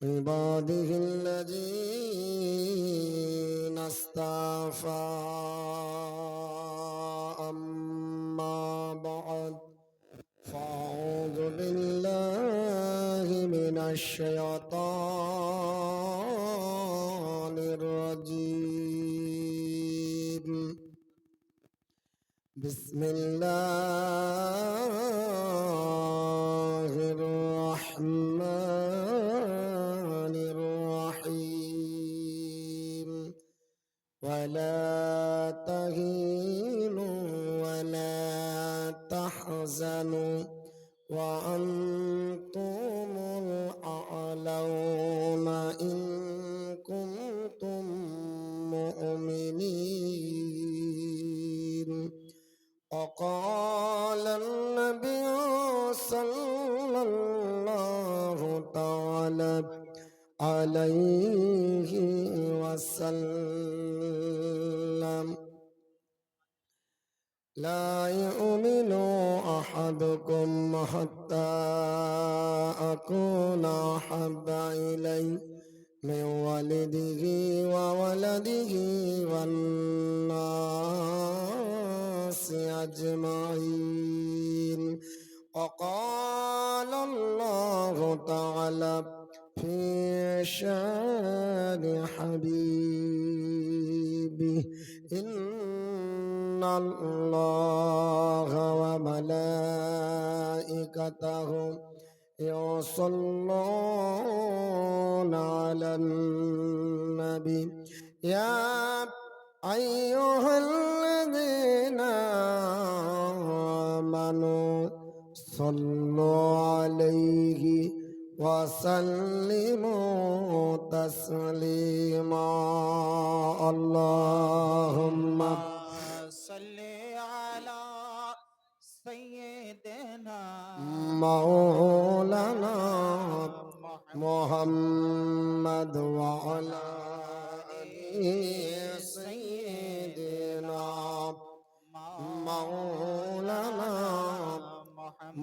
عباده الذين اصطفى أما بعد فأعوذ بالله من الشيطان الرجيم بسم الله الرحمن الرحيم ولا تهينوا ولا تحزنوا وأنتم الأعلون إن كنتم مؤمنين وقال النبي صلى الله تعالى عليه وسلم لا يؤمن أحدكم حتى أكون أحب إليه من والده وولده والناس أجمعين وقال الله تعالى في شان حبيبه إن الله وملائكته يصلون على النبي يا أيها الذين آمنوا صلوا عليه وسلموا تسليما اللهم صل على سيدنا مولانا محمد وعلى آله سيدنا مولانا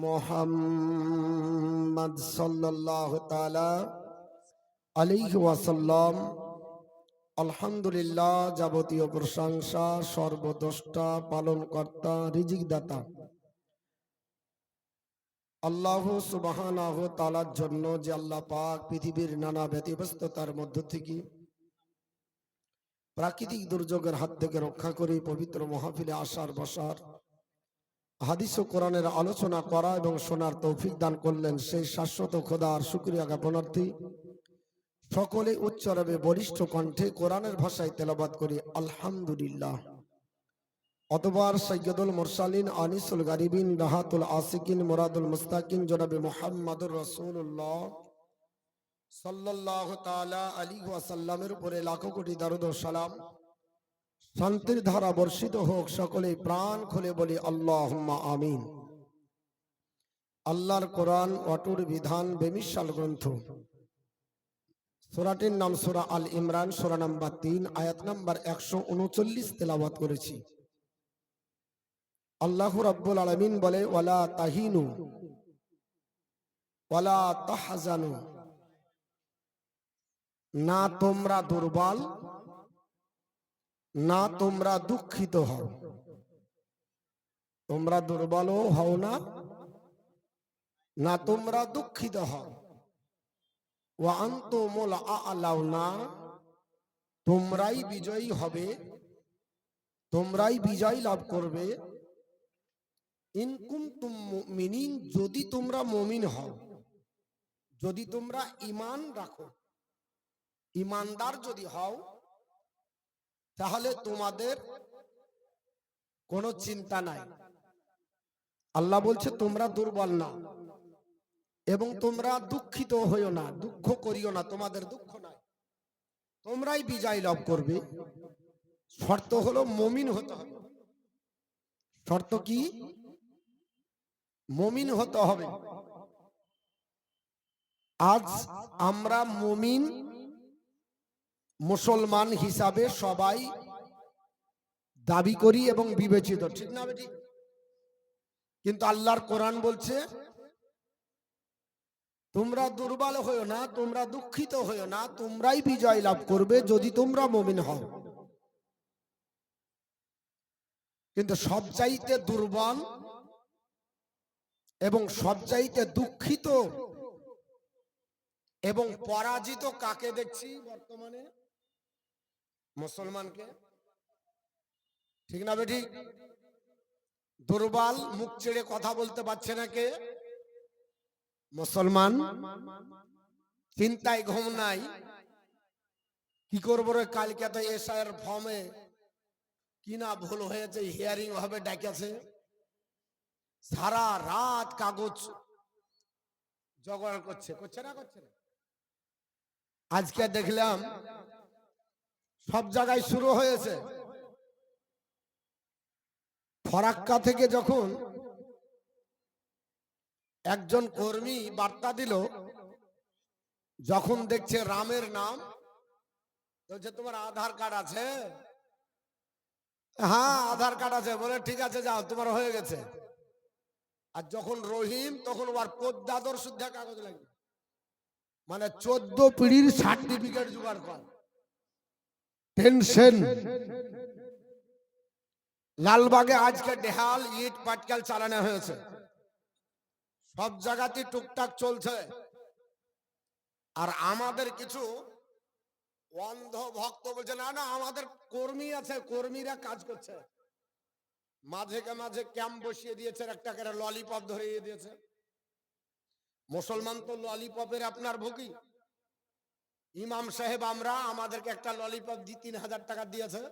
محمد সাল্লাল্লাহু তাআলা আলাইহি ওয়াসাল্লাম। আলহামদুলিল্লাহ, যাবতীয় প্রশংসা সর্বদ্রষ্টা পালনকর্তা রিজিক দাতা আল্লাহ সুবহানাহু ওয়া তাআলার জন্য যে আল্লাহ পাক পৃথিবীর নানা ব্যতিব্যস্ততার মধ্য থেকে প্রাকৃতিক দুর্যোগের হাত থেকে রক্ষা করে পবিত্র মাহফিলে আসার বসার হাদিস ও কোরআনের আলোচনা করা এবং শোনার তৌফিক দান করলেন, সেই শাশ্বত খোদার শুকরিয়া জ্ঞাপনার্থী সকলে উচ্চরবে বলিষ্ঠ কণ্ঠে কোরআনের ভাষায় তেলাওয়াত করি আলহামদুলিল্লাহ। অতবার সৈয়দুল মুরসালিন আনিসুল গারিবিন রাহাতুল আসিকিন মুরাদুল মুস্তাকিন জনাবে মুহাম্মাদুর রাসূলুল্লাহ সাল্লাল্লাহু তাআলা আলাইহি ওয়াসাল্লামের উপরে লাখো কোটি দরুদ ও সালাম শান্তির ধারা বর্ষিত হোক। সকলে প্রাণ খুলে বলি আল্লাহুম্মা আমিন। আল্লাহর কোরআন অটুট বিধান বেমিসাল গ্রন্থ, সূরাটির নাম সূরা আল ইমরান, সূরা নাম্বার 3 আয়াত নাম্বার 139 তেলাওয়াত করেছি। আল্লাহ রাব্বুল আলামিন বলে ওয়ালা তাহিনু ওয়ালা তাহজানু, না তোমরা দুর্বল না তোমরা দুঃখিত হও। তোমরা দুর্বলও হও না, না তোমরা দুঃখিত হও। ওয়া আনতুমুল আ'লাউনা, তোমরাই বিজয়ী হবে, তোমরাই বিজয় লাভ করবে। ইন কুনতুম মুমিনিন, যদি তোমরা মুমিন হও, যদি তোমরা ঈমান রাখো, ঈমানদার যদি হও, তাহলে তোমাদের কোনো চিন্তা নাই। আল্লাহ বলছে তোমরা দুর্বল না এবং তোমরা দুঃখিত হইও না, দুঃখ করিও না, তোমাদের দুঃখ নাই, তোমরাই বিজয় লাভ করবে। শর্ত হলো মুমিন হতে হবে। শর্ত কি? মুমিন হতে হবে। আজ আমরা মুমিন মুসলমান হিসাবে সবাই দাবি করি এবং বিবেচিত, ঠিক না বেটি? কিন্তু আল্লাহর কোরআন বলছে তোমরা দুর্বল হইও না, তোমরা দুঃখিত হইও না, তোমরাই বিজয় লাভ করবে যদি তোমরা মুমিন হও। কিন্তু সবচাইতে দুর্বল এবং সবচাইতে দুঃখিত এবং পরাজিত কাকে দেখছি বর্তমানে? মুসলমানকে। ঠিক না বেঠিক? দুর্বল, মুখ ছেড়ে কথা বলতে পারছে না কে? মুসলমান। চিন্তায় ঘুম নাই, কি করবো রে, কালকে তো এসআইয়ের ফর্মে কি না ভুল হয়েছে, হিয়ারিং হবে ডেকেছে, সারা রাত কাগজ জোগাড় করছে, করছে না? আজকে দেখলাম সব জায়গায় শুরু হয়েছে। ফরাক্কা থেকে যখন একজন কর্মী বার্তা দিল, যখন দেখছে রামের নাম, বলছে তোমার আধার কার্ড আছে? হ্যাঁ আধার কার্ড আছে। বলে ঠিক আছে যাও, তোমার হয়ে গেছে। আর যখন রহিম, তখন ওর পদ্মাদর শুদ্ধা কাগজ লাগবে, মানে 14 পিঢ়ির সার্টিফিকেট জোগাড় কর। টেনশন। লালবাগে আজকে ঢেহাল ইট পাটকেল চালানো হয়েছে, সব জায়গাতে টুকটাক চলছে। আর আমাদের কিছু অন্ধ ভক্ত বলছে না না আমাদের কর্মী আছে, কর্মীরা কাজ করছে। মাঝে মাঝে ক্যাম্প বসিয়ে দিয়েছে, একটা করে ললিপপ ধরিয়ে দিয়েছে। মুসলমান তো ললিপপের আপনার ভুগি। ইমাম সাহেব আমাদেরকে একটা ললিপপ 3000 টাকা দিয়েছে।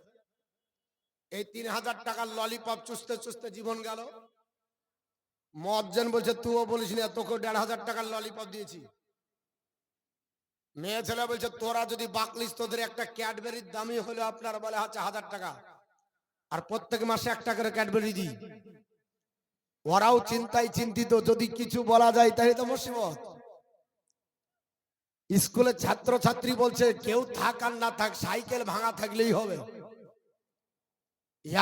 এই 3000 টাকার ললিপপ চুষতে চুষতে জীবন গেল। মুয়াজ্জিন বলছে তুইও বলিস না, তোকে 1500 টাকার ললিপপ দিয়েছি। মেয়ে ছেলে বলছে তোরা যদি বাকলিস, তোদের একটা ক্যাডবেরির দামই হলো আপনার বলে হচ্ছে 1000 টাকা, আর প্রত্যেক মাসে একটা করে ক্যাডবেরি দিই। ওরাও চিন্তায় চিন্তিত, যদি কিছু বলা যায় তাহলে তো মুসিবত। স্কুলের ছাত্র ছাত্রী বলছে কেউ থাক আর না থাক, সাইকেল ভাঙা থাকলেই হবে।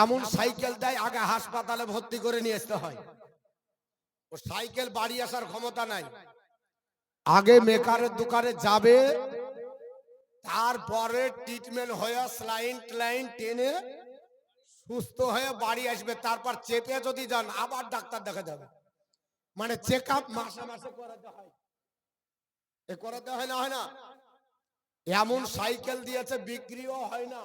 এমন সাইকেল দেয়, আগে হাসপাতালে ভর্তি করে নিয়ে আসতে হয়। ও সাইকেল বাড়ি আসার ক্ষমতা নাই, আগে মেকারের দোকানে যাবে, তারপরে ট্রিটমেন্ট হয়ে স্লাইন ট্লাইন টেনে সুস্থ হয়ে বাড়ি আসবে। তারপর চেপে যদি যান আবার ডাক্তার দেখা যাবে। মানে চেক আপ মাসে মাসে করাতে হয়। এ করাতে হয় না? হয় না? এমন সাইকেল দিয়েছে বিক্রিও হয় না।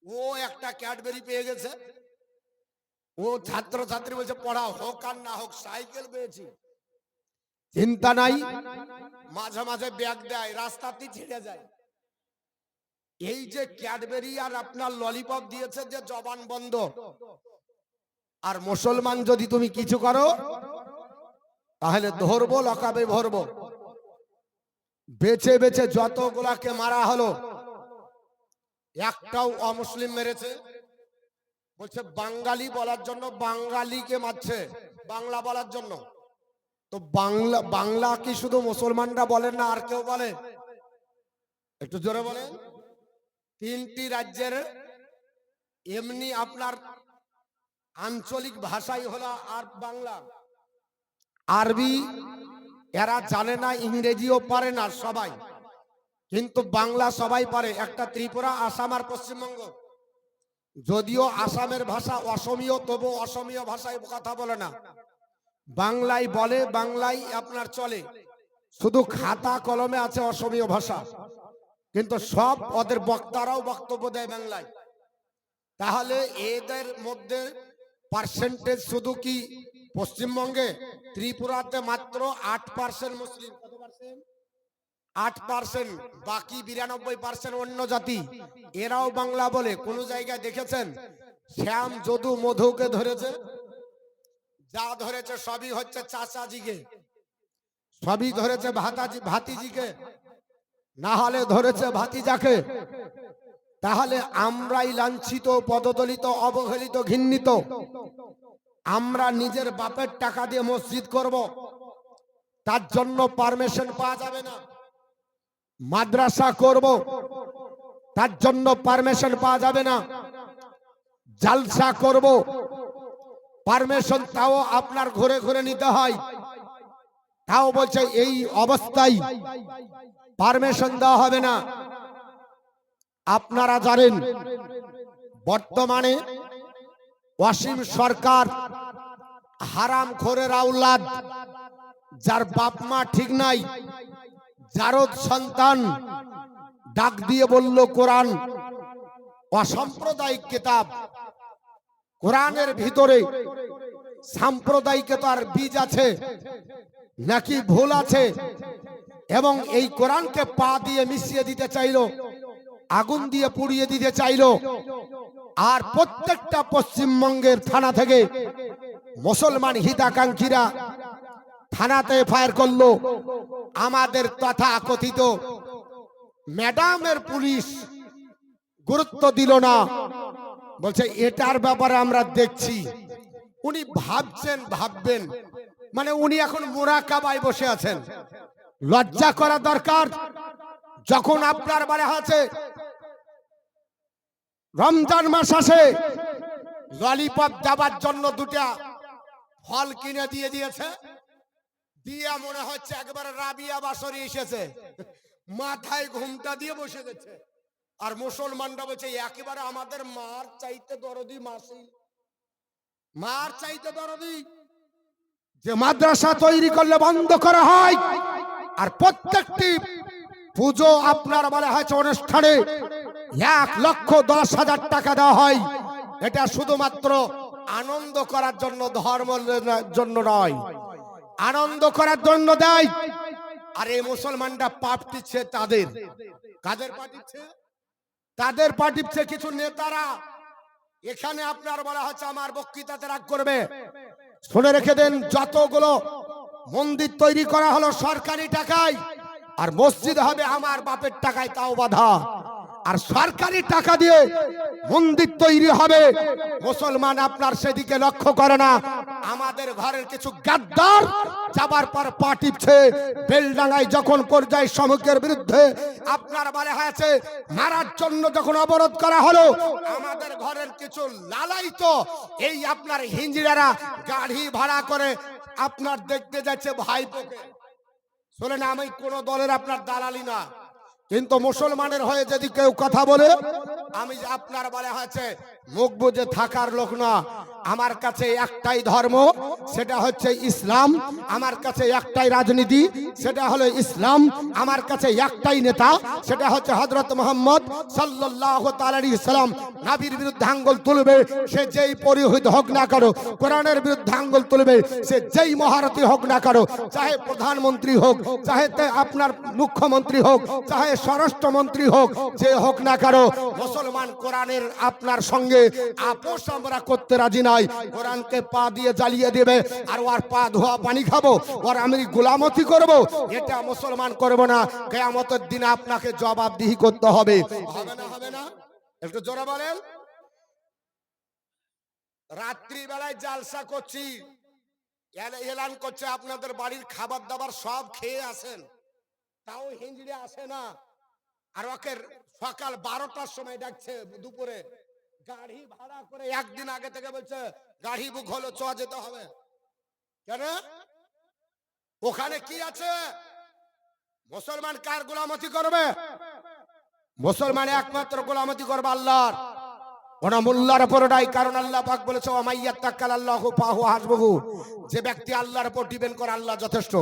ও একটা ক্যাডবেরি পেয়ে গেছে, ও ছাত্র ছাত্রী বলছে পড়া হোক আর না হোক সাইকেল পেয়েছি, চিন্তা নাই। মাঝে মাঝে ব্যাগ দেয়, রাস্তাতেই ছেড়ে যায়। এই যে ক্যাডবেরি আর আপনার ললিপপ দিয়েছে, যে জবান বন্ধ। আর মুসলমান যদি তুমি কিছু করো তাহলে ধরবো, লকাবে ভরবো। বেছে বেছে যতগুলাকে মারা হলো, একটাও অমুসলিম মেরেছে। বলছে বাঙালি বলার জন্য বাঙালিকে মারছে, বাংলা বলার জন্য। তো বাংলা কি শুধু মুসলমানরা বলেন না, আর কেউ বলে? একটু জোরে বলেন। 3টি রাজ্যের এমনি আপনার আঞ্চলিক ভাষাই হলো আর বাংলা। আরবি এরা জানে না, ইংরেজিও পারে না সবাই, কিন্তু বাংলা সবাই পারে। একটা ত্রিপুরা, আসাম আর পশ্চিমবঙ্গ। যদিও আসামের ভাষা অসমীয়, তবু অসমীয় ভাষায় কথা বলে না, বাংলায় বলে, বাংলায় আপনার চলে। শুধু খাতা কলমে আছে অসমীয় ভাষা, কিন্তু সব ওদের বক্তারাও বক্তব্য দেয় বাংলায়। তাহলে এদের মধ্যে পার্সেন্টেজ শুধু কি পশ্চিমবঙ্গে, ত্রিপুরাতে মাত্র 8% মুসলিম। কত পার্সেন্ট? 8%। বাকি 92% অন্য জাতি, এরাও বাংলা বলে। কোন জায়গায় দেখেছেন শ্যাম যদু মধুকে ধরেছে? যা ধরেছে সবই হচ্ছে চাচাজিকে, সবই ধরেছে ভাতিজিকে, না হলে ধরেছে ভাতিজাকে। তাহলে আমরাই লাঞ্ছিত, পদদলিত, অবহেলিত, ঘৃণিত। আমরা নিজের বাপের টাকা দিয়ে মসজিদ করব, তার জন্য পারমিশন পাওয়া যাবে না। মাদ্রাসা করব, তার জন্য পারমিশন পাওয়া যাবে না। জালসা করব, পারমিশন তাও আপনার ঘুরে ঘুরে নিতে হয়। তাও বলছে এই অবস্থায় পারমিশন দেওয়া হবে না। আপনারা জানেন বর্তমানে ওয়াসিম সরকার হারামখোরের আওলাদ, যার বাপ মা ঠিক নাই, জারদ সন্তান, ডাক দিয়ে বলল কোরআন অসাম্প্রদায়িক কিতাব, কোরআনের ভিতরে সাম্প্রদায়িকতার বীজ আছে নাকি ভুল আছে, এবং এই কোরআনকে পা দিয়ে মিশিয়ে দিতে চাইলো, আগুন দিয়ে পুড়িয়ে দিতে চাইলো। আর প্রত্যেকটা পশ্চিমবঙ্গের থানা থেকে মুসলমান হিতাকাঙ্ক্ষীরা থানাতে ফায়ার করলো। আমাদের তথা কথিত ম্যাডামের পুলিশ গুরুত্ব দিল না, বলছে এটার ব্যাপারে আমরা দেখছি। উনি ভাববেন মানে উনি এখন মুরাকাবায় বসে আছেন। লজ্জা করা দরকার। যখন আপনার বলা আছে রমজান মাস আসে, ললিপপ দেওয়ার জন্য দুটা ফল কিনে দিয়ে দিয়েছে, দিয়া মনে হচ্ছে একবারে রাবিয়া বাসরি এসেছে, মাথায় ঘুমটা দিয়ে বসে গেছে। আর মুসলমানরা বলছে একেবারে আমাদের মার চাইতে দরদি মাসি, মার চাইতে দরদি। যে মাদ্রাসা তৈরি করলে বন্ধ করা হয়, আর প্রত্যেকটি পুজো আপনার বলা হয়েছে অনুষ্ঠানে 1,10,000 টাকা দেওয়া হয়। এটা শুধুমাত্র আনন্দ করার জন্য, ধর্মের জন্য নয়, আনন্দ করার জন্য দেয়। আর এই মুসলমানরা পাপ দিচ্ছে তাদের, কাদের পা দিচ্ছে? তাদের পা দিচ্ছে কিছু নেতারা। এখানে আপনার বলা হচ্ছে, আমার বক্তৃতাতে রাগ করবে, শুনে রেখে দেন, যতগুলো মন্দির তৈরি করা হলো সরকারি টাকায়, আর মসজিদ হবে আমার বাপের টাকায়, তাও বাধা। আর সরকারি টাকা দিয়ে মন্দির তৈরি হবে, মুসলমান আপনার সেদিকে লক্ষ্য করে না। আমাদের ঘরের কিছু গাদ্দার যাবার পর পা টিপছে। বেলডাঙ্গায় যখন পর্যায় সমুখের বিরুদ্ধে আপনার বলা হয়েছে মারার জন্য যখন অবরোধ করা হলো, আমাদের ঘরের কিছু লালায়িত এই আপনার হিজড়ারা গাড়ি ভাড়া করে আপনার দেখতে যাচ্ছে ভাইপোকে। শোনেন, আমি কোন দলের আপনার দালালি না, কিন্তু মুসলমানের হয়ে যদি কেউ কথা বলে, আমি আপনার বলা হয়েছে মুখ বুজে থাকার লোক না। আমার কাছে একটাই ধর্ম, সেটা হচ্ছে ইসলাম। আমার কাছে একটাই রাজনীতি, সেটা হলো ইসলাম। আমার কাছে একটাই নেতা, সেটা হচ্ছে হযরত মুহাম্মদ সাল্লাল্লাহু তাআলা আলাইহি সাল্লাম। নবীর বিরুদ্ধে আঙ্গুল তুলবে সে যেই পুরোহিত হোক না করো, কোরআনের বিরুদ্ধে আঙ্গুল তুলবে সে যেই মহারথী হোক না করো, চাহে প্রধানমন্ত্রী হোক, চাহে আপনার মুখ্যমন্ত্রী হোক, চাহে স্বরাষ্ট্রমন্ত্রী হোক, যে হোক না করো, মুসলমান কোরআনের আপনার সঙ্গে আপোষ আমরা করতে রাজি নাই। কোরআনকে পা দিয়ে জ্বালিয়ে দেবে, আর ওর পা ধোয়া পানি খাবো, ওর আমি গোলামতি করব, এটা মুসলমান করব না। কিয়ামতের দিনে আপনাকে জবাবদিহি করতে হবে। হবে না? হবে না? একটু জোরে বলেন। রাত্রি বেলায় জালসা করছি, এলান করছে আপনাদের বাড়ির খাবার দাবার সব খেয়ে আসেন, তাও হিঞ্জড়ে আসে না। আর ওকে সকাল 12টার সময় ডাকছে, দুপুরে গাড়ি ভাড়া করে একদিন আগে থেকে বলছে গাড়ি বুক হলো, চ যেতে হবে। কেন? ওখানে কি আছে? মুসলমান কার গোলামতি করবে? মুসলমান একমাত্র গোলামতি করবে আল্লাহর। ওনা মোল্লার উপর নাই, কারণ আল্লাহ পাক বলেছে ওয়ামাইয়াত্তাকাল আল্লাহু ফাহু হাসবুহু। যে ব্যক্তি আল্লাহর উপর ডিপেন্ড করে আল্লাহ যথেষ্ট।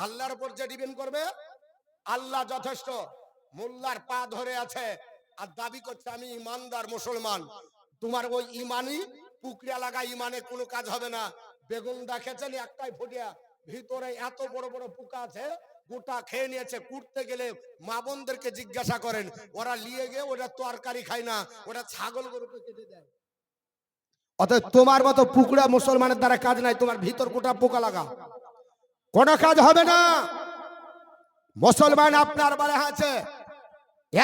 আল্লাহর উপর যে ডিপেন্ড করবে আল্লাহ যথেষ্ট। মোল্লার পা ধরে আছে আর দাবি করছে আমি ইমানদার মুসলমান। তোমার ওই ইমানই পুকড়িয়া লাগা ইমানে কোনো কাজ হবে না। বেগুন দেখেছেন একটাই ফুটিয়া, ভিতরে এত বড় বড় পোকা আছে, গোটা খেয়ে নিয়েছে। কুটতে গেলে মা বোনদেরকে জিজ্ঞাসা করেন, ওরা নিয়ে গিয়ে ওটা তরকারি খায় না, ওটা ছাগল গরুকে কেটে দেয়। অতএব তোমার মতো পুকড়া মুসলমানের দ্বারা কাজ নাই। তোমার ভিতর গোটা পোকা লাগা, কোনো কাজ হবে না। মুসলমান আপনার বলা আছে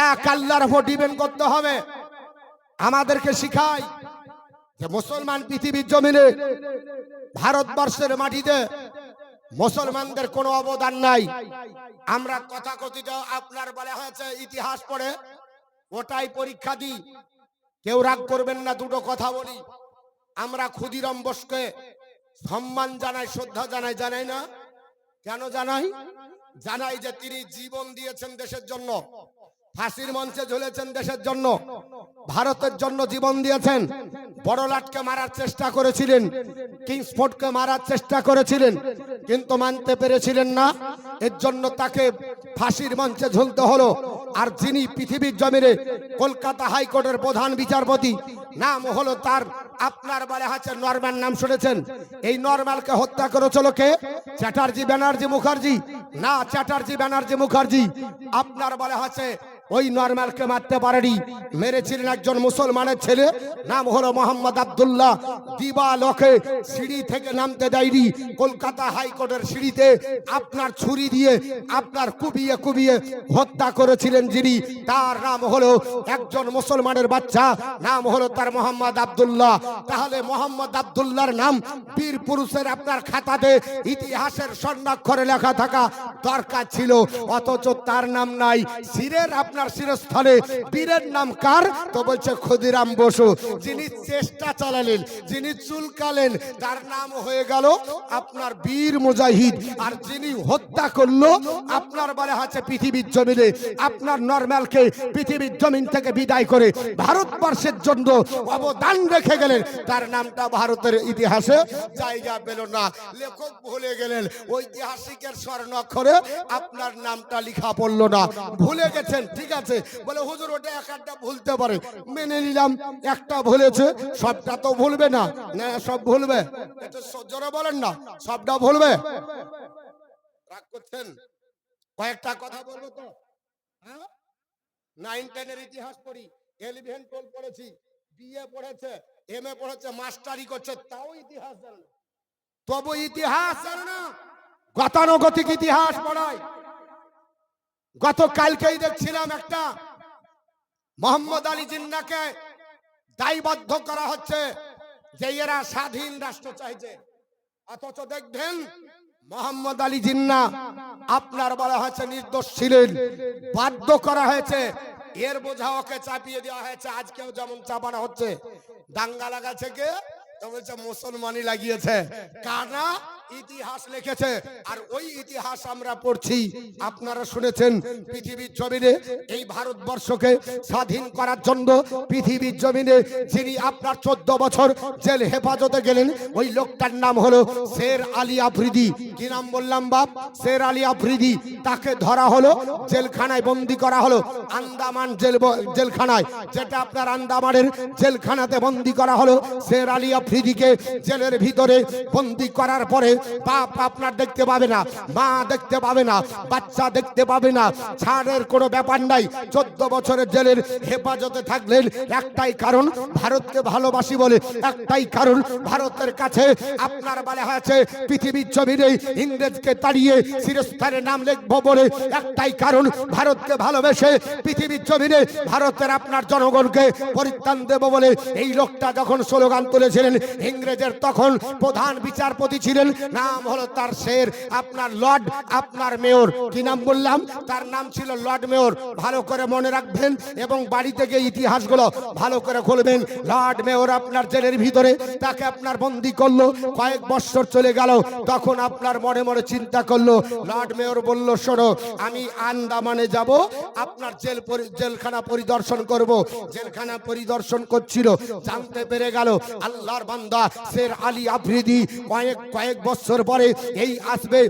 এক আল্লাহর উপর ডিপেন্ড করতে হবে। আমাদেরকে শিখায় যে মুসলমান পৃথিবীর জমিনে, ভারতবর্ষের মাটিতে মুসলমানদের কোনো অবদান নাই। আমরা তথাকথিত আপনার বলা হয়েছে ইতিহাস পড়ে ওটাই পরীক্ষা দিই। কেউ রাগ করবেন না, দুটো কথা বলি। আমরা ক্ষুদিরাম বোসকে সম্মান জানাই, শ্রদ্ধা জানাই, জানাই না? কেন জানাই? জানাই যে তিনি জীবন দিয়েছেন দেশের জন্য, ফাঁসির মঞ্চে ঝুলেছেন দেশের জন্য, ভারতের জন্য জীবন দিয়েছেন। বড়লাটকে মারার চেষ্টা করেছিলেন, কিংসফোর্ডকে মারার চেষ্টা করেছিলেন, কিন্তু মানতে পেরেছিলেন না, এর জন্য তাকে ফাঁসির মঞ্চে ঝুলতে হলো। আর যিনি পৃথিবীর জমিনে কলকাতা হাইকোর্টের প্রধান বিচারপতি, নাম হলো তার আপনার বলে আছে নরম্যাল, নাম শুনেছেন? এই নরম্যালকে হত্যা করেছিল কে? চ্যাটার্জি ব্যানার্জি মুখার্জি না, চ্যাটার্জি ব্যানার্জি মুখার্জি আপনার বলে আছে ওই নরম্যালকে মারতে পারেনি, মেরেছিলেন একজন মুসলমানের ছেলে, নাম হলো মোহাম্মদ আব্দুল্লাহ। দিবালোকে সিঁড়ি থেকে নামতে দেয়নি, কলকাতা হাইকোর্টের সিঁড়িতে আপনার ছুরি দিয়ে আপনার কুবিয়ে কুবিয়ে হত্যা করেছিলেন যিনি, তার নাম হলো একজন মুসলমানের বাচ্চা, নাম হলো তার মোহাম্মদ আব্দুল্লাহ। তাহলে মোহাম্মদ আব্দুল্লাহর নাম বীর পুরুষের আপনার খাতাতে ইতিহাসের স্বর্ণাক্ষরে লেখা থাকা দরকার ছিল, অথচ তার নাম নাই। শিরের আপনার শিরস্থানে বীরের নাম কার? তো বলছে ক্ষুদিরাম বসু। যিনি চেষ্টা চালালেন, যিনি চুলকালেন, তার নাম হয়ে গেল আপনার বীর মুজাহিদ। আর যিনি হত্যা করলো আপনার বলে আছে পৃথিবীর জমিনে আপনার নরম্যালকে পৃথিবীর জমিন থেকে বিদায় করে ভারতবর্ষের জন্য অবদান রেখে গেলেন, তার নামটা ভারতের ইতিহাসে জায়গা পেল না। লেখক ভুলে গেলেন, ঐতিহাসিকের স্বর্ণাক্ষরে আপনার নামটা লেখা পড়লো না, ভুলে গেছেন। ঠিক আছে, বলে হুজুর ওটা এক একটা ভুলতে পারে, মেনে নিলাম, একটা ভুলেছে, সবটা তো ভুলবে না। না, সব ভুলবে, এটা জোরে বলেন না, সবটা ভুলবে। রাগ করছেন? কয়েকটা কথা বলবো তো। 9-10 ইতিহাস পড়ি, 11-12 পড়েছি, বিএ পড়েছে, এমএ পড়েছে, মাস্টারি করছে, তাও ইতিহাস জানে না। তবু ইতিহাস জানে না, গতানুগতিক ইতিহাস পড়ায়। গতকালকেই দেখছিলাম একটা মোহাম্মদ আলী জিন্নাকে দায়বদ্ধ করা হচ্ছে যে এরা স্বাধীন রাষ্ট্র চাইছে, অথচ দেখবেন মোহাম্মদ আলী জিন্না আপনার বলা হয়েছে নির্দোষ ছিলেন, বাধ্য করা হয়েছে, এর বোঝা ওকে চাপিয়ে দেওয়া হয়েছে। আজকেও যেমন চাপানো হচ্ছে, দাঙ্গা লাগাচ্ছে কে? তো বলছে মুসলমানই লাগিয়েছে, কারণ ইতিহাস লিখেছে। আর ওই ইতিহাস আমরা পড়ছি, আপনারা শুনেছেন পৃথিবীর জমিনে এই ভারতবর্ষকে স্বাধীন করার জন্য পৃথিবীর জমিনে যিনি আপনার 14 বছর জেল হেফাজতে গেলেন, ওই লোকটার নাম হলো শের আলী আফ্রিদি। কি নাম বললাম বাপ? শের আলী আফ্রিদি। তাকে ধরা হলো, জেলখানায় বন্দি করা হলো, আন্দামান জেলখানায়, যেটা আপনার আন্দামানের জেলখানাতে বন্দি করা হলো। শের আলী আফ্রিদিকে জেলের ভিতরে বন্দি করার পরে বাপ আপনার দেখতে পাবে না, মা দেখতে পাবে না, বাচ্চা দেখতে পাবে না, ছাড়ের কোনো ব্যাপার নাই। 14 বছরের জেলের হেফাজতে থাকলেন একটাই কারণ, ভারতকে ভালোবাসি বলে, একটাই কারণ, ভারতের কাছে আপনার বলা হয়েছে পৃথিবীর জমিনে ইংরেজকে তাড়িয়ে শিরস্থানে নাম লিখবো বলে, একটাই কারণ, ভারতকে ভালোবেসে পৃথিবীর জমিনে ভারতের আপনার জনগণকে পরিত্রাণ দেব বলে এই লোকটা যখন স্লোগান তুলেছিলেন, ইংরেজের তখন প্রধান বিচারপতি ছিলেন, নাম হলো তার শের আপনার লর্ড আপনার মেয়র। কি নাম বললাম? তার নাম ছিল লর্ড মেয়র। ভালো করে মনে রাখবেন এবং বাড়ি থেকে ইতিহাসগুলো ভালো করে খুলবেন। লর্ড মেয়র আপনার জেলের ভিতরে, তাকে আপনার বন্দি করলো, কয়েক বছর চলে গেল, তখন আপনার মনে মনে চিন্তা করলো, লর্ড মেয়র বলল, শোনো আমি আন্দামানে যাব, আপনার জেলখানা পরিদর্শন করব। জেলখানা পরিদর্শন করছিল, জানতে পেরে গেল আল্লাহর বান্দা শের আলী আফ্রিদি কয়েক বছর পরে এই আসবে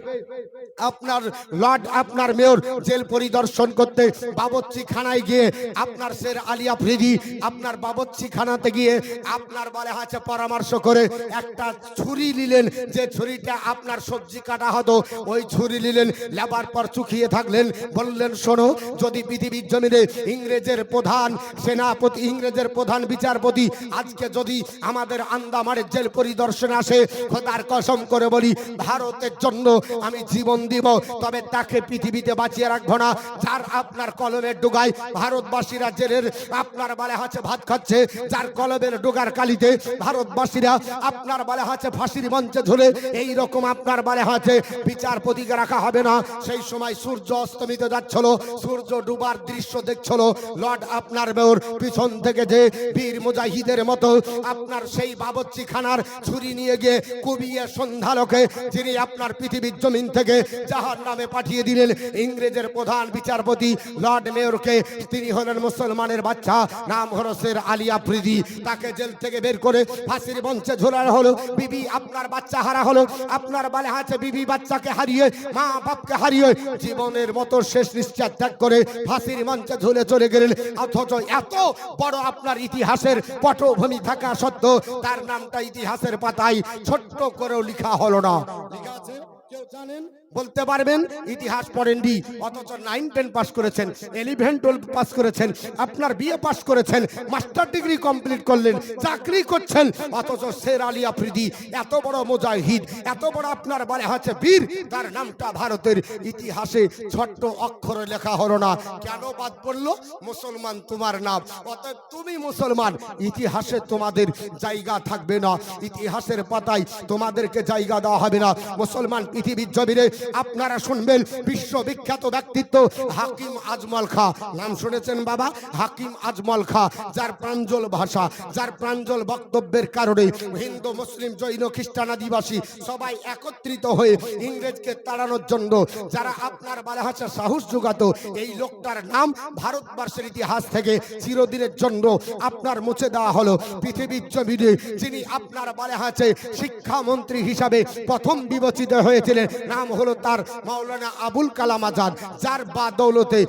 আপনার লর্ড আপনার মেয়র জেল পরিদর্শন করতে। বাবচ্চি খানায় গিয়ে আপনার শের আলী আফ্রিদি আপনার বাবচ্চি খানাতে গিয়ে আপনার বলে আছে পরামর্শ করে একটা ছুরি নিলেন, যে ছুরিটা আপনার সবজি কাটা হতো, ওই ছুরি নিলেন, লেবার পর চুকিয়ে থাকলেন, বললেন, শোনো, যদি পৃথিবীর জমিনে ইংরেজের প্রধান সেনাপতি, ইংরেজের প্রধান বিচারপতি আজকে যদি আমাদের আন্দামানের জেল পরিদর্শন আসে, খোদার কসম করে বলি ভারতের জন্য আমি জীবন দিব, তবে তাকে পৃথিবীতে বাঁচিয়ে রাখবো না। যার আপনার কলমের ডুগায় ভারতবাসীরা জেলের আপনার বলে হচ্ছে ভাত খাচ্ছে, যার কলমের ডুগার কালিতে ভারতবাসীরা আপনার বলে হচ্ছে ফাঁসির মঞ্চে ঝুলে এই রকম আপনার বলে হচ্ছে বিচারপতিকে রাখা হবে না। সেই সময় সূর্য অস্তমিত যাচ্ছিল, সূর্য ডুবার দৃশ্য দেখছিল, লর্ড আপনার মেয়র পিছন থেকে যে বীর মুজাহিদের মতো আপনার সেই বাবচ্চি খানার ছুরি নিয়ে গিয়ে কুবিয়ে সন্ধ্যালোকে যিনি আপনার পৃথিবীর জমিন থেকে জাহান্নামে পাঠিয়ে দিলেন ইংরেজের প্রধান বিচারপতি লর্ড মেয়রকে। তিনি হলেন মুসলমানের বাচ্চা, নাম হলো শের আলী আফ্রিদি। তাকে জেল থেকে বের করে ফাঁসির মঞ্চে ঝোলানো হলো। বিবি আপনার বাচ্চা হারা হলো, আপনার বলে আছে বিবি বাচ্চাকে হারিয়ে, মা বাপকে হারিয়ে জীবনের মতো শেষ নিঃশ্বাস ত্যাগ করে ফাঁসির মঞ্চে ঝুলে চলে গেলেন। অথচ এত বড় আপনার ইতিহাসের পটভূমি থাকা সত্ত্বেও তার নামটা ইতিহাসের পাতায় ছোট্ট করেও লেখা হলো না। লেখা আছে? কেউ জানেন? বলতে পারবেন? ইতিহাস পড়েননি, অথচ 9-10 পাস করেছেন, 11-12 পাস করেছেন, আপনার বিএ পাস করেছেন, মাস্টার ডিগ্রি কমপ্লিট করলেন, চাকরি করছেন, অথচ শের আলী আফ্রিদি এত বড় মুজাহিদ, এত বড় আপনার বলে হচ্ছে বীর, তার নামটা ভারতের ইতিহাসে ছোট্ট অক্ষরে লেখা হলো না। কেন বাদ পড়লো? মুসলমান তোমার নাম, অতএব তুমি মুসলমান, ইতিহাসে তোমাদের জায়গা থাকবে না, ইতিহাসের পাতায় তোমাদেরকে জায়গা দেওয়া হবে না। মুসলমান পৃথিবীর জমিনে আপনারা শুনবেন বিশ্ববিখ্যাত ব্যক্তিত্ব হাকিম আজমল খাঁ। নাম শুনেছেন বাবা? হাকিম আজমল খাঁ, যার প্রাঞ্জল ভাষা, যার প্রাঞ্জল বক্তব্যের কারণে হিন্দু মুসলিম জৈন খ্রিস্টান আদিবাসী সবাই একত্রিত হয়ে ইংরেজকে তাড়ানোর জন্য যারা আপনার বলা হচ্ছে সাহস যোগাতো, এই লোকটার নাম ভারতবর্ষের ইতিহাস থেকে চিরদিনের জন্য আপনার মুছে দেওয়া হলো। পৃথিবীর জমিনে যিনি আপনার বলা হচ্ছে শিক্ষামন্ত্রী হিসাবে প্রথম বিবেচিত হয়েছিলেন, নাম হলো তার মাওলানা আবুল কালাম আজাদ, যার বাদৌলতে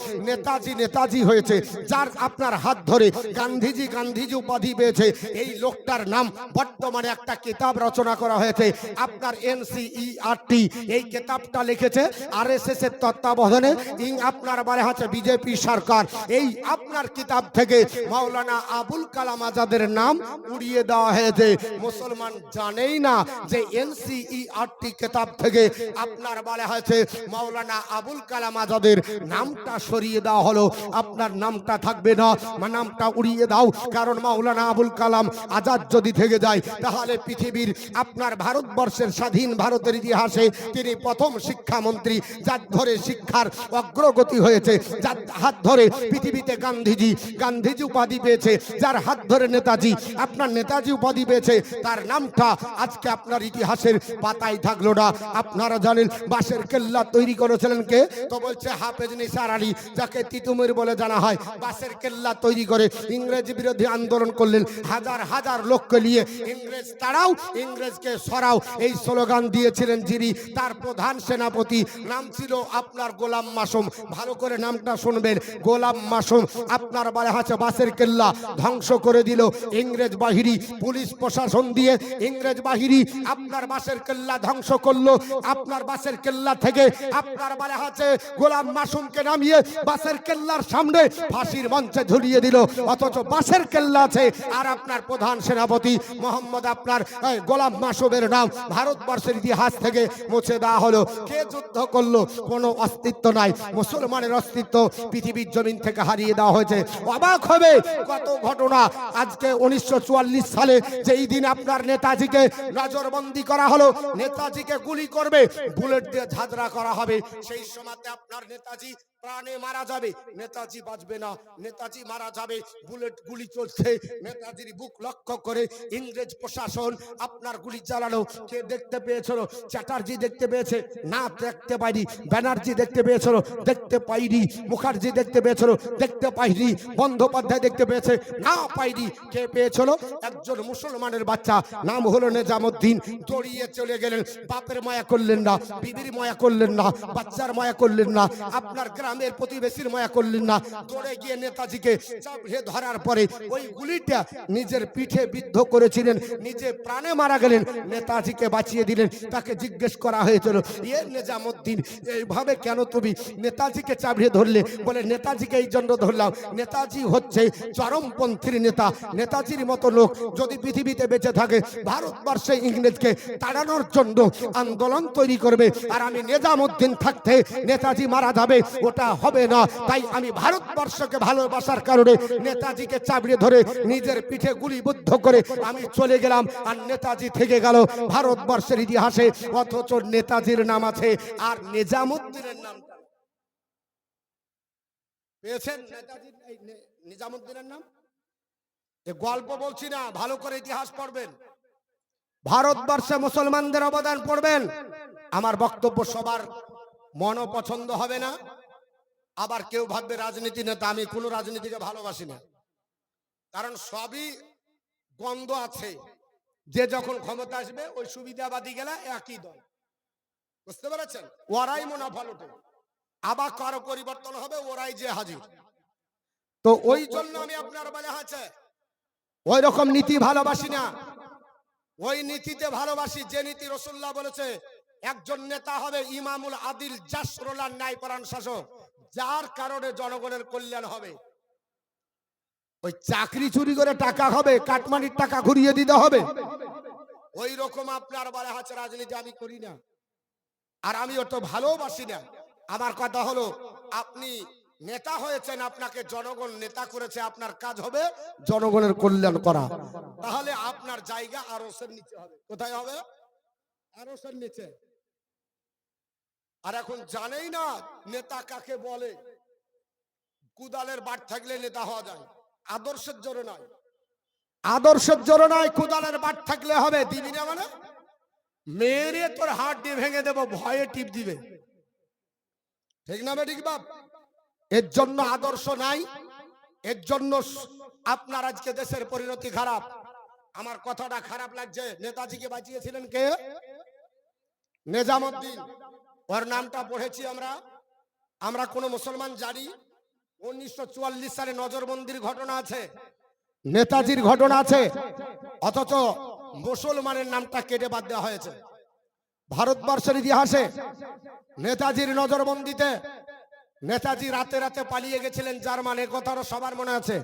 নেতাজি হয়েছে, যার আপনার হাত ধরে গান্ধীজি উপাধি পেয়েছে। এই লোকটার নাম বর্তমানে একটা কিতাব রচনা করা হয়েছে আপনার NCERT, এই কিতাবটা লিখেছে RSS এর তত্ত্বাবধানে আপনার বলে হচ্ছে বিজেপি সরকার। এই আপনার কিতাব থেকে মাওলানা আবুল কালাম আজাদের নাম উড়িয়ে দেওয়া হয়েছে। মুসলমান জানেই না যে NCERT কিতাব থেকে আপনার বলা হয়েছে মাওলানা আবুল কালাম আজাদের নামটা সরিয়ে দেওয়া হলো। আপনার নামটা থাকবে না, নামটা উড়িয়ে দাও, কারণ মাওলানা আবুল কালাম আজাদ যদি থেকে যায় তাহলে পৃথিবীর আপনার ভারতবর্ষের স্বাধীন ভারতের ইতিহাসে তিনি প্রথম শিক্ষামন্ত্রী, যার ধরে শিক্ষার অগ্রগতি হয়েছে, যার হাত ধরে পৃথিবীতে গান্ধীজি উপাধি পেয়েছে, যার হাত ধরে নেতাজি উপাধি পেয়েছে, তার নামটা আজকে আপনার ইতিহাসের পাতায় থাকলো না। আপনারা জানেন বাঁশের কেল্লা তৈরি করেছিলেন কে? তো বলছে হাফেজ নিসার আলী, যাকে তিতুমির বলে জানা হয়। বাঁশের কেল্লা তৈরি করে ইংরেজ বিরোধী আন্দোলন করলেন, হাজার লোককে নিয়ে ইংরেজ তাড়াও, ইংরেজকে সরাও, এই স্লোগান দিয়েছিলেন যিনি, তার প্রধান সেনাপতি নাম ছিল আপনার গোলাম মাসুম। ভালো করে নামটা শুনবেন, গোলাম মাসুম। আপনার বলা হচ্ছে বাঁশের কেল্লা ধ্বংস করে দিল ইংরেজ বাহিনী, পুলিশ প্রশাসন দিয়ে ইংরেজ বাহিনী আপনার বাঁশের কেল্লা ধ্বংস করলো। আপনার বাঁশের কেল্লা থেকে আপনার বলা হচ্ছে গোলাম মাসুমকে নামিয়ে বাঁশের কেল্লার সামনে ফাঁসির মঞ্চে ঝুলিয়ে দিল। অথচ বাঁশের কেল্লা আছে আর আপনার প্রধান সেনাপতি মোহাম্মদ আপনার গোলাম মাসুমের নাম ভারতবর্ষের ইতিহাস থেকে মুছে দেওয়া হলো। কে যুদ্ধ করলো? কোনো অস্তিত্ব নাই, মুসলমানের অস্তিত্ব পৃথিবীর জমিন থেকে হারিয়ে দেওয়া হয়েছে। অবাক হবে কত ঘটনা। আজকে 1944 সালে যেই দিন আপনার নেতাজিকে নজরবন্দি করা হলো, নেতাজিকে গুলি করবে, বুলেট দিয়ে ঝাঁঝরা করা হবে, সেই সময়তে আপনার নেতাজি প্রাণে মারা যাবে, নেতাজি বাঁচবে না, নেতাজি মারা যাবে, বুলেট গুলি চলছে, নেতাজির বুক লক্ষ্য করে ইংরেজ প্রশাসন আপনার গুলি চালানো। কে দেখতে পেয়েছিল? চ্যাটার্জি দেখতে পেয়েছে? না, দেখতে পাইনি। ব্যানার্জি দেখতে পেয়েছিল? দেখতে পাইনি। মুখার্জি দেখতে পেয়েছিল? দেখতে পাইনি। বন্দ্যোপাধ্যায় দেখতে পেয়েছে? না, পাইনি। কে পেয়েছিল? একজন মুসলমানের বাচ্চা, নাম হলো নিজামুদ্দিন। দৌড়িয়ে চলে গেলেন, বাপের মায়া করলেন না, বিবির মায়া করলেন না, বাচ্চার মায়া করলেন না, আপনার গ্রামের প্রতিবেশীর মায়া করলেন না, দৌড়ে গিয়ে নেতাজিকে চাপড়ে ধরার পরে ওই গুলিটা নিজের পিঠে বিদ্ধ করেছিলেন, নিজে প্রাণে মারা গেলেন, নেতাজিকে বাঁচিয়ে দিলেন। তাকে জিজ্ঞেস করা হয়েছিল, এ নিজামুদ্দিন, এইভাবে কেন তুমি নেতাজিকে চাপড়ে ধরলে? বলে নেতাজিকে এই জন্য ধরলাম, নেতাজি হচ্ছে চরমপন্থীর নেতা, নেতাজির মতো লোক যদি পৃথিবীতে বেঁচে থাকে ভারতবর্ষে ইংরেজকে তাড়ানোর জন্য আন্দোলন তৈরি করবে, আর আমি নিজামুদ্দিন থাকতে নেতাজি মারা যাবে, ওটা হবে না। তাই আমি ভারতবর্ষকে ভালোবাসার কারণে নেতাজিকে চাপড়ে ধরে নিজের পিঠে গুলিবদ্ধ করে আমি চলে গেলাম, আর নেতাজি থেকে গেল ভারতবর্ষের ইতিহাসে। অথচ নেতাজির নাম আছে আর নিজামুদ্দিনের নাম পেয়েছেন? নিজামুদ্দিনের নাম গল্প বলছি না, ভালো করে ইতিহাস পড়বেন, ভারতবর্ষে মুসলমানদের অবদান পড়বেন। আমার বক্তব্য সবার মনও পছন্দ হবে না। আবার কেউ ভাববে রাজনীতি নেতা। আমি কোনো রাজনীতিকে ভালোবাসি না, কারণ সবই গন্ধ আছে। যে যখন ক্ষমতা আসবে ওই সুবিধাবাদী গেলা একই দল, বুঝতে পেরেছেন? ওরাই মুনাফা লোটে, আবার কারো পরিবর্তন হবে, ওরাই যে হাজির। তো ওই জন্য আমি আপনার বলে আছে ওই রকম নীতি ভালোবাসি না। ওই নীতিতে ভালোবাসি যে নীতি রাসূলুল্লাহ বলেছে, একজন নেতা হবে ইমামুল আদিল জাসরুল্লাহ ন্যায়পরায়ণ শাসক, যার কারণে জনগণের কল্যাণ হবে। ওই চাকরি চুরি করে টাকা হবে, কাটমানির টাকা ঘুরিয়ে দিতে হবে, ওই রকম আপনার বলে আছে রাজনীতি আমি করি না, আর আমি ওটা ভালোবাসি না। আমার কথা হলো, আপনি নেতা হয়েছেন, আপনাকে জনগণ নেতা করেছে, আপনার কাজ হবে জনগণের কল্যাণ করা। তাহলে আপনার জায়গা আরশের নিচে হবে। কোথায় হবে? আরশের নিচে। আর এখন জানেই না নেতা কাকে বলে। কুদালের বাট থাকলে নেতা হওয়া যায়, আদর্শের জোরে নয়। আদর্শের জোরে নয়, কুদালের বাট থাকলে হবে। দিবি না মানে মেরে তোর হাত দিয়ে ভেঙে দেবো, ভয়ে টিপ দিবে। ঠিক না ঠিক বাপ? এর জন্য আদর্শ নাই, এর জন্য আপনার আজকে দেশের পরিণতি খারাপ। আমার কথাটা খারাপ লাগছে। নেতাজিকে বাঁচিয়েছিলেন কে? নিজামউদ্দিন। ওর নামটা পড়েছি আমরা কোন মুসলমান জানি 1944 সালে নজরবন্দির ঘটনা আছে, নেতাজির ঘটনা আছে, অথচ মুসলমানের নামটা কেটে বাদ দেওয়া হয়েছে। ভারতবর্ষের ইতিহাসে নেতাজির নজরবন্দিতে নেতাজি রাতে রাতে পালিয়ে গেছিলেন জার্মানের, কথাটা সবার মনে আছে।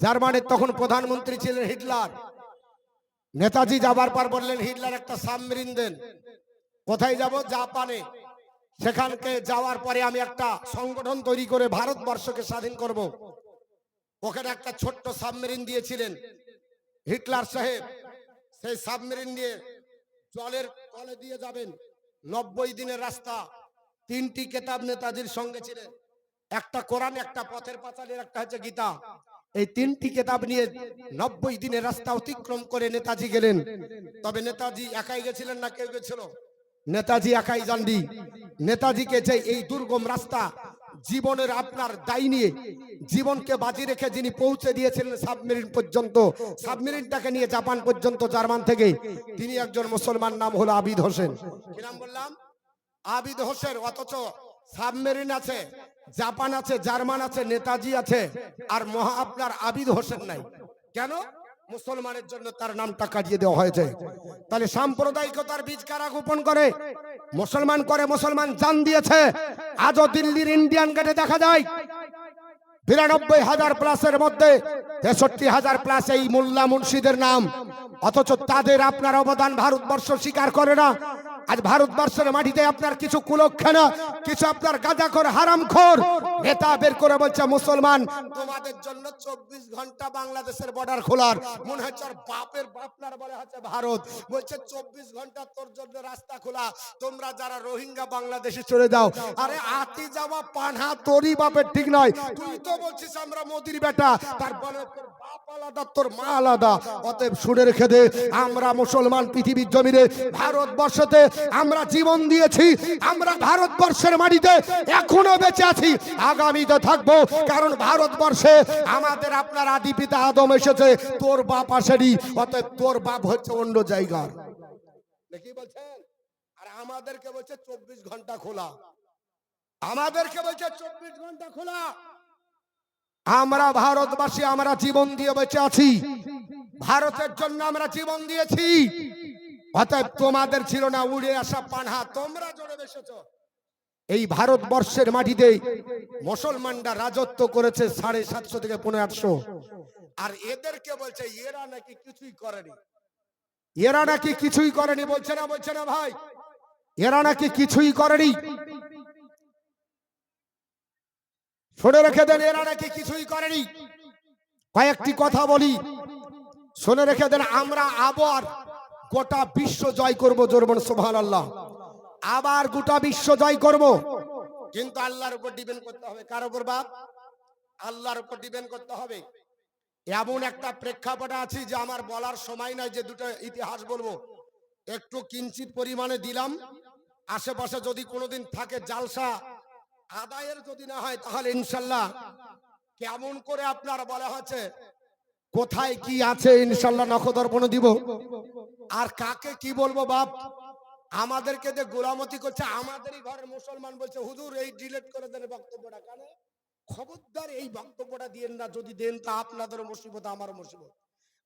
জার্মানির তখন প্রধানমন্ত্রী ছিলেন হিটলার। নেতাজি যাবার পর বললেন, হিটলার একটা সাবমেরিন দেন। কোথায় যাব? জাপানে। সেখানকে যাওয়ার পরে আমি একটা সংগঠন তৈরি করে ভারতবর্ষকে স্বাধীন করব। ওখানে একটা ছোট্ট সাবমেরিন দিয়েছিলেন হিটলার সাহেব। সেই সাবমেরিন নিয়ে জলের তলে দিয়ে যাবেন, 90 দিনের রাস্তা। 3টি কিতাব নেতাজির সঙ্গে ছিলেন, একটা কোরআন, একটা পথের পাঁচালীর, একটা হচ্ছে গীতা। এই 3টি কিতাব নিয়ে 90 দিনের রাস্তা অতিক্রম করে নেতাজি গেলেন। তবে নেতাজি একাই গেছিলেন না কেউ গেছিল? নেতাজি একাই যাননি। নেতাজিকে যে এই দুর্গম রাস্তা জীবনের আপনার দায় নিয়ে জীবনকে বাজি রেখে যিনি পৌঁছে দিয়েছিলেন সাবমেরিন পর্যন্ত, সাবমেরিনটাকে নিয়ে জাপান পর্যন্ত জার্মান থেকে, তিনি একজন মুসলমান, নাম হলো আবিদ হোসেন। কি নাম বললাম? আবিদ হোসেন। অথচ সাবমেরিন আছে, জাপান আছে, জার্মান আছে, নেতাজি আছে, আর আপনার আবিদ হোসেন নাই। কেন? মুসলমানের জন্য তার নামটা কাটিয়ে দেওয়া হয়েছে। তাহলে সাম্প্রদায়িকতার বীজ কারা গোপন করে? মুসলমান করে। মুসলমান জান দিয়েছে। আজও দিল্লির ইন্ডিয়ান গেটে দেখা যায় 92,000 প্লাসের মধ্যে 63,000 প্লাস এই মোল্লা মুন্সিদের নাম। অথচ তাদের আপনার অবদান ভারতবর্ষ স্বীকার করে না। আজ ভারতবর্ষের মাটিতে আপনার কিছু কুলক্ষণা, কিছু আপনার গাঁজাখোর হারামখোর নেতা বের করে বলছে, মুসলমান তোমাদের জন্য 24 ঘন্টা বাংলাদেশের বর্ডার খোলার। মনে হচ্ছে আর বাপের বাপনার বলে হচ্ছে ভারত, বলছে 24 ঘন্টা তোর জন্য রাস্তা খোলা, তোমরা যারা রোহিঙ্গা বাংলাদেশে চলে যাও। আরে আতি যাওয়া পানহা তোরই বাপের ঠিক নয়। তুই তো বলছিস আমরা মোদির বেটা, তার বলে তোর বাপ আলাদা, তোর মা আলাদা। অতএব শুনে রেখে দে, আমরা মুসলমান পৃথিবীর জমিনে ভারতবর্ষতে আমরা জীবন দিয়েছি, আমরা ভারতবর্ষের মাটিতে এখনো বেঁচে আছি, আগামীতে থাকবো। কারণ ভারতবর্ষে আমাদের আপনার আদি পিতা আদম এসেছে, তোর বাপ আসেনি। অতএব তোর বাপ হচ্ছে অন্য জায়গার। কি বলছেন? আর আমাদেরকে বলছে 24 ঘন্টা খোলা, আমাদেরকে বলছে 24 ঘন্টা খোলা। আমরা ভারতবাসী, আমরা জীবন দিয়ে বেঁচে আছি, ভারতের জন্য আমরা জীবন দিয়েছি। অতএব তোমাদের ছিল না উড়ে আসা পানহা, তোমরা জড়ে বসেছো। এই ভারতবর্ষের মাটিতে মুসলমানরা রাজত্ব করেছে 750 থেকে 850। আর এদেরকে বলছে এরা নাকি কিছুই করেনি, এরা নাকি কিছুই করেনি। বলছে না ভাই, এরা নাকি কিছুই করেনি। শুনে রেখে দেন, এরা নাকি কিছুই করেনি। কয়েকটি কথা বলি, শুনে রেখে দেন। আমরা আবার গোটা বিশ্ব জয় করব, জোরবন সুবহানাল্লাহ। আবার গোটা বিশ্ব জয় করব, কিন্তু আল্লাহর উপর ডিপেন্ড করতে হবে। কার উপর বাপ? আল্লাহর উপর ডিপেন্ড করতে হবে। এমন একটা প্রেক্ষাপটে আছি যে আমার বলার সময় নাই, যে দুটো ইতিহাস বলবো, একটু কিঞ্চিত পরিমাণে দিলাম। আশেপাশে যদি কোনোদিন থাকে জালসা আদায়ের যদি না হয় তাহলে ইনশাল্লাহ কেমন করে আপনার বলা হচ্ছে কোথায় কি আছে ইনশাল্লাহ নখদর্পণ দিব। আর কাকে কি বলবো বাপ, আমাদেরকে যে গোলামতি করছে আমাদেরই ঘরের মুসলমান বলছে হুজুর এই ডিলিট করে দেন বক্তব্যটা। কেন? খবরদার এই বক্তব্যটা দিয়েন না, যদি দেন তা আপনাদের মুসিবত আমার মুসিবত।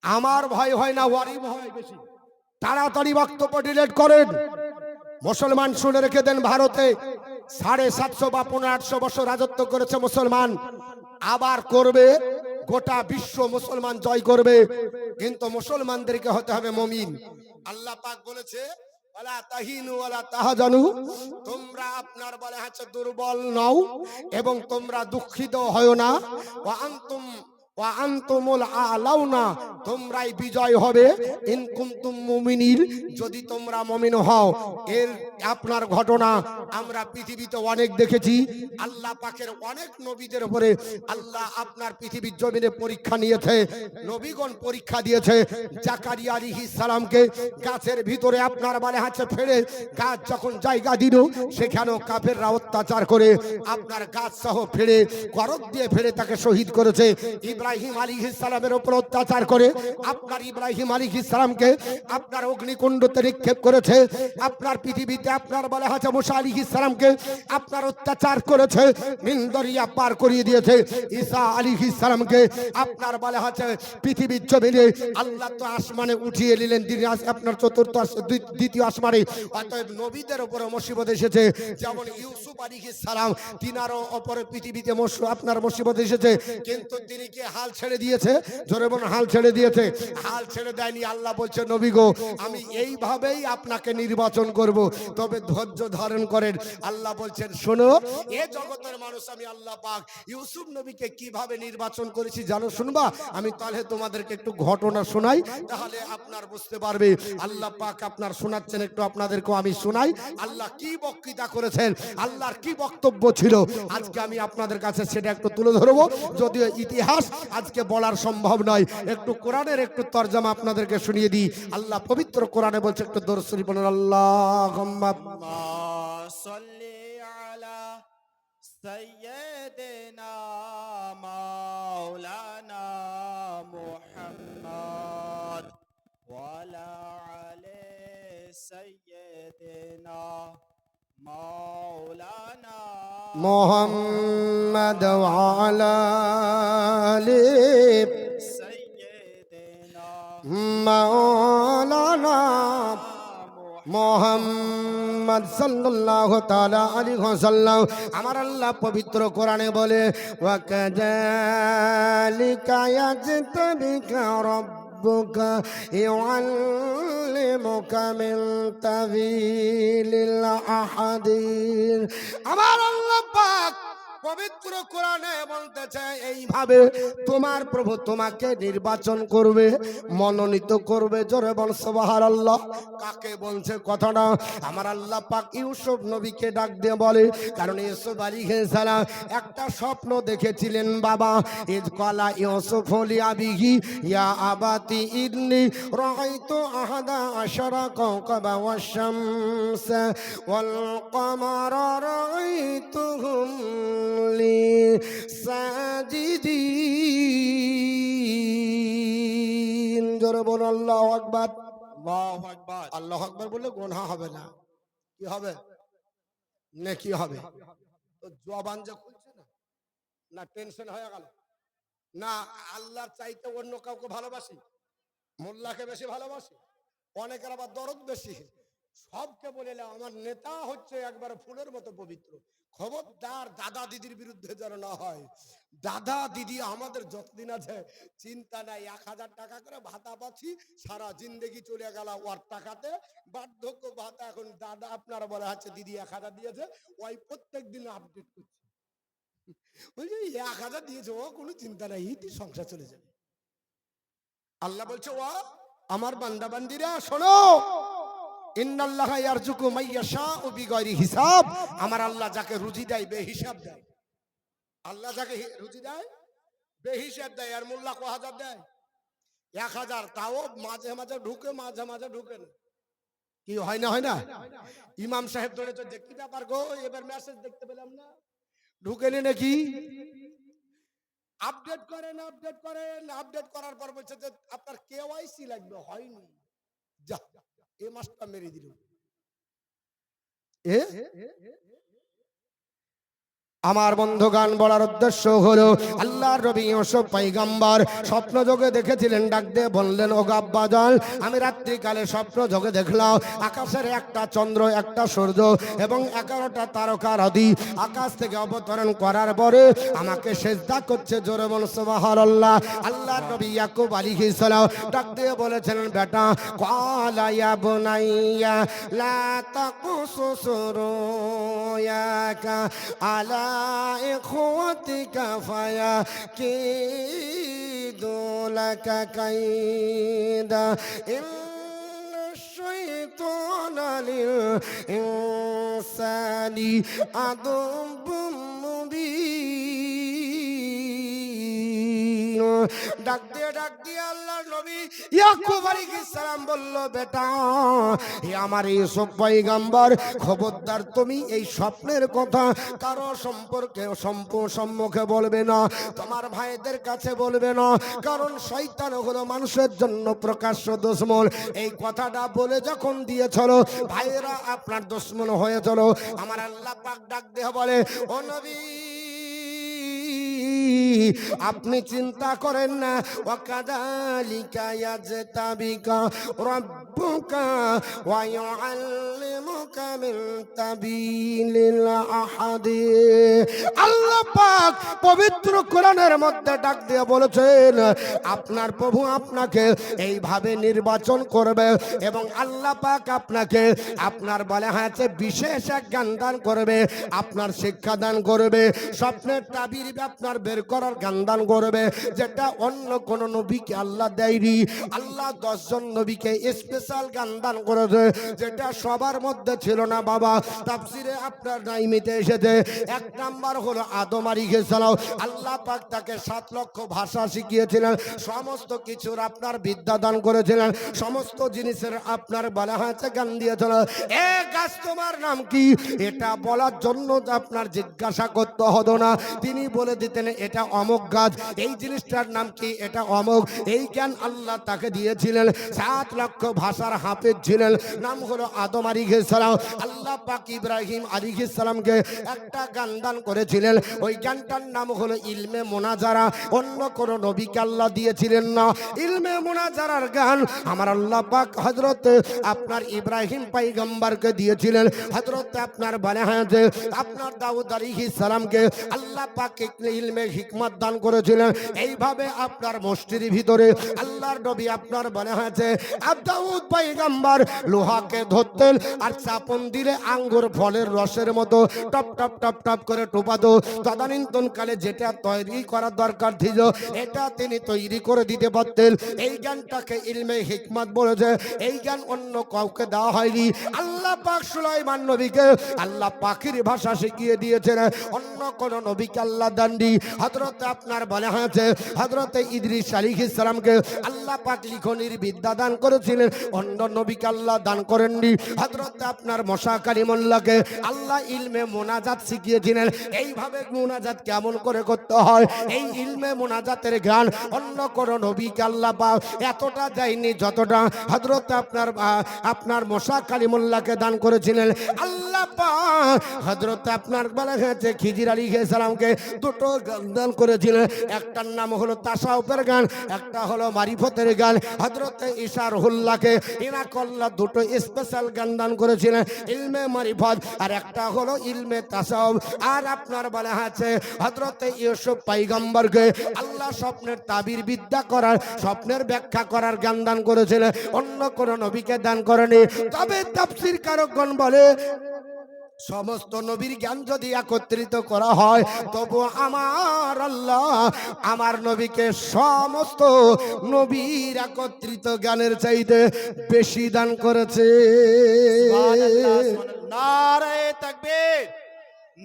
আমার ভয় হয় না, ওয়ারি ভয় বেশি। তাড়াতাড়ি বক্তব্য ডিলিট করেন। মুসলমান শুনে রেখে দেন, ভারতে 750 বা 800 বছর রাজত্ব করেছে মুসলমান, আবার করবে, গোটা বিশ্ব মুসলমান জয় করবে, কিন্তু মুসলমানদেরকে হতে হবে মুমিন। আল্লাহ পাক বলেছে ওয়ালা তাহিনু ওয়ালা তাহজানু, তোমরা আপনার বলে হচ্ছে দুর্বল নও এবং তোমরা দুঃখিত হয় না, ওয়া আনতুমুল আলাউনা, তোমরাই বিজয় হবে, ইন কুনতুম মুমিনিন, যদি তোমরা মুমিন হও। এর আপনার ঘটনা আমরা পৃথিবীতে অনেক দেখেছি। আল্লাহ পাকের অনেক নবীদের উপরে আল্লাহ আপনার পৃথিবীর জমিনে পরীক্ষা নিয়েছে, নবীগণ পরীক্ষা দিয়েছে। জাকারিয়া আলাইহিস সালামকে গাছের ভিতরে আপনার বলে হচ্ছে ফেলে গাছ যখন জায়গা দিল, সেখানেও কাফেররা অত্যাচার করে আপনার গাছ সহ ফেলে করদ দিয়ে ফেলে তাকে শহীদ করেছে। ইব্রাহিম আলাইহিস সালামের উপর অত্যাচার করে আপনার ইব্রাহিম আলাইহিস সালামকে আপনার অগ্নিকুণ্ডতে নিক্ষেপ করেছে। আপনার পৃথিবীতে আপনার বলা হচ্ছে মুসা আলাইহিস সালামকে আপনার অত্যাচার করেছে, নীল দরিয়া পার করিয়ে দিয়েছে। ঈসা আলাইহিস সালামকে আপনার বলা হচ্ছে পৃথিবীর জমিনে আল্লাহ তো আসমানে উঠিয়ে নিলেন, তিনি আপনার চতুর্থ দ্বিতীয় আসমানে। অতএব নবীদের উপরে মুসিবত এসেছে, যেমন ইউসুফ আলাইহিস সালাম, তিনারও উপরে পৃথিবীতে আপনার মুসিবত এসেছে, কিন্তু তিনি কি হাল ছেড়ে দিয়েছে? জোরে বলুন, হাল ছেড়ে দিয়েছে? হাল ছেড়ে দেয়নি। আল্লাহ বলছে নবী গো, আমি এইভাবেই আপনাকে নির্বাচন করব, তবে ধৈর্য ধারণ করেন। আল্লাহ বলছেন শোনো, এ জগতের মানুষ আমি আল্লাহ পাক ইউসুফ নবীকে কিভাবে নির্বাচন করেছি জানো? শুনবা? আমি তাহলে তোমাদেরকে একটু ঘটনা শোনাই, তাহলে আপনার বুঝতে পারবে। আল্লাহ পাক আপনার শোনাচ্ছেন, একটু আপনাদেরকে আমি শোনাই আল্লাহ কি বক্তৃতা করেছেন, আল্লাহর কি বক্তব্য ছিল। আজকে আমি আপনাদের কাছে সেটা একটু তুলে ধরবো, যদিও ইতিহাস আজকে বলার সম্ভব নয়। একটু কোরআনের একটু তরজমা আপনাদেরকে শুনিয়ে দিই। আল্লাহ পবিত্র কোরআনে বলছে, একটু দরুদ শরীফ বলুন, আল্লাহুম্মা সাল্লি আলা সাইয়্যিদিনা মাওলানা মুহাম্মদ ওয়া আলা আলি সাইয়্যিদিনা মাওলানা মুহাম্মদ ওয়া আলা আলি সাইয়্যিদিনা মাওলানা মুহাম্মদ সাল্লাল্লাহু তাআলা আলাইহি ওয়াসাল্লাম। আমার আল্লাহ পবিত্র কোরআনে বলে, ওয়া কাযালিকা ইয়াজতাবিকা রাব্বুকা ইউআল্লিমুকা মিন তাবিলিল আহাদিস। আমার আল্লাহ পাক পবিত্র কোরআনে বলতেছে, এইভাবে তোমার প্রভু তোমাকে নির্বাচন করবে, মনোনীত করবে। জোরে বল সুবহানাল্লাহ। কাকে বলছে কথাটা? আমার আল্লাহ পাক ইউসুফ নবীকে ডাক দিয়ে বলে, কারণ ইউসুফ আলাইহিস সালাম একটা স্বপ্ন দেখেছিলেন বাবা। ইজ ক্বালা ইউসুফ লি আবিহি ইয়া আবাতি ইন্নী রাআইতু আহাদা আশারা কাওকাবা ওয়াশ-শামসা ওয়াল কমারা রাআইতুহুম সাজিদিন। জোরে বল আল্লাহু আকবার। আল্লাহু আকবার। আল্লাহু আকবার বললে গুনাহ হবে না, কি হবে? নেকি হবে। তো জবান যে খুলছে না, না টেনশন হয়ে গেল না? আল্লাহর চাইতে অন্য কাউকে ভালোবাসি, মোল্লাকে বেশি ভালোবাসি, অনেকের আবার দরদ বেশি। সবকে বলে আমার নেতা হচ্ছে একবার ফুলের মতো পবিত্র। খবরদার দাদা দিদির বিরুদ্ধে যেন না হয়। দাদা দিদি আমাদের যতদিন আছে চিন্তা নাই, 1000 টাকা করে ভাতা পাচ্ছি, সারা জিন্দেগি চলে গেল ওর টাকাতে। বার্ধক্য ভাতা এখন দাদা আপনারা বলা হচ্ছে দিদি 1000 দিয়েছে, ওই প্রত্যেক দিন আপডেট করছে, ওই যে 1000 দিয়েছে, ও কোনো চিন্তা নাই, ইতি সংসার চলে যাবে। আল্লাহ বলছে, ও আমার বান্দা বান্দিরা শোনো, ইন্নাল্লাহা ইয়ারযুকু মাইয়াশাউ বিগাইরি হিসাব। আমার আল্লাহ যাকে রুজি দেয় বেহিসাব দেয়। আল্লাহ যাকে রুজি দেয় বেহিসাব দেয়। আর মোল্লা কয় হাজার দেয়? 1000, তাও মাঝে মাঝে ঢুকে, মাঝে মাঝে ঢুকে না। কি হয় না, হয় না? ইমাম সাহেব ধরে চলছে, কি ব্যাপার গো, এবার মেসেজ দেখতে পেলাম না, ঢুকেনি নাকি? আপডেট করেন, আপডেট করেন, আপডেট করার পর বলছে যে আপনার কেওয়াইসি লাগবে, হয়নি। যা, এই মাসটা মেরে দিল। এ আমার বন্ধুগান বলার উদ্দেশ্য হলো, আল্লাহর নবী ইউসুফ পয়গম্বর স্বপ্ন যোগে দেখেছিলেন, ডাক দিয়ে বললেন, ও আব্বাজান, আমি রাত্রিকালে স্বপ্ন যোগে দেখলাম আকাশের একটা চন্দ্র, একটা সূর্য এবং 11টা তারকা রাদি আকাশ থেকে অবতরণ করার পরে আমাকে সিজদা করছে। জোরে বল সুবহানাল্লাহ। আল্লাহর নবী ইয়াকুব আলাইহিস সালাম ডাক দিয়ে বলেছিলেন, বেটা, ক্বালা ইয়া বুনাইয়া লা তাকুসুস রুয়াকা আলা ইখওয়াতিকা ফায়াকিদু লাকা কাইদা ইন্নাশ শাইতানা লিল ইনসানি আদুব্বুম মুবিন। ডাক দিয়ে আল্লাহর নবী ইয়াকুব আলাইহিস সালাম বলল, বেটা, হে আমার ইউসুফ পয়গম্বর, খবরদার তুমি এই স্বপ্নের কথা কারো সম্মুখে বলবে না, তোমার ভাইদের কাছে বলবে না, কারণ শয়তান হলো মানুষের জন্য প্রকাশ্য দুশমন। এই কথাটা বলে যখন দিয়েছিল, ভাইরা আপনার দুশমন হয়েছিল। আমার আল্লাহ পাক ডাক দিয়ে বলে, ও নবী, আপনি চিন্তা করেন না, ওয়াকাযালিকা ইয়াজতাবিকা রাব্বুকা ওয়া ইউআল্লিমুকা মিন তাবিলিল আহাদি। আল্লাহ পাক পবিত্র কোরআনের মধ্যে ডাক দিয়ে বলেছেন, আপনার প্রভু আপনাকে এইভাবে নির্বাচন করবে এবং আল্লাহ পাক আপনাকে আপনার বলে হয়েছে বিশেষ এক জ্ঞান দান করবে, আপনার শিক্ষা দান করবে, স্বপ্নের তাবির আপনার বের করার জ্ঞান দান করবে, যেটা অন্য কোন নবীকে আল্লাহ দেয়নি। আল্লাহ 10 জন নবীকে স্পেশাল জ্ঞান দান করেছে, যেটা সবার মধ্যে ছিল না। বাবা, তাফসিরে আপনার নাইমিতে এসেছে, 1 নাম্বার হলো আদম আলাইহিস সালাম। আল্লাহ পাক তাকে 7 লক্ষ ভাষা শিখিয়েছিলেন, সমস্ত কিছুর আপনার বিদ্যা দান করেছিলেন, সমস্ত জিনিসের আপনার বলা হয়েছে জ্ঞান দিয়েছিল। এ গাছ তোমার নাম কি, এটা বলার জন্য আপনার জিজ্ঞাসা করতে হতো না, তিনি বলে দিতেন এটা অমুক গাছ, এই জিনিসটার নাম কি, এটা অমুক। এই জ্ঞান আল্লাহ তাকে দিয়েছিলেন। 7 লক্ষ ভাষার হাফেজ ছিলেন, নাম হলো আদম আলাইহিস সালাম। আল্লাহ পাক ইব্রাহিম আলাইহিস সালামকে একটা জ্ঞান দান করেছিলেন, ওই জ্ঞানটার নাম হলো ইলমে মুনাজারা। অন্য কোন নবীকে আল্লাহ দিয়েছিলেন না। ইলমে মুনাজারার জ্ঞান আমার আল্লাহ পাক হযরত আপনার ইব্রাহিম পয়গম্বরকে দিয়েছিলেন। হযরত আপনার বলে যে আপনার দাউদ আলাইহিস সালামকে আল্লাহ পাক ইলমে হিকমত দান করেছিলেন। এইভাবে আপনার মসজিদের ভিতরে আল্লাহর নবী আপনার বলে হয়েছে দাউদ পয়গম্বর লোহাকে ধরতেন আর চাপন দিলে আঙ্গুর ফলের রসের মতো টপ টপ টপ টপ করে টোপাতো। তদানীন্তন কালে যেটা তৈরি করার দরকার ছিল, এটা তিনি তৈরি করে দিতে পারতেন। এই জ্ঞানটাকে ইলমে হিকমত বলেছে। এই জ্ঞান অন্য কাউকে দেওয়া হয়নি। আল্লাহ পাক সুলাইমান নবীকে আল্লাহ পাখির ভাষা শিখিয়ে দিয়েছেন, অন্য কোন নবীকে আল্লাহ দেননি। হযরত আপনার বলা হয়েছে হযরত ইদ্রিস আলাইহিস সালামকে আল্লাহ পাক লিখনির বিদ্যা দান করেছিলেন, অন্য নবীকে আল্লাহ দান করেননি। হযরত আপনার মুসা কালিমুল্লাহকে আল্লাহ ইলমে মুনাজাত শিখিয়েছিলেন, এইভাবে মুনাজাত কেমন করে করতে হয়, এই ইলমে মুনাজাতের জ্ঞান অন্য কোন নবীকে আল্লাহ পাক এতটা দেয়নি যতটা হযরত আপনার মুসা কালিমুল্লাহকে দান করেছিলেন। আল্লাহ পাক হযরত আপনার বলা হয়েছে খিজির আলাইহিস সালামকে 2টো জ্ঞান দান করেছিলেন, একটার নাম হলো তাসাউফের গান, একটা হলো মারিফতের গান। হযরত ঈসা রুহুল্লাহকে ইনাকাল্লাহ 2টো স্পেশাল জ্ঞান দান করেছিলেন, ইলমে মারিফত আর একটা হলো ইলমে তাসাউফ। আর আপনার বলা আছে হযরত ইউসুফ পয়গম্বরকে আল্লাহ স্বপ্নের তাবির বিদ্যা করার, স্বপ্নের ব্যাখ্যা করার জ্ঞান দান করেছিলেন, অন্য কোন নবীকে দান করেনি। তবে তাফসীর কারকগণ বলে সমস্ত নবীর জ্ঞান যদি একত্রিত করা হয়, তবু আমার আল্লাহ আমার নবীকে সমস্ত নবীর একত্রিত জ্ঞানের চাইতে বেশি দান করেছে। নারে তাকবীর,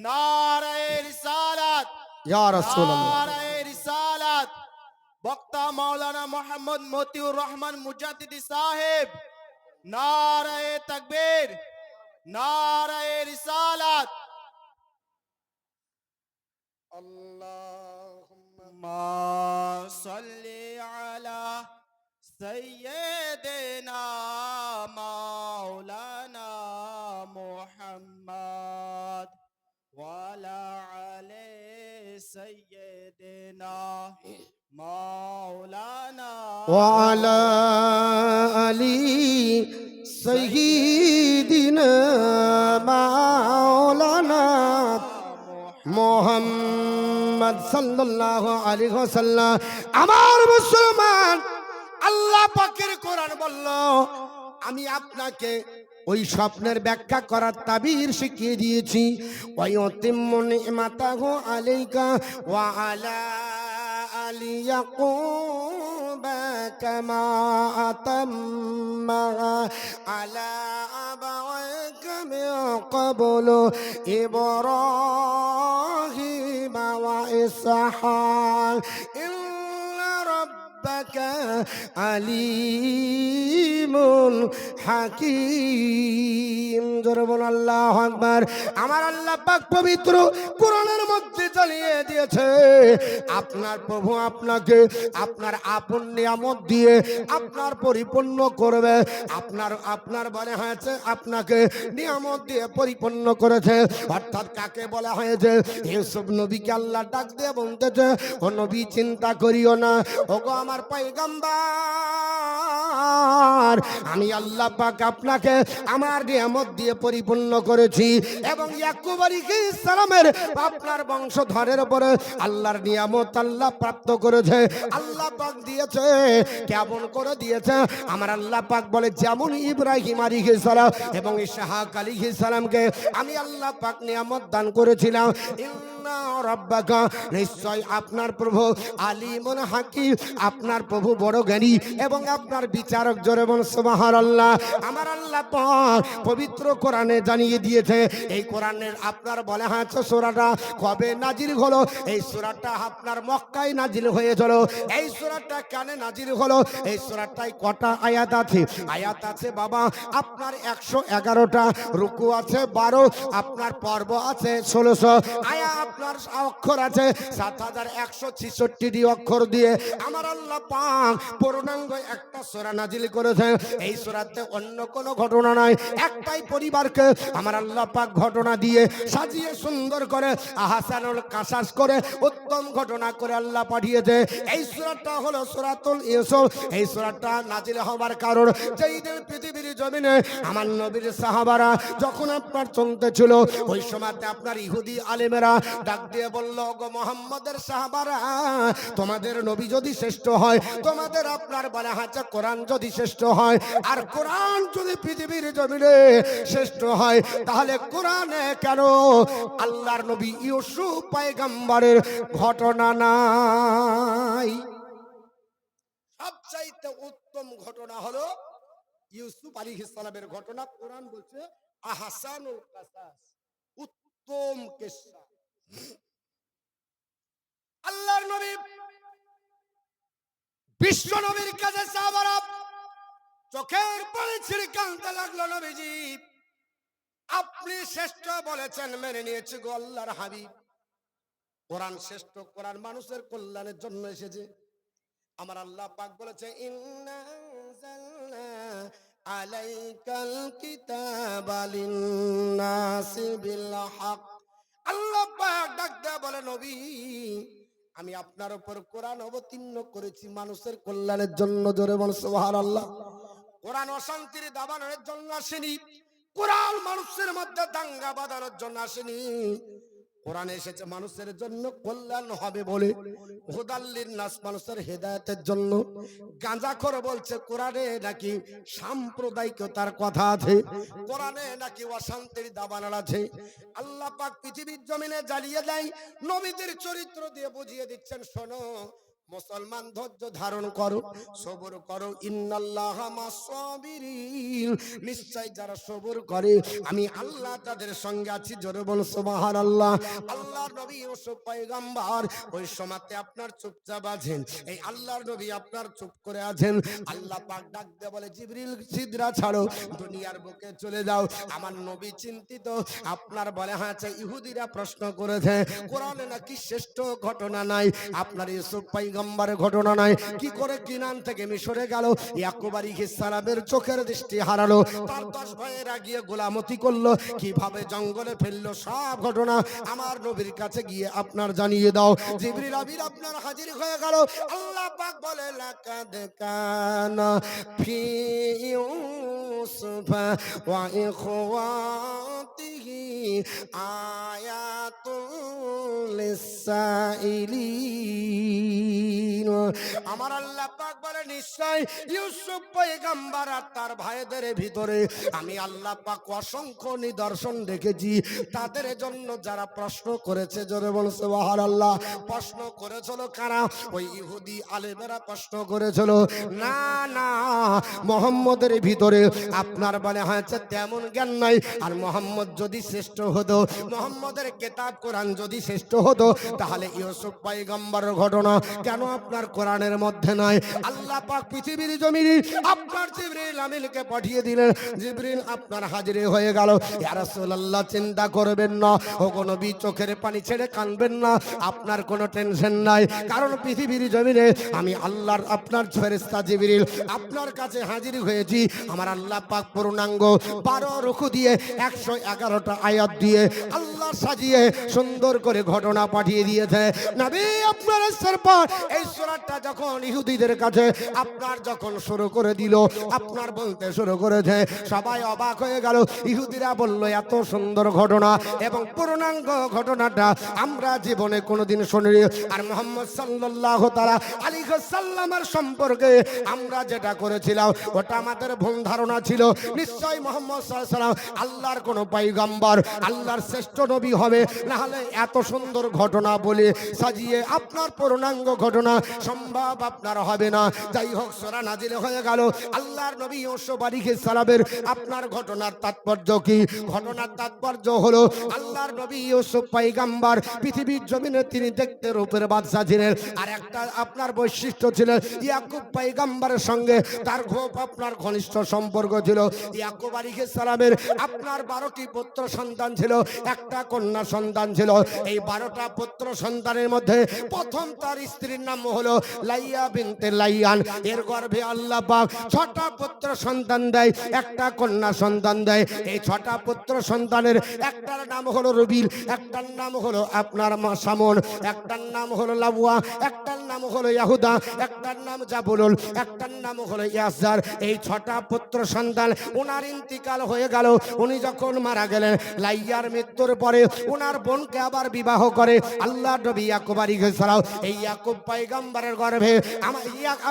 নারে রিসালাত, ইয়া রাসূলুল্লাহ। নারে রিসালাত। বক্তা মাওলানা মোহাম্মদ মতিউর রহমান মুজাদ্দিদি সাহেব नारे तकबीर नारे रिसालत अल्लाहुम्मा सल्ली अला सय्यिदना मौलाना मुहम्मद वाला आले सय्यिदना मौलाना वाला अली सय्यिदिना मौलाना मोहम्मद सल्लल्लाहु अलैहि वसल्लम। আমার মুসলমান, আল্লাহ পাকের কোরআন বলল আমি আপনাকে ওই স্বপ্নের ব্যাখ্যা করার তাবির শিখিয়ে দিয়েছি। ওয়ায়ুতিম্মু নি'মাতাহু আলাইকা ওয়া আলা আলি ইয়াকুব কামা আতাম্মা আলা আবাওয়াইকা মিন ক্বাবলু ইব্রাহিম ওয়া ইসহাক ইন্না রাব্বাকা আলিমুল হাকিম। জোরে বল আল্লাহু আকবার। আমার আল্লাহ পাক পবিত্র কোরআনের মধ্যে চালিয়ে দিয়েছে আপনার প্রভু আপনাকে আপনার আপন নিয়ামত দিয়ে আপনার পরিপূর্ণ করবে। আপনার বলা হয়েছে আপনাকে নিয়ামত দিয়ে পরিপূর্ণ করেছে। অর্থাৎ কাকে বলা হয়েছে? ইউসুফ নবীকে আল্লাহ ডাক দিয়ে বলতেছে, ও নবী চিন্তা করিও না, ওগো আমার পয়গম্বর, আমি আল্লাহ পাক আপনাকে আমার নিয়ামত দিয়ে পরিপূর্ণ করেছি। এবং ইয়াকুব আলাইহিস সালামের আপনার বংশধরের উপরে আল্লাহর নিয়ামত আল্লাহ প্রাপ্ত করেছে। আল্লাহ পাক দিয়েছে, কেমন করে দিয়েছে? আমার আল্লাহ পাক বলে যেমন ইব্রাহিম আলাইহিস সালাম এবং ইসহাক আলাইহিস সালামকে আমি আল্লাহ পাক নিয়ামত দান করেছিলাম। ইন্না রাব্বাকা, নিশ্চয় আপনার প্রভু আলিমুন হাকিম, আপনার প্রভু বড় জ্ঞানী এবং আপনার বিচারক। জোরে বল সুবহানাল্লাহ। আমার আল্লাহ পাক পবিত্র কোরআনে জানিয়ে দিয়েছে। এই কোরআনের আপনার বলা হয়েছে সূরাটা কবে নাজিল হলো? এই সূরাটা আপনার মক্কায় নাজিল হয়েছিল। এই সূরাটা কেন নাজিল হলো? এই সূরাটায় কটা আয়াত আছে? আয়াত আছে বাবা আপনার 111টা, রুকু আছে 12, আপনার পর্ব আছে 16, আয়া আপনার অক্ষর আছে 7166টি অক্ষর দিয়ে আমার আল্লাহ পাক পূর্ণাঙ্গ একটা সূরা নাজিল করেছে। এই সূরাতে অন্য কোনো ঘটনা নাই, একটাই পরিবারকে আমার আল্লাহ পাক ঘটনা দিয়ে সাজিয়ে সুন্দর করে আহসানুল কাসাস করে উত্তম ঘটনা করে আল্লাহ পাঠিয়েছে। এই সূরাটা হলো সূরাতুল ইউসুফ। এই সূরাটা নাজিল হওয়ার কারণ, যেই দিন পৃথিবীর জমিনে আমার নবীর সাহাবারা যখন আপনার চলতে ছিল, ওই সময়তে আপনার ইহুদি আলেমেরা ডাক দিয়ে বলল, গো মুহাম্মদের সাহাবারা, তোমাদের নবী যদি শ্রেষ্ঠ হয়, তোমাদের আপনার বলা হচ্ছে কোরআন যদি শ্রেষ্ঠ হয়, আর কোরআন যদি পৃথিবীর জমিনে শ্রেষ্ঠ হয়, তাহলে কোরআনে কেন আল্লাহর নবী ইউসুফ পয়গম্বরের ঘটনা নাই? সবচাইতে উত্তম ঘটনা হলো ইউসুফ আলাইহিস সালামের ঘটনা। কোরআন বলছে আহসানুল কাসাস, উত্তম কিসসা। আল্লাহর নবী বিশ্ব নবীর কাছে সাহাবারা চোখের পানি ছেড়ে কাঁদতে লাগলো, নবীজি আপনি শ্রেষ্ঠ বলেছেন, মেনে নিয়েছি গো আল্লাহর হাবিব। কোরআন শ্রেষ্ঠ, কোরআন মানুষের কল্যাণের জন্য এসেছে। আমার আল্লাহ পাক বলেছে, ইন্না আনজালনা আলাইকাল কিতাবা লিন্নাসি বিল হক। আল্লাহ পাক ডাক দেয়া বলে, নবী আমি আপনার উপর কোরআন অবতীর্ণ করেছি মানুষের কল্যাণের জন্য। জোরে বল সুবহানাল্লাহ। কোরআন অশান্তির দাবানোর জন্য আসেনি, কোরআন মানুষের মধ্যে দাঙ্গা বাঁধানোর জন্য আসেনি। কোরআন এসেছে মানুষের জন্য কল্যাণ হবে বলে, হুদাল্লিন নাস, মানুষের হেদায়েতের জন্য। গাঁজাখোর বলছে কোরআনে নাকি সাম্প্রদায়িকতার কথা আছে, কোরআনে নাকি অশান্তির দাবানল আছে। আল্লাহ পাক পৃথিবীর জমিনে জ্বালিয়ে দেয়, নবীদের চরিত্র দিয়ে বুঝিয়ে দিচ্ছেন, শোনো মুসলমান, ধৈর্য ধারণ করো, সবর করো। ইন্নাল্লাহা মাস-সাবিরিন, নিশ্চয় যারা সবর করে আমি আল্লাহ তাদের সঙ্গে আছি। জোরে বল সুবহানাল্লাহ। আল্লাহর নবী নবী ইউসুফ পয়গম্বর ওই সময়তে আপনার চুপচাপ আছেন, এই আল্লাহর নবী আপনার চুপ করে আছেন। আল্লাহ পাক ডাক দিয়ে বলে, জিবরিল সিদরা ছাড়ো, দুনিয়ার বুকে চলে যাও। আমার নবী চিন্তিত, আপনার বলে হয়েছে ইহুদিরা প্রশ্ন করেছে কোরআনে নাকি শ্রেষ্ঠ ঘটনা নাই, আপনার ইউসুফ পয়গম্বরের ঘটনা নাই, কি করে কিনান থেকে মিশরে গেল, ইয়াকুব আলাইহিস সালামের চোখের দৃষ্টি হারালো, তার 10 ভাইয়েরা গিয়ে গোলামতি করলো, কিভাবে জঙ্গলে ফেললো, সব ঘটনা আমার নবীর কাছে গিয়ে আপনার জানিয়ে দাও। জিবরিল আমিন আপনার হাজির হয়ে গেল। আল্লাহ পাক বলে, লাকাদ কানা ফি ইউসুফ ওয়া ইখওয়াতিহি আয়াতুল লিসাইলিন। আমার আল্লাহ পাক বলে, নিশ্চয় ইউসুফ পয়গম্বর আর তার ভাইদের ভিতরে আমি আল্লাহ পাক অসংখ্য নিদর্শন রেখেছি, তাদের জন্য যারা প্রশ্ন করেছে, জোরে বলছে সুবহানাল্লাহ। প্রশ্ন করেছিল কারা? ওই ইহুদি আলেমেরা প্রশ্ন করেছিল, না না মুহাম্মদের ভিতরে আপনার বলে হয়েছে তেমন জ্ঞান নাই, আর মুহাম্মদ যদি শ্রেষ্ঠ হতো, মুহাম্মদের কিতাব কোরআন যদি শ্রেষ্ঠ হতো, তাহলে ইউসুফ পয়গম্বরের ঘটনা কেন আপনার কোরআনের মধ্যে নাই? আল্লাহ পাক পৃথিবীর জমিনে আপনার জিবরিল আমিনকে পাঠিয়ে দিলেন। জিবরিল আপনার হাজিরে হয়ে গেল। ইয়া রাসূলুল্লাহ, চিন্তা করবেন না, ও নবী চোখের পানি ছেড়ে কাঁদবেন না, আপনার কোনো টেনশন নাই, কারণ পৃথিবীর জমিনে আমি আল্লাহর আপনার ফেরেশতা জিবরিল আপনার কাছে হাজির হয়েছি। আমার আল্লাহ পাক পূর্ণাঙ্গ 12 রুকু দিয়ে 111টা আয়াত দিয়ে আল্লাহ সাজিয়ে সুন্দর করে ঘটনা পাঠিয়ে দিয়েছে। নবী আপনার পর এই সূরাটা যখন ইহুদিদের কাছে আপনার যখন শুরু করে দিল, আপনার বলতে শুরু করেছে, সবাই অবাক হয়ে গেল। ইহুদিরা বলল, এত সুন্দর ঘটনা এবং পূর্ণাঙ্গ ঘটনাটা আমরা জীবনে কোনোদিন শুনিনি। আর মুহাম্মদ সাল্লাল্লাহু তাআলা আলাইহি সাল্লামের সম্পর্কে আমরা যেটা করেছিলাম ওটা আমাদের ভুল ধারণা ছিল। নিশ্চয় মুহাম্মদ সাল্লাল্লাহু আলাইহি সাল্লাম আল্লাহর কোন পয়গম্বর, আল্লাহর শ্রেষ্ঠ নবী হবে, না হলে এত সুন্দর ঘটনা বলে সাজিয়ে আপনার পূর্ণাঙ্গ ঘটনা সম্ভব আপনার হবে না। যাই হোক, সূরা নাজিল হয়ে গেল। আল্লাহর নবী ইউসুফ আলাইহিস সালামের আপনার ঘটনার তাৎপর্য কি? ঘটনার তাৎপর্য হলো আল্লাহর নবী ইউসুফ পয়গম্বর পৃথিবীর জমিনে তিনি দেখতে রূপের বাদশা ছিলেন, আর একটা আপনার বৈশিষ্ট্য ছিল ইয়াকুব পয়গম্বরের সঙ্গে তার খুব আপনার ঘনিষ্ঠ সম্পর্ক ছিল। ইয়াকুব আলাইহিস সালামের আপনার 12টি পুত্র সন্তান ছিল, একটা কন্যা সন্তান ছিল। এই 12টা পুত্র সন্তানের মধ্যে প্রথম তার স্ত্রীর নাম হলো লাইয়া বিনতে লাইয়ান। এর গর্ভে আল্লাহ পাক 6টা পুত্র সন্তান দেয়, একটা কন্যা সন্তান দেয়। এই 6টা পুত্র সন্তানের একটার নাম হলো রবিল, একটার নাম হলো আপনার সামন, একটার নাম হলো লাবুয়া, একটার নাম হলো ইয়াহুদা, একটার নাম জাবুলুল, একটার নাম হলো ইয়াসার। এই 6টা পুত্র সন্তান ওনার ইন্তিকাল হয়ে গেল। উনি যখন মারা গেলেন, লাইয়ার মৃত্যুর পরে ওনার বোনকে আবার বিবাহ করে আল্লাহ নবী ইয়াকুব আলাইহিস সালাম। এই ইয়াকুব পয়গম্বরের গর্ভে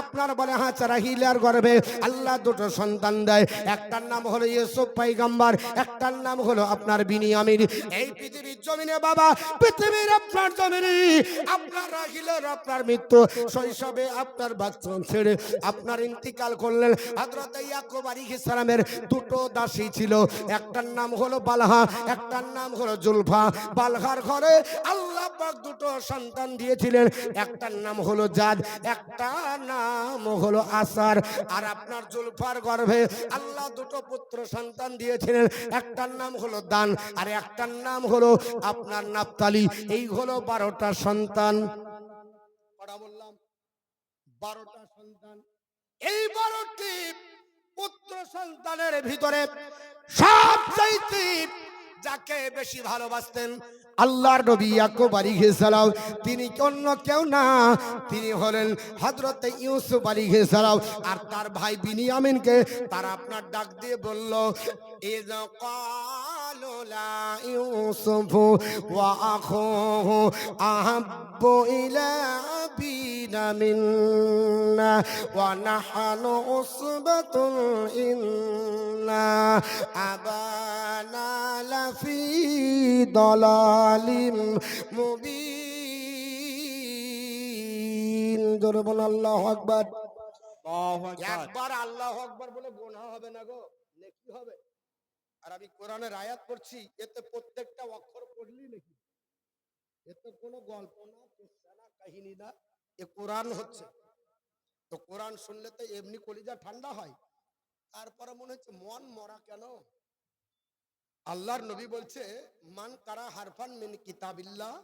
আপনার বলে রাহিলার গর্ভে আল্লাহ 2টো সন্তান দেয়, একটার নাম হলো ইউসুফ পয়গম্বর, একটার নাম হলো আপনার বিনিয়ামিন। এই পৃথিবীর জমিনে বাবা, পৃথিবীর আপনার জমিনে আপনার রাহিলের আপনার মৃত্যু, শৈশবে আপনার বাচ্চা ছেড়ে আপনার ইন্তিকাল করলেন। হযরত ইয়াকুব আলাইহিস সালামের 2টো দাসী ছিল, একটার নাম হলো বালহা, একটার নাম হলো জুলফা। বালহার ঘরে আল্লাহ পাক 2টো সন্তান দিয়েছিলেন, একটার নাম হলো জাদ, একটার নাম হলো আসার। আর আপনার জুলফার গর্ভে আল্লাহ 2টো পুত্র সন্তান দিয়েছিলেন, একটার নাম হলো দান আর একটার নাম হলো আপনার নাফতালি। এই হলো 12টা সন্তান। কটা বললাম? 12টা সন্তান। এই 12টি পুত্র সন্তানের ভিতরে সবচাইতে যাকে বেশি ভালোবাসতেন আল্লাহর নবী ইয়াকুব আলাইহিস সালাম, তিনি অন্য কেউ না, তিনি হলেন হযরত ইউসুফ আলাইহিস সালাম। আর তার ভাই বিনিয়ামিনকে তারা আপনার ডাক দিয়ে বলল, ইয ক্বালু লা ইউসুফ ওয়া আখুহু আহাব্বু ইলা আবিনা মিন্না ওয়া নাহনু উসবাতুন ইন্না আবানা লাফি দালালিম মুবিন। জোরে বল আল্লাহু আকবার। আল্লাহু আকবার। একবার আল্লাহু আকবার বলে গোনা হবে না গো, নেকি হবে। আর আমি কোরআনের আয়াত পড়ছি, এতে প্রত্যেকটা অক্ষর পড়লেই নেকি, এ তো কোনো গল্প না, কিচ্ছা না, কাহিনী না, এ কোরআন হচ্ছে। তো কোরআন শুনলে তো এমনি কলিজা ঠান্ডা হয়। তারপরে মনে হচ্ছে মন মরা কেন? আল্লাহর নবী বলছে, মান কারা হারফান মিন কিতাবিল্লাহ,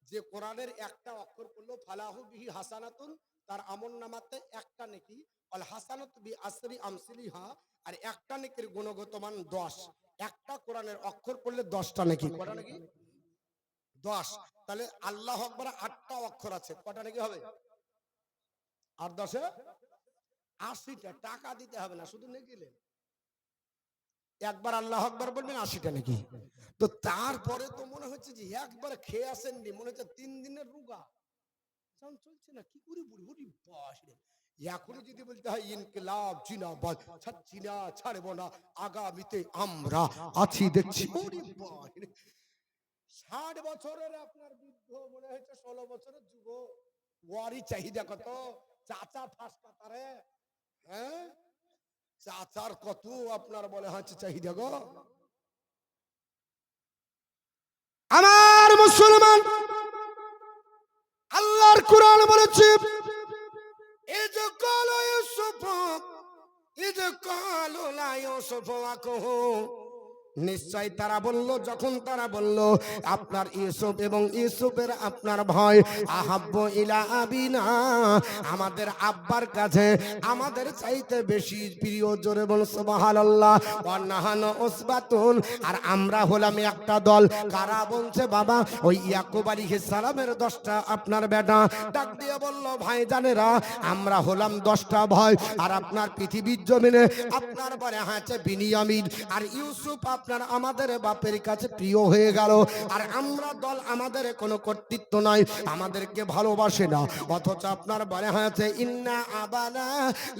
যে কোরআনের একটা অক্ষর পড়লো ফালাহু বিহি হাসানাতুন, তার আমল নামাতে একটা নেকি, আল হাসানাতু বি আসরি আমসিলিহা, আর একটা নেকির গুণগত মান 10। একটা কোরআনের অক্ষর পড়লে 10টা নেকি। কটা নেকি? 10। তাহলে আল্লাহু আকবার 8টা অক্ষর আছে, কটা নেকি হবে? আর 10-এ 80টা। টাকা দিতে হবে না, শুধু নেকি নেন। একবার আল্লাহ আকবার বলবেন 80টা নাকি। তো তারপরে তো মনে হচ্ছে যে একবার খেয়ে আসেননি, মনে হচ্ছে 3 দিনের রোগা চলছে না, কি করে বুড়ি বুড়ি বাস রে। এখনই যদি বলতে হয় ইনকিলাব জিন্দাবাদ, ছাড়ছি না, ছাড়বো না, আগামীতে আমরা আছি দেখছি, ওরে বাস রে। 60 বছরের আপনার বৃদ্ধ মনে হচ্ছে 16 বছরের যুবক, ওয়ারি চাহিদা কত? চাচা ফাঁস কাতারে, হ্যাঁ চাচার কত আপনার বলে হচ্ছে চাহিদা গো। আমার মুসলমান, আল্লাহর কোরআন বলেছে, ইয ক্বালা ইউসুফ, ইয ক্বালা লা ইউসুফ আকুহু, নিশ্চয় তারা বলল, যখন তারা বলল আপনার ইউসুফ এবং ইউসুফের আপনার ভাই, আহাব্বু ইলা আবিনা, আমাদের আব্বার কাছে আমাদের চাইতে বেশি প্রিয়। জোরে বল সুবহানাল্লাহ। ওয়া নাহানু উসবাতুন, আর আমরা হলাম একটা দল। কারা বলছে? বাবা ওই ইয়াকুব আলাইহিস সালামের 10টা আপনার বেটা ডাক দিয়ে বলল, ভাই জানেরা আমরা হলাম 10টা ভাই, আর আপনার পৃথিবীর জমিনে আপনার বলে আছে বিনিয়ামিন আর ইউসুফ আপনার আমাদের বাপের কাছে প্রিয় হয়ে গেল। আর আমরা দল, আমাদের কোনো কর্তৃত্ব নাই, আমাদেরকে ভালোবাসে না, অথচ আপনার বলে হয়েছে ইন্না আবানা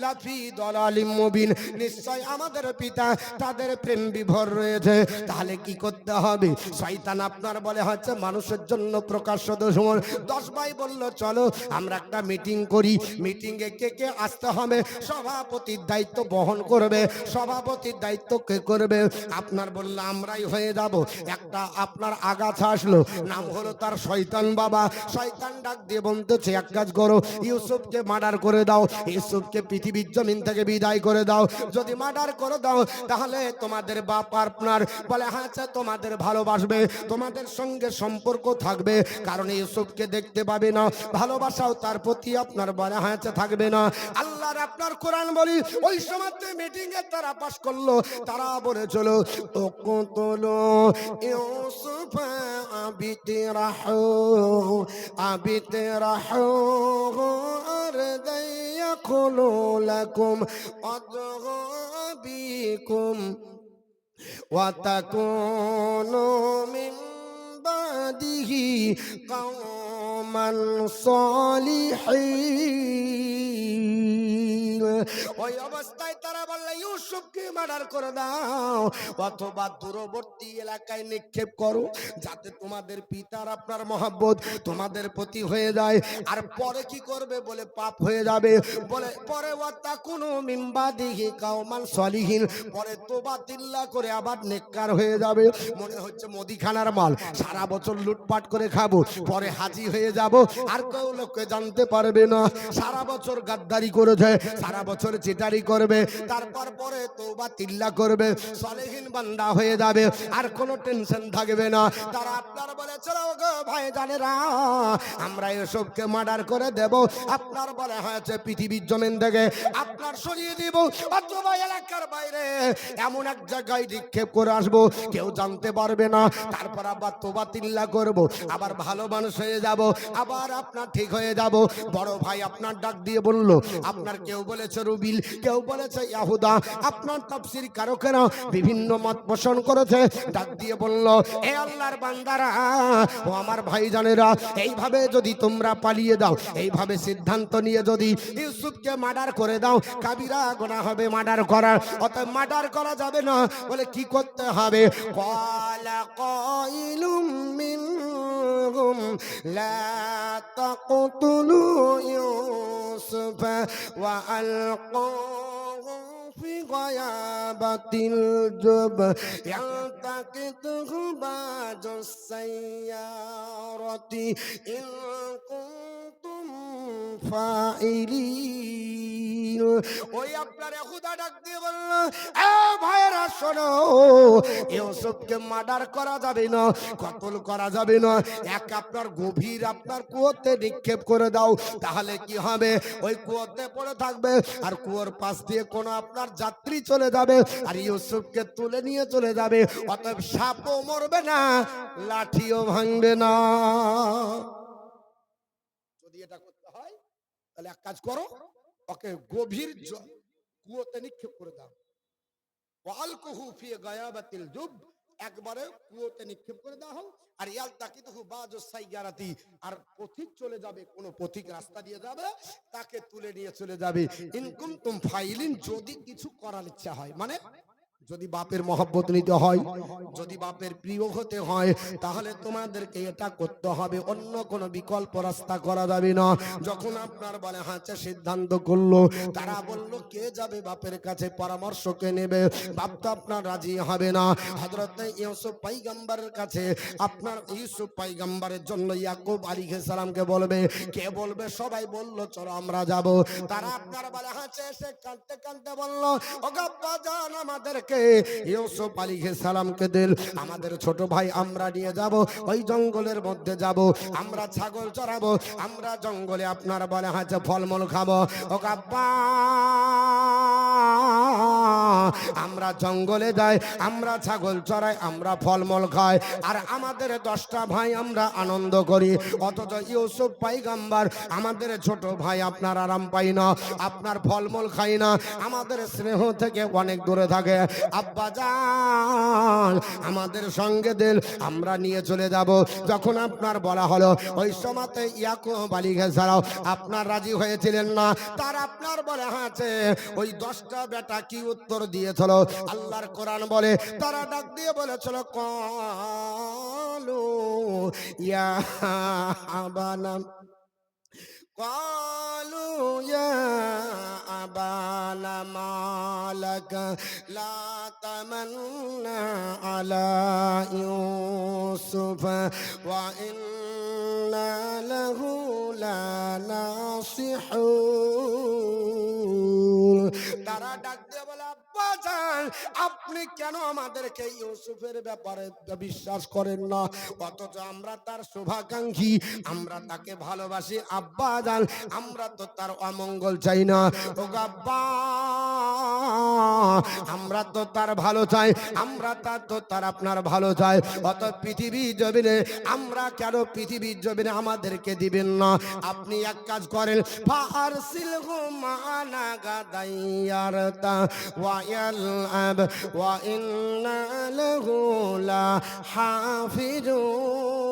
লাফি দালালিম মুবিন, নিশ্চয় আমাদের পিতা তাদের প্রেম বিভোর রয়েছে। তাহলে কি করতে হবে? শয়তান আপনার বলে হচ্ছে মানুষের জন্য প্রকাশ্য দুশমন। 10 ভাই বলল চলো আমরা একটা মিটিং করি, মিটিং এ কে কে আসতে হবে, সভাপতির দায়িত্ব বহন করবে। সভাপতির দায়িত্ব কে করবে? আপনার বলল আমরাই হয়ে যাব। একটা আপনার আগাছা আসলো, নাম হলো তার শয়তান বাবা। শয়তান ডাক দিয়ে বলতেছে এক কাজ করো, ইউসুফকে মার্ডার করে দাও, ইউসুফকে পৃথিবীর জমিন থেকে বিদায় করে দাও। যদি মার্ডার করে দাও তাহলে তোমাদের বাপ আপনার বলে আচ্ছা তোমাদের ভালোবাসবে, তোমাদের সঙ্গে সম্পর্ক থাকবে, কারণ ইউসুফকে দেখতে পাবে না, ভালোবাসাও তার প্রতি আপনার বলে আচ্ছা থাকবে না। আল্লাহর আপনার কোরআন বলি, ওই সময় মিটিং এ তারা পাস করলো, তারা বলে চলো উকতুলু ইউসুফ আবিতরাহু আবিতরাহু আরদান ইয়াকুলু লাকুম আদগবিকুম ওয়া তাকুনু মিন বাদিহি কওমান সালিহিন। ওই অবস্থায় তারা বললে ইউসুফকে মার্ডার করে দাও, অথবা দূরবর্তী এলাকায় নিক্ষেপ করো, যাতে তোমাদের পিতার আপনার মহব্বত তোমাদের প্রতি হয়ে যায়। আর পরে কি করবে বলে পাপ হয়ে যাবে, বলে পরে ওয়াতাকুনু মিন বাদিহি কওমান সালিহিন, পরে তোবা তিল্লা করে আবার নেককার হয়ে যাবে। মনে হচ্ছে মুদিখানার মাল, সারা বছর লুটপাট করে খাবো, পরে হাজি হয়ে যাব, আর কেউ লোককে জানতে পারবে না। সারা বছর গাদ্দারি করেছে, সারা বছর চিটারি করবে, তারপর পরে তওবা তিল্লা করবে, সালেহিন বান্দা হয়ে যাবে, আর কোনো টেনশন থাকবে না। তারা আপনার বলে চলো গো ভাই জানেরা আমরা এসবকে মার্ডার করে দেব, আপনার বলে হয়েছে পৃথিবীর জমিন থেকে আপনার সরিয়ে দিব, অথবা এলাকার বাইরে এমন এক জায়গায় নিক্ষেপ করে আসবো, কেউ জানতে পারবে না। তারপর আবার তওবা তিল্লা করব, আবার ভালো মানুষ হয়ে যাব, আবার আপনার ঠিক হয়ে যাব। বড় ভাই আপনার ডাক দিয়ে বলল, আপনার কেউ বলেছে রুবিল, কেউ বলেছে ইয়াহুদা, আপনার তাফসীর কারকেরা বিভিন্ন মত পোষণ করেছে। ডাক দিয়ে বলল, এ আল্লাহর বান্দারা, ও আমার ভাইজানেরা, এইভাবে যদি তোমরা পালিয়ে দাও, এইভাবে সিদ্ধান্ত নিয়ে যদি ইউসুফকে মার্ডার করে দাও, কাবিরা গুনাহ হবে মার্ডার করার, অতএব মার্ডার করা যাবে না। বলে কি করতে হবে? ক্বালা কাইলুম মিনহুম লা তাকতুলু ইউসুফা ওয়া আলকুহু ফি غيابة الجب يلتقطه بعض السيارة إن كنتم فاعلين ওই আপনার খুদা ডাক দিয়ে বলল, এ ভাইরা শোনো, ইউসুফকে মার্ডার করা যাবে না, কতল করা যাবে না, এক আপনার গভীর আপনার কুয়োতে নিক্ষেপ করে দাও, তাহলে কি হবে, ওই কুয়োতে পড়ে থাকবে আর কুয়োর পাশ দিয়ে কোনো আপনার যাত্রী চলে যাবে আর ইউসুফকে তুলে নিয়ে চলে যাবে, অতএব সাপও মরবে না, লাঠিও ভাঙবে না। যদি এটা করতে হয় তাহলে এক কাজ করো, ওকে গভীর কুয়োতে নিক্ষেপ করে দাও, ওয়ালকুহু ফি গায়াবাতিল জুব, একবারে কুয়োতে নিক্ষেপ করে দেওয়া হোক, আর ইয়ালতাকিতুহু বাযুস সাইয়ারাতি, আর পথিক চলে যাবে, কোন পথিক রাস্তা দিয়ে যাবে, তাকে তুলে নিয়ে চলে যাবে। ইন কুনতুম ফাইলিন, যদি কিছু করার ইচ্ছা হয়, মানে যদি বাপের মহব্বত নিতে হয়, যদি বাপের প্রিয় হতে হয়, তাহলে তোমাদেরকে এটা করতে হবে, অন্য কোনো বিকল্প রাস্তা করা যাবে না। যখন আপনার বলে হাঁচে সিদ্ধান্ত করলো, তারা বলল কে যাবে বাপের কাছে, পরামর্শ কে নেবে, বাপ তো আপনার রাজি হবে না। হযরত ইউসুফ পয়গম্বরের কাছে আপনার ইউসুফ পয়গম্বরের জন্য ইয়াকুব আলাইহিস সালামকে বলবে, কে বলবে, সবাই বলল চলো আমরা যাব। তারা আপনার বলে হাঁচে এসে কাঁদতে কাঁদতে বলল, ও আব্বা জান, আমাদেরকে ইউসুফ আলাইহিস সালামকে দিল, আমাদের ছোট ভাই আমরা নিয়ে যাব, ওই জঙ্গলের মধ্যে যাব, আমরা ছাগল চড়াবো, আমরা জঙ্গলে আপনার বলে হাঁচে ফলমূল খাবো। ও আব্বা, আমরা জঙ্গলে যাই, আমরা ছাগল চড়াই, আমরা ফলমূল খাই, আর আমাদের 10টা ভাই আমরা আনন্দ করি, অথচ ইউসুফ পয়গম্বর আমাদের ছোট ভাই আপনার আরাম পাই না, আপনার ফলমূল খাই না, আমাদের স্নেহ থেকে অনেক দূরে থাকে। আব্বা জান, আমাদের সঙ্গে দিল, আমরা নিয়ে চলে যাব। যখন আপনার বলা হলো, ওই সময়তে ইয়াকুব আলাইহিস সালাম আপনার রাজি হয়েছিলেন না, তার আপনার বলে হাঁচে ওই 10টা বেটা কি উত্তর দিয়েছিল, আল্লাহর কোরআন বলে, তারা ডাক দিয়ে বলেছিল, ক্বালু ইয়া আবানা, قالوا يا أبانا ما لك لا تمنى على يوسف وإنا له لناصحون। তারা ডাক দিয়ে বলে, আব্বা জান, আপনি কেন আমাদেরকে ইউসুফের ব্যাপারে বিশ্বাস করেন না, অথচ আমরা তার শুভাকাঙ্ক্ষী, আমরা তাকে ভালোবাসি। আব্বা জান, আমরা তো তার অমঙ্গল চাই না। ও আব্বা, আমরা তো তার ভালো চাই, আমরা তার আপনার ভালো চাই, অত পৃথিবীর জমিনে আমরা কেন পৃথিবীর জমিনে আমাদেরকে দিবেন না? আপনি এক কাজ করেন, ফারসিলহু মা'ানা গাদাইয়ারতা ওয়া ইয়ালআব ওয়া ইন্না লাহু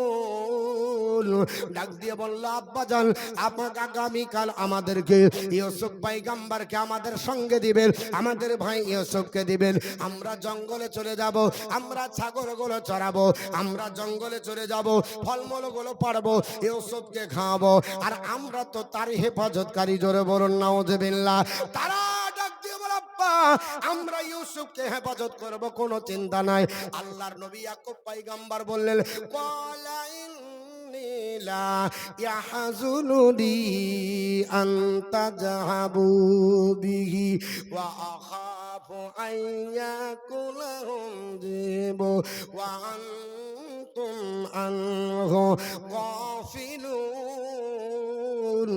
লাহাফিজুন। ডাক দিয়ে বলল, আব্বা জান, আপনাকে আগামীকাল আমাদেরকে ইউসুফ পয়গম্বরকে আমাদের সঙ্গে দিবেন, আমাদের ভাই ইউসুফকে দিবেন, আমরা জঙ্গলে চলে যাব, আমরা ছাগলগুলো চড়াবো, আমরা জঙ্গলে চলে যাব, ফলমূলগুলো পাড়বো, ইউসুফকে খাওয়াবো, আর আমরা তো তার হেফাজতকারী। জোরে বলুন নাউজুবিল্লাহ। তারা ডাক দিয়ে বলে, আব্বা, আমরা ইউসুফকে হেফাজত করব, কোনো চিন্তা নাই। আল্লাহর নবী ইয়াকুব পয়গম্বর বললেন, ক্বালা ইন্নী লা ইয়াহযুনুনি আন তাযহাবু বিহি ওয়া আখাফু আন ইয়াকুলাহুম যিবু ওয়া আনতুম আনহু গাফিলুন।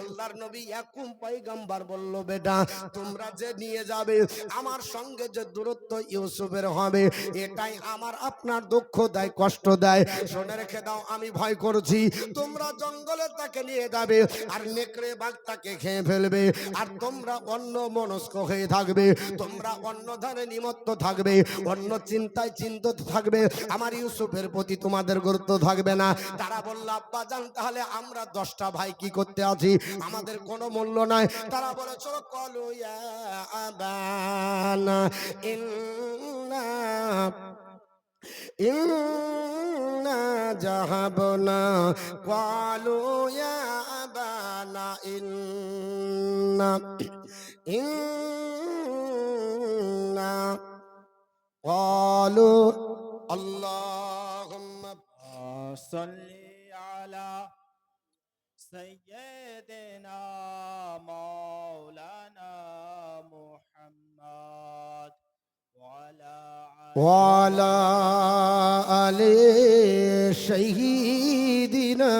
আল্লাহর নবী ইয়াকুব পয়গম্বর বলল, বেটা, তোমরা যে নিয়ে যাবে, আমার সঙ্গে যে দূরত্ব ইউসুফের হবে, এটাই আমার আপনার দুঃখ দেয়, কষ্ট দেয়। শুনে রেখে দাও, আমি ভয় করছি, তোমরা জঙ্গলে তাকে নিয়ে যাবে আর নেকড়ে বাঘ তাকে খেয়ে ফেলবে, আর তোমরা অন্য মনস্ক হয়ে থাকবে, তোমরা অন্য ধারে নিমত্ত থাকবে, অন্য চিন্তায় চিন্তিত থাকবে, আমার ইউসুফের প্রতি তোমাদের গুরুত্ব থাকবে না। তারা বলল, আব্বা জান, তাহলে আমরা 10টা ভাই কি করতে আছি, আমাদের কোনো মূল্য নাই। তারা বলে, চলো, ক্বালু ইয়া আবানা ইন্না যাহাবনা, ক্বালু ইয়া আবানা ইন্না قالوا اللهم صل على سيدنا مولانا محمد وعلى آل سيدنا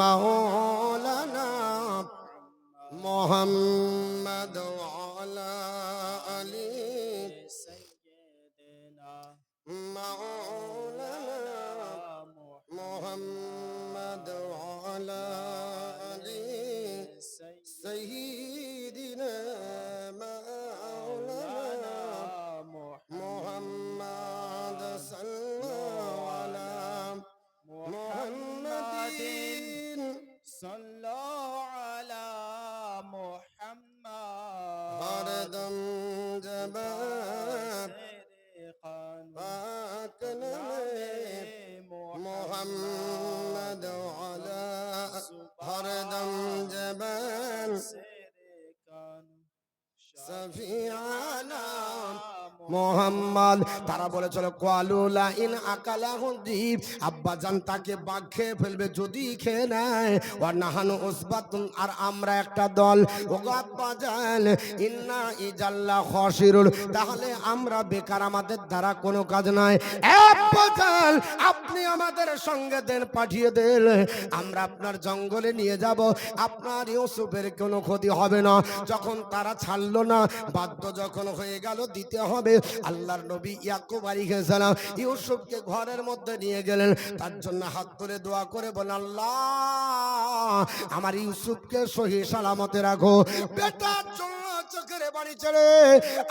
مولانا محمد وعلى آل سيدنا مولانا محمد وعلى آل سيدنا مولانا محمد صلى على محمد صلى على محمد هردم جبار باكنا محمد وعلى هردم جبال সফিয়ানা মোহাম্মদ। তারা বলেছিল কোয়ালুলা ইন আকালাহু দ্বীপ, আব্বাজান তাকে বাঘ খেয়ে ফেলবে যদি খেয়ে নেয়। ওয়া নাহানু উসবাতুন, আর আমরা একটা দল। ওগো আব্বাজান, ইন্না ইজাল্লা খাসিরুল, তাহলে আমরা বেকার, আমাদের দ্বারা কোনো কাজ নাই। আব্বাজান আপনি আমাদের সঙ্গে দেন, পাঠিয়ে দেন, আমরা আপনার জঙ্গলে নিয়ে যাব, আপনার ইউসুফের কোনো ক্ষতি হবে না। যখন তারা ছাড়লো না, বাধ্য যখন হয়ে গেল দিতে হবে, আল্লাহর নবী ইয়াকুব আলাইহিস সালাম ইউসুফকে ঘরের মধ্যে নিয়ে গেলেন। তার জন্য হাত তুলে দোয়া করে বলেন, আল্লাহ আমার ইউসুফকে সহি সালামতে রাখো। বেটার জন্য চোখের পানি ছেড়ে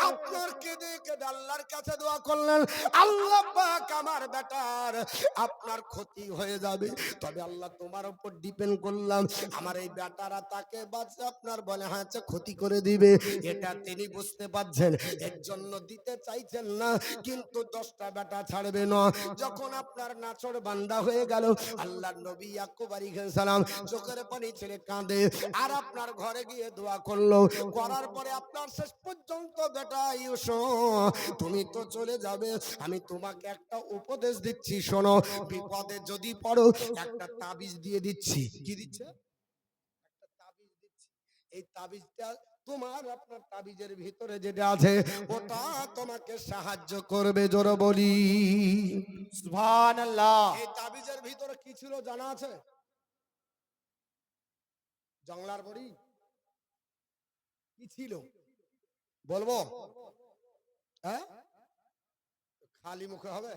আপনার কেঁদে কেঁদে আল্লাহর কাছে দোয়া করলেন, আল্লাহ পাক আমার বেটার আপনার ক্ষতি হয়ে যাবে, তবে আল্লাহ তোমার উপর ডিপেন্ড করলাম, আমার এই বেটারা তাকে বাঁচে আপনার বলে হাঁচে ক্ষতি করে দিবে। এটা তিনি বুঝতে পারছেন, এর জন্য দিতে চাইছেন না, কিন্তু 10টা বেটা ছাড়বে না। যখন আপনার নাছর বান্দা হয়ে গেল, আল্লাহর নবী ইয়াকুব আলাইহিস সালাম চোখের পানি ছেড়ে কাঁদে, আর আপনার ঘরে গিয়ে দোয়া করলো। করার পরে আপনার শেষ পর্যন্ত বেটা ইউসুফ তুমি তো চলে যাবে, আমি তোমাকে একটা উপদেশ দিচ্ছি, শোনো, বিপদে যদি পড়ো একটা তাবিজ দিয়ে দিচ্ছি। কি দিচ্ছে? একটা তাবিজ দিচ্ছি। এই তাবিজটা তোমার আপনার তাবিজের ভিতরে যেটা আছে ওটা তোমাকে সাহায্য করবে। জোরে বলি সুবহানাল্লাহ। এই তাবিজের ভিতরে কি ছিল জানা আছে? জংলার বড়ি কি ছিল বলবো? হ্যাঁ, খালি মুখে হবে?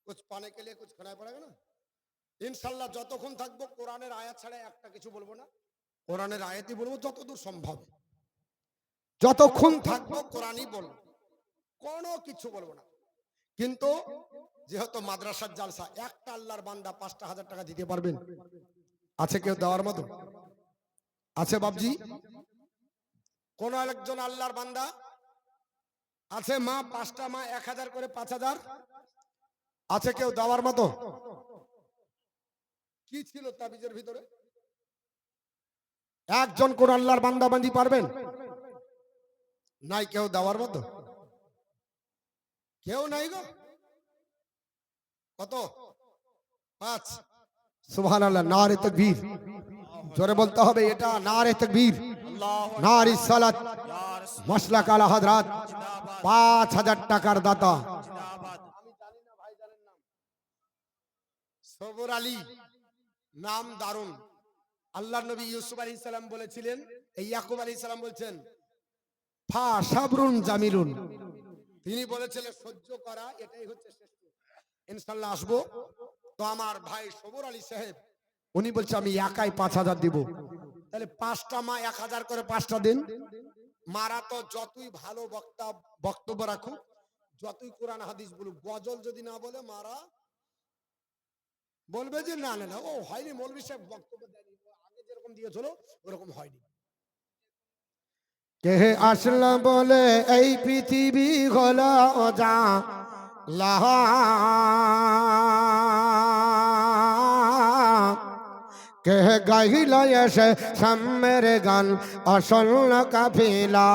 কুছ পানে কে লিয়ে কুছ খানা পড়েগা না। ইনশাআল্লাহ যতক্ষণ থাকবো কোরআনের আয়াত ছাড়া একটা কিছু বলবো না, কোরআনের আয়াতই বলবো যতদূর সম্ভব। যতক্ষণ থাকবো কোরআনই বলবো, কোনো কিছু বলবো না। কিন্তু যেহেতু মাদ্রাসার জালসা, একটা আল্লাহর বান্দা 5,000 টাকা দিতে পারবেন? আছে কেউ দেওয়ার মতো? আছে বাবজি? কোন একজন আল্লাহর বান্দা আছে? মা 5টা মা 1,000 করে 5,000 আছে কেউ দেওয়ার মতো? কি ছিল তাবিজের ভিতরে? একজন কোন আল্লাহর বান্দা বান্দি পারবেন? নাই কেউ দেওয়ার মতো? কেউ নাই গো। কত? 5। সুবহানাল্লাহ, নারে তাকবীর। জোরে বলতে হবে এটা, নারে তাকবীর, নারে সালাত, মাসলাক আলা হযরত। 5,000 টাকার দাতা। আমি জানি না ভাই জানেন নাম? সবর আলী, নাম দারুন। আল্লাহর নবী ইউসুফ আলাইহিস সালাম বলেছিলেন, এই ইয়াকুব আলাইহিস সালাম বলছেন ফা সাবরুন জামিলুন, তিনি বলেছিলেন সহ্য করা এটাই হচ্ছে শ্রেষ্ঠ। ইনশাআল্লাহ আসবো তো আমার ভাই সবর আলী সাহেব উনি বলছে আমি একাই 5,000 দিব। তাহলে 5টা মা 1,000 করে 5টা দিন। মারা তো যতই ভালো বক্তব্য রাখুক, যতই কোরআন হাদিস বলুক, গজল যদি না বলে মারা বলবে যে না না না ও হয়নি, মৌলভী সাহেব বক্তব্য দেয়নি, আগে যেরকম দিয়েছিল ওরকম হয়নি। কে আসলা বলে এই পৃথিবী হলো যা লাহা, কে গাইল এসে সাম্যের গান আসল কাফিলা।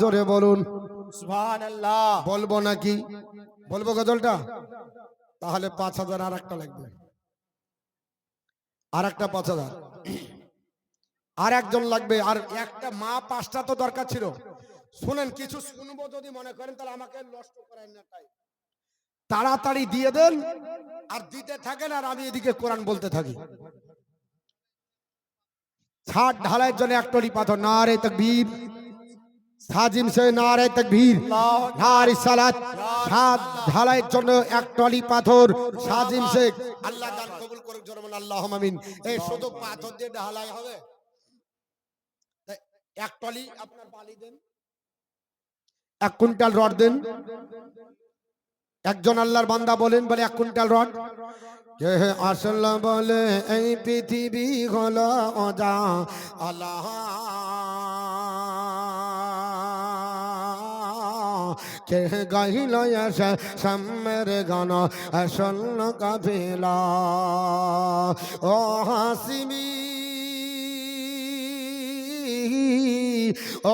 জোরে বলুন সুবহানাল্লাহ। বলবো নাকি? বলবো গজলটা? তাহলে 5,000 আর একটা লাগবে, আর একটা 5,000, আর একজন লাগবে, আর একটা মা 5টা তো দরকার ছিল। শুনেন, কিছু শুনবো যদি মনে করেন তাহলে আমাকে নষ্ট করেন না, তাই তাড়াতাড়ি দিয়ে দেন আর দিতে থাকেন, আর আমি এদিকে কোরআন বলতে থাকি। ছাদ ঢালাইয়ের জন্য একটরি পাথর, নারে তাকবীর। সাজিম সে নারে তাকবীর, নারে সালাত। ছাদ ঢালাইয়ের জন্য একটরি পাথর, সাজিম শেখ। আল্লাহ দান কবুল করুক, জোরে বলুন আল্লাহুম্মা আমিন। এই শুধু পাথর দিয়ে ঢালাই হবে? এক টলি আপনার বালি দেন, 1 কুইন্টাল রড দেন। একজন আল্লাহর বান্দা বলেন, বলে 1 কুইন্টাল রড। কে আসল বলে এই পৃথিবী হলো অজা আল্লাহ, কে গাইল এসে সাম্যের গান আসল কাফিলা। ও হাসিমি,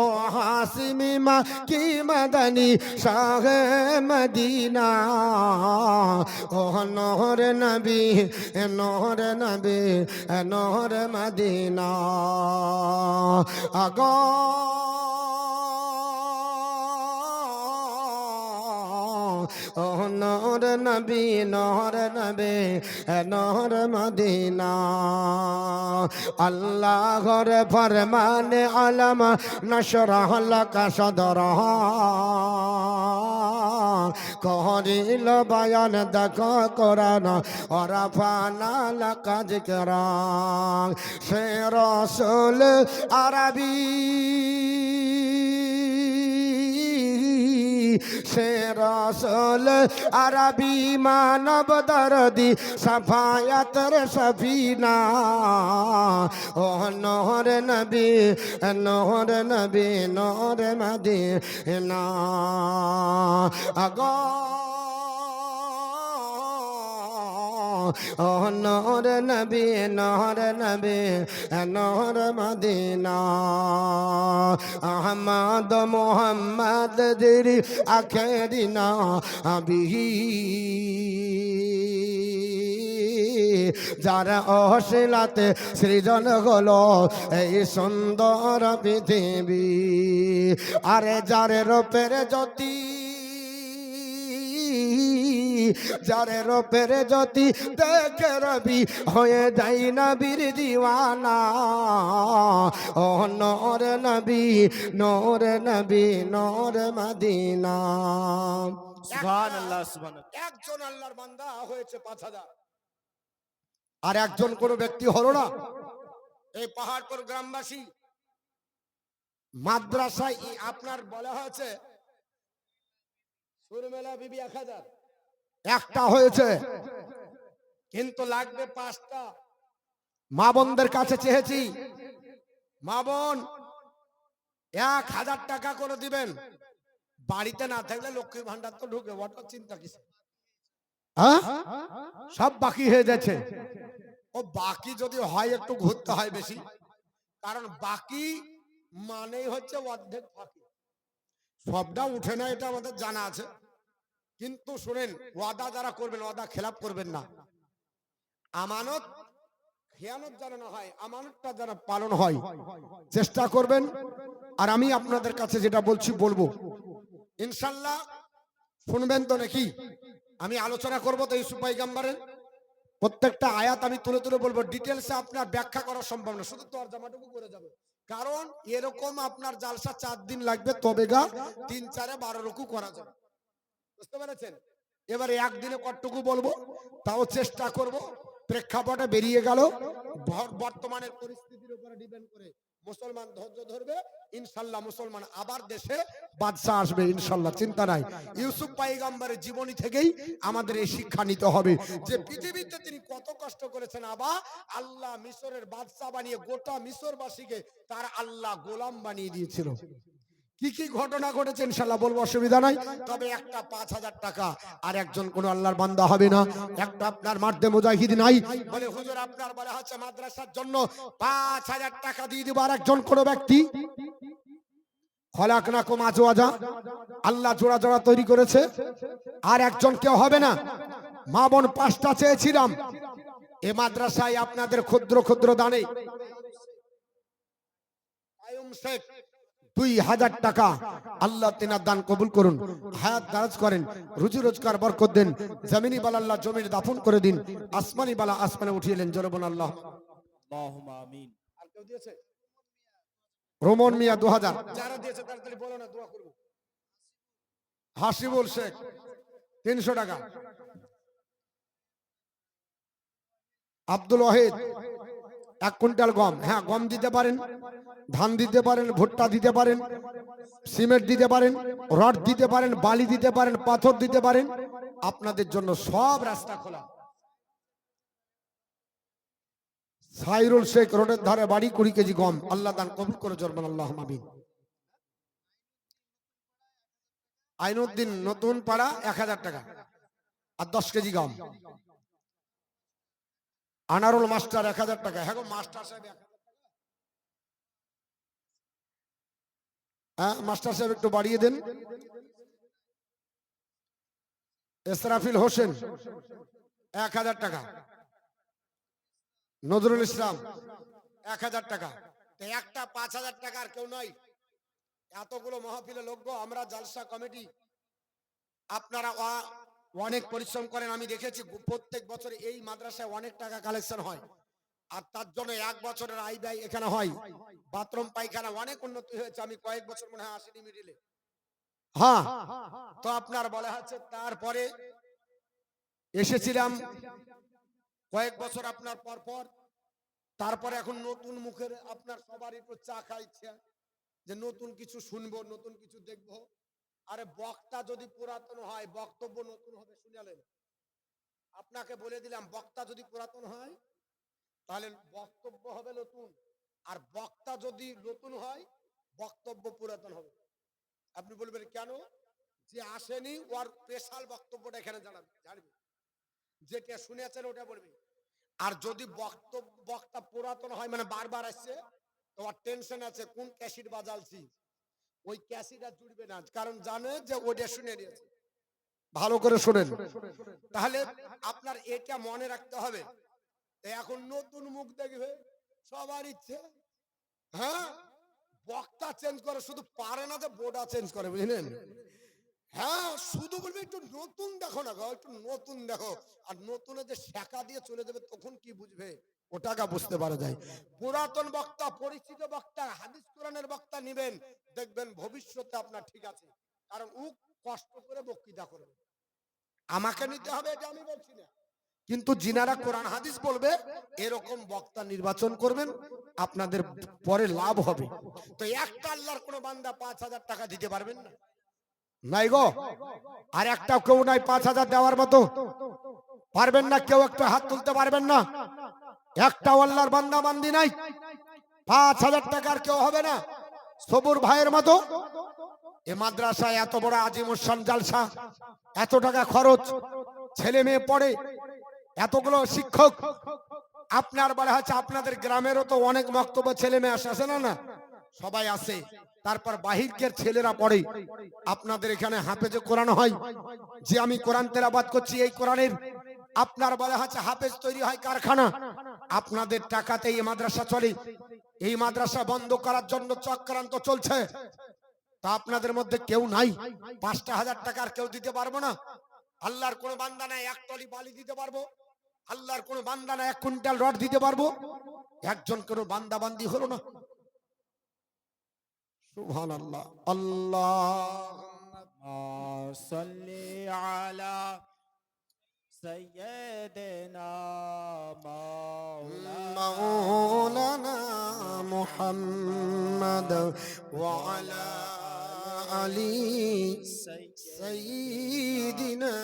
ও হাসিমি মা কি মাদানি শাহে মদিনা। ও নহরে নবী, নহরে নবী, নহরে মদিনা। আগো ও নূর নবী, নূর নবী, নূর মদিনা। আল্লাহর ফরমানে আলম নশরাহ লাকা সদরহ, করিল বয়ান দেখো কোরআন ওরাফানা লাকা যিকরা। সে রাসূল আরবি, সে রাসূল আরবি মানব দরদি সাফায়াতের সফিনা। ও নূর নবী, নূর নবী, নূর মদিনা। আগো ও নূর নবী, নূর নবী, নূর মদিনা। আহমদ মুহাম্মদ দিরি আখেরিনা আবিহি, যারা অশিলাতে সৃজন হলো এই সুন্দর পৃথিবী। আরে যারে রূপের জ্যোতি, যারে রূপের জ্যোতি দেখে রবি হয়ে যাই নবীর দিওয়ানা। ও নূর নবী, নূর নবী, নূর মদিনা। সুবহানাল্লাহ, সুবহানাল্লাহ। একজন আল্লাহর বান্দা হয়েছে 5,000, আর একজন কোন ব্যক্তি হলো না। এই পাহাড়পুর গ্রামবাসী মাদ্রাসায় আপনার বলা হয়েছে সুরমেলা বিবি 1,000, একটা হয়েছে, কিন্তু লাগবে 5টা। মা বোনদের কাছে চেয়েছি, মা বোন 1,000 টাকা করে দিবেন। বাড়িতে না থাকলে লক্ষ্মীর ভান্ডার তো ঢুকে, ওটা চিন্তা কিসে? সব বাকি হয়ে যাচ্ছে। ও বাকি যদি হয় একটু ঘুরতে হয় বেশি, কারণ বাকি মানেই হচ্ছে অর্ধেক ফাঁকি। সবটা উঠে না, এটা আমাদের জানা আছে। কিন্তু শুনেন, ওয়াদা যারা করবেন ওয়াদা খেলাপ করবেন না। আমানত খেয়ানত যেন না হয়, আমানতটা যেন পালন হয়, চেষ্টা করবেন। আর আমি আপনাদের কাছে যেটা বলছি বলবো, ইনশাল্লাহ শুনবেন তো নাকি? আমি আলোচনা করবো তো ইউসুফ পয়গম্বরের প্রত্যেকটা আয়াত আমি তুলে তুলে বলবো। ডিটেলসে আপনার ব্যাখ্যা করা সম্ভব না, শুধু তরজমাটুকু করে যাবে। কারণ এরকম আপনার জালসা 4 দিন লাগবে, তবে গা 3, 4, 12 রুকু করা যাবে। বুঝতে পেরেছেন? এবারে একদিনে কতটুকু বলবো তাও চেষ্টা করব। প্রেক্ষাপটে বেরিয়ে গেল, বর্তমানের পরিস্থিতির উপরে ডিপেন্ড করে মুসলমান ধৈর্য ধরবে, ইনশাল্লাহ মুসলমান আবার দেশে বাদশা আসবে ইনশাল্লাহ, চিন্তা নাই। ইউসুফ পয়গম্বরের জীবনী থেকেই আমাদের এই শিক্ষা নিতে হবে যে পৃথিবীতে তিনি কত কষ্ট করেছেন। আবার আল্লাহ মিশরের বাদশা বানিয়ে গোটা মিশরবাসীকে তার আল্লাহ গোলাম বানিয়ে দিয়েছিল। কি কি ঘটনা ঘটেছে ইনশাআল্লাহ বলবো, অসুবিধা নাই। তবে একটা 5,000 টাকা আর একজন কোন আল্লাহর বান্দা হবে না। একটা আপনার মার্দে মুজাহিদ নাই বলে হুজুর আপনার বলা হচ্ছে মাদ্রাসার জন্য 5,000 টাকা দিয়ে দিব, আর একজন কোন ব্যক্তি খলাকনাকুম আজওয়াজা, আল্লাহ জোড়া জোড়া তৈরি করেছে, আর একজন কেউ হবে না। মা বোন 5টা চেয়েছিলাম এ মাদ্রাসায় আপনাদের ক্ষুদ্র ক্ষুদ্র দানে কায়ুম শেখ 2,000 টাকা, আল্লাহ তিনার দান কবুল করুন, হায়াত দারাজ করেন, রুজি রোজগার বরকত দেন, জমিনি বালা আল্লাহ জমির দাফন করে দিন, আসমানি বালা আসমানে উঠিয়ে নেন, জরবন আল্লাহ। আল্লাহুম্মা আমিন। আর কেউ দিয়েছে? রোমন মিয়া 2,000, যারা দিয়েছে তাড়াতাড়ি বলো না, দোয়া করব। হাসিবুল শেখ 300 টাকা, আব্দুল ওয়াহিদ 1 কুইন্টাল গম, হ্যাঁ গম দিতে পারেন, ধান দিতে পারেন, ভুট্টা দিতে পারেন, সিমেন্ট দিতে পারেন, রড দিতে পারেন, বালি দিতে পারেন, পাথর দিতে পারেন, আপনাদের জন্য সব রাস্তা খোলা। সাইরুল শেখ রোডের ধারে বাড়ি, 20 কেজি গম, আল্লাহ দান কবুল করে জরমান আল্লাহ আমিন। আইনুদ্দিন নতুন পাড়া 1,000 টাকা আর 10 কেজি গম। আনারুল মাস্টার 1,000 টাকা, হ্যাঁ গো মাস্টার সাহেব 1,000 টাকা। হ্যাঁ মাস্টার সাহেব একটু বাড়িয়ে দেন। ইসরাফিল হোসেন 1,000 টাকা, নজরুল ইসলাম 1,000 টাকা। তো একটা 5,000 টাকা আর কেউ নাই। এতগুলো মাহফিলে লোক গো, আমরা জালসা কমিটি, আপনারা অনেক পরিশ্রম করেন, আমি দেখেছি প্রত্যেক বছর এই মাদ্রাসায় অনেক টাকা কালেকশন হয়, আর তার জন্য 1 বছরের আয় ব্যয় এখানে হয়। বাথরুম পায়খানা অনেক উন্নতি হয়েছে, আমি কয়েক বছর মনে হয় আসিনি মিডিলে। হ্যাঁ তো আপনার বলা হচ্ছে, তারপরে এসেছিলাম কয়েক বছর আপনার পর পর, তারপরে এখন নতুন মুখের আপনার সবার একটু চা খাইছে যে নতুন কিছু শুনবো, নতুন কিছু দেখবো। আরে বক্তা যদি পুরাতন হয় বক্তব্য নতুন হবে, শুনালেন? আপনাকে বলে দিলাম বক্তা যদি পুরাতন হয় তাহলে বক্তব্য হবে নতুন, আর বক্তা যদি নতুন হয় বক্তব্য পুরাতন হবে। আপনি বলবেন কেন? যে আসেনি ওর স্পেশাল বক্তব্যটা এখানে জানবে, যেটা শুনেছেন ওটা বলবে। আর যদি বক্তা পুরাতন হয় মানে বারবার আসছে, তো ওর টেনশন আছে কোন ক্যাসেট বাজালছি, ওই ক্যাসেট আর জুড়বে না, কারণ জানে যে ওটা শুনে নিয়েছে। ভালো করে শোনেন, তাহলে আপনার এটা মনে রাখতে হবে। এখন নতুন মুখ দেখবে সবার ইচ্ছে, হ্যাঁ বক্তা চেঞ্জ করে, শুধু পারে না যে বোর্ডা চেঞ্জ করে, বুঝলেন? হ্যাঁ শুধু বলবে একটু নতুন দেখো না গো, একটু নতুন দেখো, আর নতুনে যে শেখা দিয়ে চলে যাবে তখন কি বুঝবে, ওটাকে বুঝতে পারা যায়। পুরাতন বক্তা, পরিচিত বক্তা, হাদিস কোরআনের বক্তা নিবেন, দেখবেন ভবিষ্যতে আপনার ঠিক আছে, কারণ ও কষ্ট করে বক্তৃতা করবে। আমাকে নিতে হবে এটা আমি বলছি না, কিন্তু যিনারা কোরআন হাদিস বলবে এরকম বক্তা নির্বাচন করবেন, আপনাদের পরে লাভ হবে। তো একটা আল্লাহর কোন বান্দা 5,000 টাকা দিতে পারবেন না? নাই গো, আর একটা কেউ নাই 5,000 দেওয়ার মতো? পারবেন না? কেউ একটা হাত তুলতে পারবেন না? একটা আল্লাহর বান্দা বান্দি নাই 5,000 টাকার কেউ হবে না? সবুর ভাইয়ের মতো এ মাদ্রাসায় এত বড় আজিমুসান জালসা, এত টাকা খরচ, ছেলে মেয়ে পড়ে, এতগুলো শিক্ষক, আপনার বলা হচ্ছে আপনাদের গ্রামেরও তো অনেক বক্তব্য ছেলে মেয়ে আসে না, না সবাই আসে, তারপর বাহিরকের ছেলেরা পড়ে, আপনাদের এখানে হাফেজে কোরআন হয়, যে আমি কোরআন তেলাওয়াত করছি এই কোরআনের আপনার বলা হচ্ছে হাফেজ তৈরি হয় কারখানা, আপনাদের টাকাতে এই মাদ্রাসা চলে। এই মাদ্রাসা বন্ধ করার জন্য চক্রান্ত চলছে, তা আপনাদের মধ্যে কেউ নাই 5,000 টাকার কেউ দিতে পারবো না? আল্লাহর কোন বান্দা নাই 1 টলি বালি দিতে পারবো? আল্লাহর কোন বান্দা নাই 1 কুইন্টাল রড দিতে পারবো? একজন কোন বান্দা বান্দি হলো না? সুবহানাল্লাহ। আল্লাহুম্মা সাল্লি আলা সাইয়্যিদিনা মাওলানা মুহাম্মদ ওয়া আলা আলি সাইয়্যিদিনা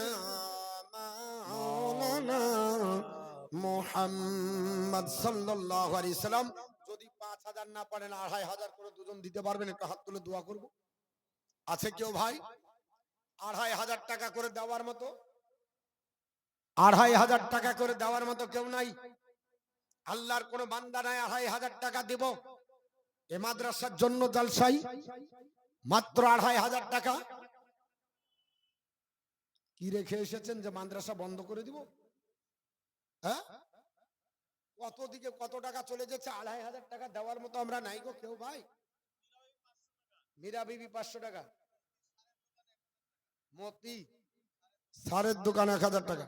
মাওলানা মুহাম্মদ সাল্লাল্লাহু আলাইহি সাল্লাম। যদি 5,000 না পারেন 2,500 করে দুজন দিতে পারবেন? একটু হাত তুলে দোয়া করব। আছে কেউ ভাই? 2500 টাকা করে দেওয়ার মতো? 2500 টাকা করে দেওয়ার মতো কেউ নাই? আল্লাহর কোন বান্দা নাই 2500 টাকা দিব এ মাদ্রাসার জন্য জালসাই? মাত্র 2500 টাকা। কি রেখে এসেছেন যে মাদ্রাসা বন্ধ করে দিব? হ্যাঁ, কত দিকে কত টাকা চলে যাচ্ছে, 2500 টাকা দেওয়ার মতো আমরা নাই গো কেউ ভাই। মীরা বিবি 500 টাকা, মতি সারের দোকান 1000 টাকা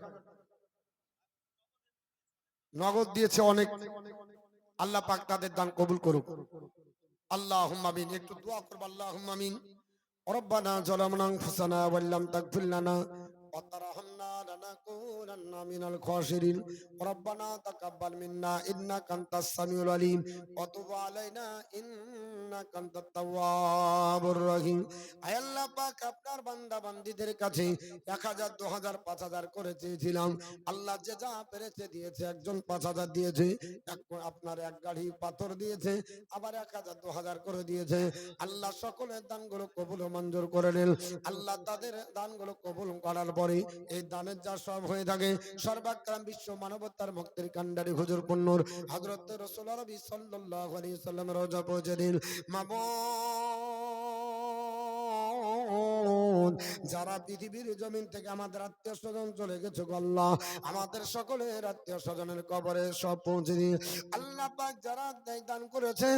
নগদ দিয়েছে অনেক। আল্লাহ পাক তাদের দান কবুল করুক। আল্লাহুম্মা আমিন। একটু দোয়া করব, আল্লাহুম্মা আমিন। রব্বানা যালামনা আনফুসানা ওয়া লাম তাগফির লানা ওয়া তারহামনা লানাকুনান্না মিনাল খাসিরিন। রব্বানা তাকাব্বাল মিন্না ইন্নাকা আনতাস সামিউল আলিম ওয়া তুব আলাইনা ইন্নাকা আনতাত তাওয়াবুর রহিম। আয় আল্লাহ পাক, আপনার বান্দা বান্দীদের কাছে 1000 2000 5000 করে চেয়েছিলাম, আল্লাহ যে যা পেরেছে দিয়েছে। একজন 5000 দিয়েছে, আপনার এক গাড়ি পাথর দিয়েছে, আবার 1000 2000 করে দিয়েছে। আল্লাহ সকলের দানগুলো কবুল ও মঞ্জুর করে নেন। আল্লাহ তাদের দানগুলো কবুল করার পরে এই দানের যা সব হয়ে থাকে, সর্বাগ্রাম বিশ্ব মানবতার মুক্তির কান্ডারি হুজুর পূর্ণর হযরত রাসূল নবী সাল্লাল্লাহু আলাইহি সাল্লামের রওজা পৌঁছে দিন। মাবুদ, যারা পৃথিবীর জমিন থেকে আমাদের আত্মীয় স্বজন চলে গেছে গো আল্লাহ, আমাদের সকলের আত্মীয় স্বজনের কবরে সব পৌঁছে দিন। আল্লাহ পাক, যারা দান করেছে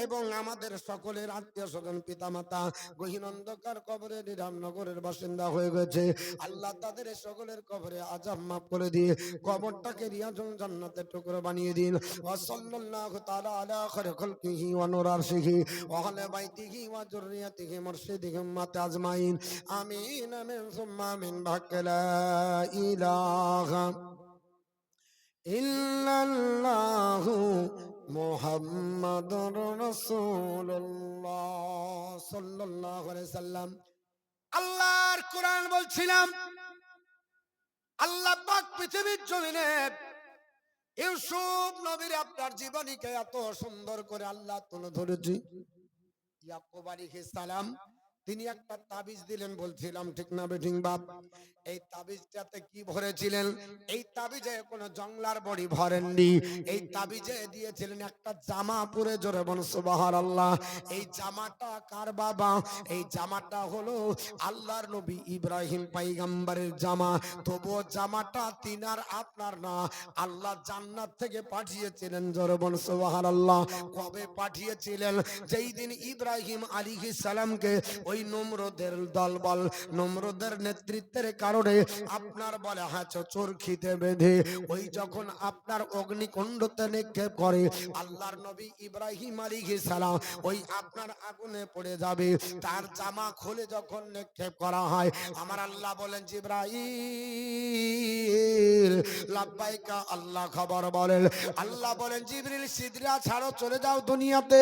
এবং আমাদের সকলের আত্মীয় স্বজন পিতা মাতা গহীন অন্ধকার কবরে রামনগরের বাসিন্দা হয়ে গেছে, আল্লাহ তাদের সকলের কবরে আযাব মাফ করে দিয়ে কবরটাকে রিয়াজুল জান্নাতের টুকরো বানিয়ে দিন। ওয়া সাল্লাল্লাহু তাআলা আলা খায়রি খালকিহি ওয়া নূর আরশিহি ওয়া আহলি বাইতিহি ওয়া যুররিয়াতিহি মুরশিদিহি উম্মাতি আজমাইন। আমিন আমিন সুম্মা আমিন। বাকালা ইলাহা ইল্লাল্লাহু মুহাম্মাদুর রাসূলুল্লাহ সাল্লাল্লাহু আলাইহি সাল্লাম। আল্লাহর কোরআন বলছিলাম, আল্লাহ পাক পৃথিবীর জমিনে ইউসুফ নবীর আপনার জীবনীকে এত সুন্দর করে আল্লাহ তুলে ধরেছি। ইয়াকুব আলাইহিস সালাম তিনি একটা তাবিজ দিলেন, বলছিলাম ঠিক না বেঠিক বাপ? এই তাবিজটাতে কি ভরেছিলেন? এই তাবিজে কোনো জংলার বড়ি ভরেননি। এই তাবিজে দিয়েছিলেন একটা জামা পরে, জোরে বলুন সুবহানাল্লাহ। এই জামাটা কার বাবা? এই জামাটা হলো আল্লাহর নবী ইব্রাহিম পয়গম্বরের জামা। তবুও জামাটা তিনার আপনার না, আল্লাহ জান্নাত থেকে পাঠিয়েছিলেন, জোরে বলুন সুবহানাল্লাহ। কবে পাঠিয়েছিলেন? যেই দিন ইব্রাহিম আলাইহিস সালামকে ওই নমরুদের দলবল, নমরুদের নেতৃত্বের কারণে আপনার বলে চরখিতে বেঁধে ওই যখন আপনার অগ্নিকুণ্ডতে নিক্ষেপ করে, আল্লাহর নবী ইব্রাহিম আলাইহিস সালাম ওই আপনার আগুনে পড়ে যাবে। তার জামা খুলে যখন নিক্ষেপ করা হয়, আমার আল্লাহ বলেন জিবরাইল লাব্বাইকা, আল্লাহ খবর বলেন, আল্লাহ বলেন জিবরিল সিদরা ছাড়ো, চলে যাও দুনিয়াতে।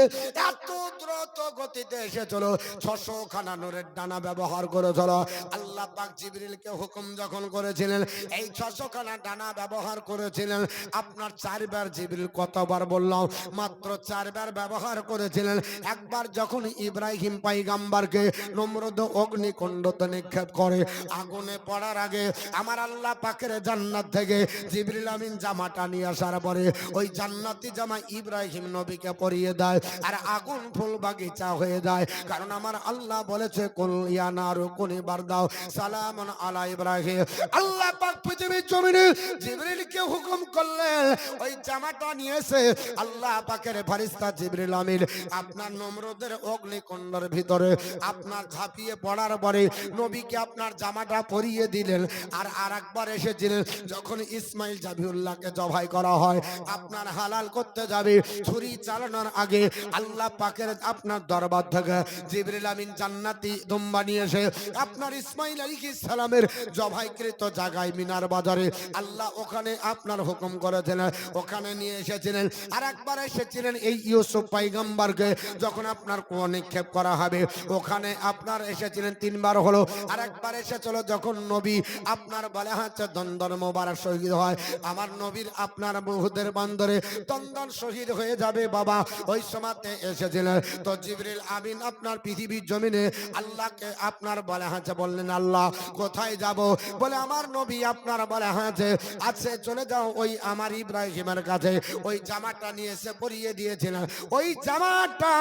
এত দ্রুত গতিতে এসে চলো, 600 খানা নূরের ডানা ব্যবহার করে চলো। আল্লাহ পাক জিবরিলকে হুকুম যখন করেছিলেন, এই 600 খানা ডানা ব্যবহার করেছিলেন। আপনার 4 বার জিবরিল কতবার বললাম? মাত্র 4 বার ব্যবহার করেছিলেন। একবার যখন ইব্রাহিম পয়গম্বরকে নমরুদ অগ্নিকুণ্ডতে নিক্ষেপ করে, আগুনে পড়ার আগে আমার আল্লাহ পাকের জান্নাত থেকে জিবরিল আমিন জামাটা নিয়ে আসার পরে ওই জান্নাতি জামা ইব্রাহিম নবীকে পরিয়ে দেয়, আর আগুন ফুল বাগিচা হয়ে যায়। কারণ আমার আল্লাহ বলেছে কুল ইয়া নারু কুনি বারদাও সালামুন আলা ইব্রাহিম। আল্লাহ পাক পৃথিবীর জমিনে জিবরিলকে হুকুম করলেন ওই জামাটা নিয়ে এসে আল্লাহ পাকের ফেরেশতা জিবরিল আমিন আপনার নমরুদের অগ্নিকুণ্ডের ভিতরে আপনার ঝাঁপিয়ে পড়ার পরে নবীকে আপনার জামাটা পরিয়ে দিলেন। আর আরেকবার এসেছিলেন যখন ইসমাইল জাবিউল্লাহকে জবাই করা হয়, আপনার হালাল করতে যাবে, ছুরি চালানোর আগে আল্লাহ পাকের আপনার দরবার থেকে জিবরিল আমিন জান্নাতি দুম্বা নিয়ে এসে আপনার ইসমাইল আলাইহিস সালামের জবাইকৃত জায়গায় মিনার বাজারে আল্লাহ ওখানে আপনার হুকুম করেছিলেন, ওখানে নিয়ে এসেছিলেন। আর একবার এসেছিলেন এই ইউসুফ পয়গম্বরকে যখন আপনার কুয়া নিক্ষেপ করা হবে, ওখানে আপনার এসেছিলেন 3 বার হলো। আর একবার এসেছিল যখন নবী আপনার বলে হচ্ছে দন্দন মোবারক শহীদ হয়, আমার নবীর আপনার বহুদের বন্দরে দন্দন শহীদ হয়ে যাবে বাবা, ওই সময়তে এসেছিলেন। তো জিবরিল আমিন আপনার পৃথিবীর জমিনে আল্লাহকে আপনার বলা হয়েছে, বললেন আল্লাহ কোথায় যাব? বলে আমার নবী আপনার বলা হয়েছে আছে, চলে যাও ওই আমার ইব্রাহিমের কাছে, ওই জামাটা নিয়ে এসে পরিয়ে দিয়েছিলেন। ওই জামাটা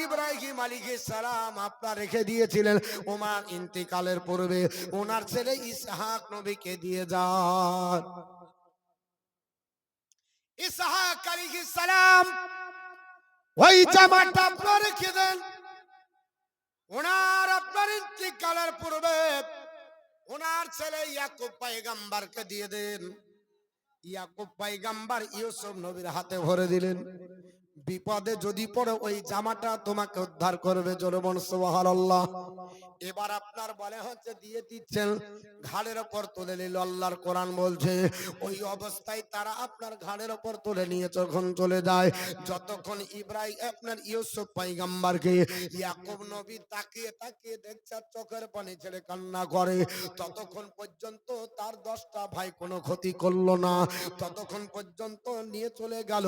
ইব্রাহিম আলাইহিস সালাম আপনার রেখে দিয়েছিলেন ওমার ইন্তিকালের পূর্বে, ওনার ছেলে ইসহাক নবীকে দিয়ে যান। ইসহাক আলাইহিস সালাম ওই জামাটা আপনার রেখে দেন, ওনার আপনার ইন্তিকালের পূর্বে ওনার ছেলে ইয়াকুব পয়গম্বরকে দিয়ে দেন। ইয়াকুব পয়গম্বর ইউসুফ নবীর হাতে ভরে দিলেন। বিপদে যদি পড়ে ওই জামাটা তোমাকে উদ্ধার করবে, জোরে বল সুবহানাল্লাহ। এবার আপনার বলে হচ্ছে দিয়ে দিচ্ছেন, ঘাড়ের ওপর তুলে নিল। আল্লাহর কোরআন বলছে ওই অবস্থায় তারা আপনার ঘাড়ের ওপর তুলে নিয়ে যখন চলে যায়, যতক্ষণ ইব্রাহিম আপনার ইউসুফ পয়গম্বরকে ইয়াকুব নবী তাকিয়ে তাকিয়ে দেখছে, চোখের পানি ছেড়ে কান্না করে, ততক্ষণ পর্যন্ত তার 10টা ভাই কোনো ক্ষতি করলো না। ততক্ষণ পর্যন্ত নিয়ে চলে গেল।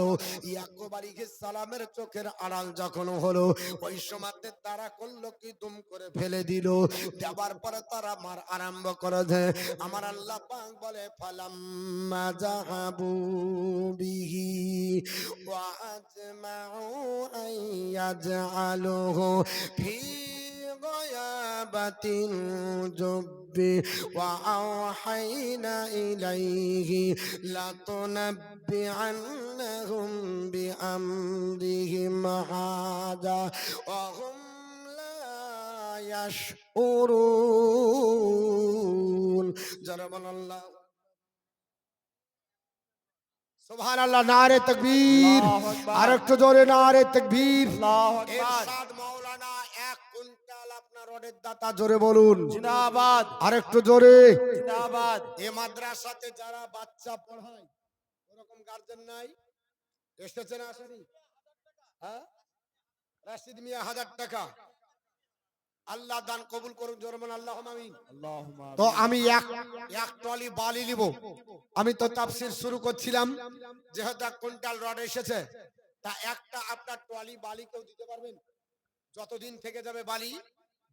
ইয়াকুব আলাইহিস সালামের চোখের আড়াল যখন হলো, ওই সময়তে তারা করলো কি, দুম করে ফেলে দিল। দেওয়ার পরে তারা মার আরম্ভ করেছে। আমার আল্লাহ পাক বলে ফালাম্মা যাহাবু বিহি ওয়া আজমাউ আইয়াজআলুহু ফি গয়াবাতিল জুব্বি ওয়া আওহাইনা ইলাইহি লাতুনাব্বিআন্নাহুম বিআমরিহিম হাযা ওয়া হুম লা ইয়াশউরুন। যারা বলেন আল্লাহ সুবহানাল্লাহ, নারে তাকবীর, আল্লাহু আকবার। আরেকটু জোরে নারে তাকবীর। আল্লাহু আকবার। ইরশাদ মাওলানা 1 কুইন্টাল আপনার রডের দাতা, জোরে বলুন জিন্দাবাদ, আরেকটু জোরে। জিন্দাবাদ। এই মাদ্রাসাতে যারা বাচ্চা পড়ায় ওরকম গার্জেন নাই, এসেছে না আসেনি? হ্যাঁ, রাশিদ মিয়া 1000 টাকা। আল্লাহ দান কবুল করুন, জোরে বলুন আল্লাহুম্মা আমিন। আল্লাহুম্মা তো আমিন। আমি এক ট্রলি বালি নিব। আমি তো তাফসীর শুরু করছিলাম, যেহেতু 1 কুইন্টাল রড এসেছে, তা একটা আপনার ট্রলি বালি কেউ দিতে পারবেন? যতদিন থেকে যাবে বালি,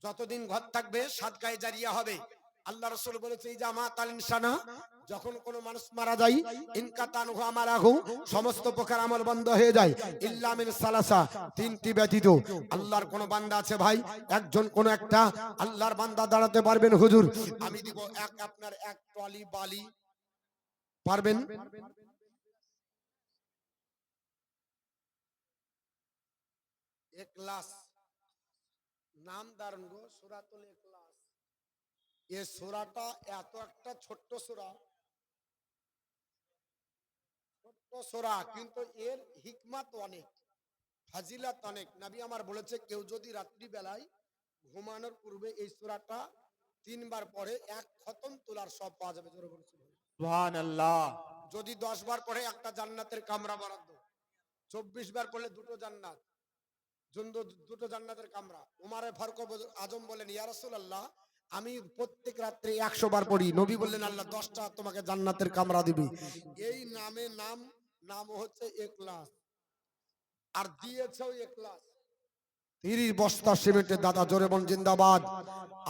যতদিন ঘর থাকবে, সাদকায়ে জারিয়া হবে। আল্লাহ রাসূল বলেছে এই জামাত আল ইনসানা, যখন কোন মানুষ মারা যায়, ইনকাতানহু আমারাহু, সমস্ত প্রকার আমল বন্ধ হয়ে যায়, ইল্লা মিন সালাসা, 3টি ব্যতীত। আল্লাহর কোন বান্দা আছে ভাই, একজন কোন একটা আল্লাহর বান্দা দাঁড়াতে পারবেন? হুজুর আমি দিব আপনার 1 ট্রলি বালি, পারবেন? ইখলাস নাম দারুন গো, সূরাতুল ইখলাস। এই সূরাটা এত একটা ছোট্ট সূরা, কিন্তু এর হিকমত অনেক, ফাজিলাত অনেক। নবী আমার বলেছে কেউ যদি রাত্রি বেলায় ঘুমানোর পূর্বে এই সূরাটা 3 বার পড়ে 1 খতম তোলার সব পাওয়া যাবে, জোরে বলুন সুবহানাল্লাহ। যদি 10 বার পড়ে একটা জান্নাতের কামরা বরাদ্দ, 24 বার পড়লে 2টো জান্নাত, দুটো জান্নাতের কামরা। উমারে ফারুক আজম বলেন ইয়া রাসূলুল্লাহ আমি প্রত্যেক রাত্রে 100 বার পড়ি। নবী বললেন আল্লাহ 10টা তোমাকে জান্নাতের কামরা দিবে। এই নাম হচ্ছে ইখলাস, আর দিয়েছেও ইখলাস। 30 বস্তা সিমেন্টের দাদা, জোরে বল জিন্দাবাদ,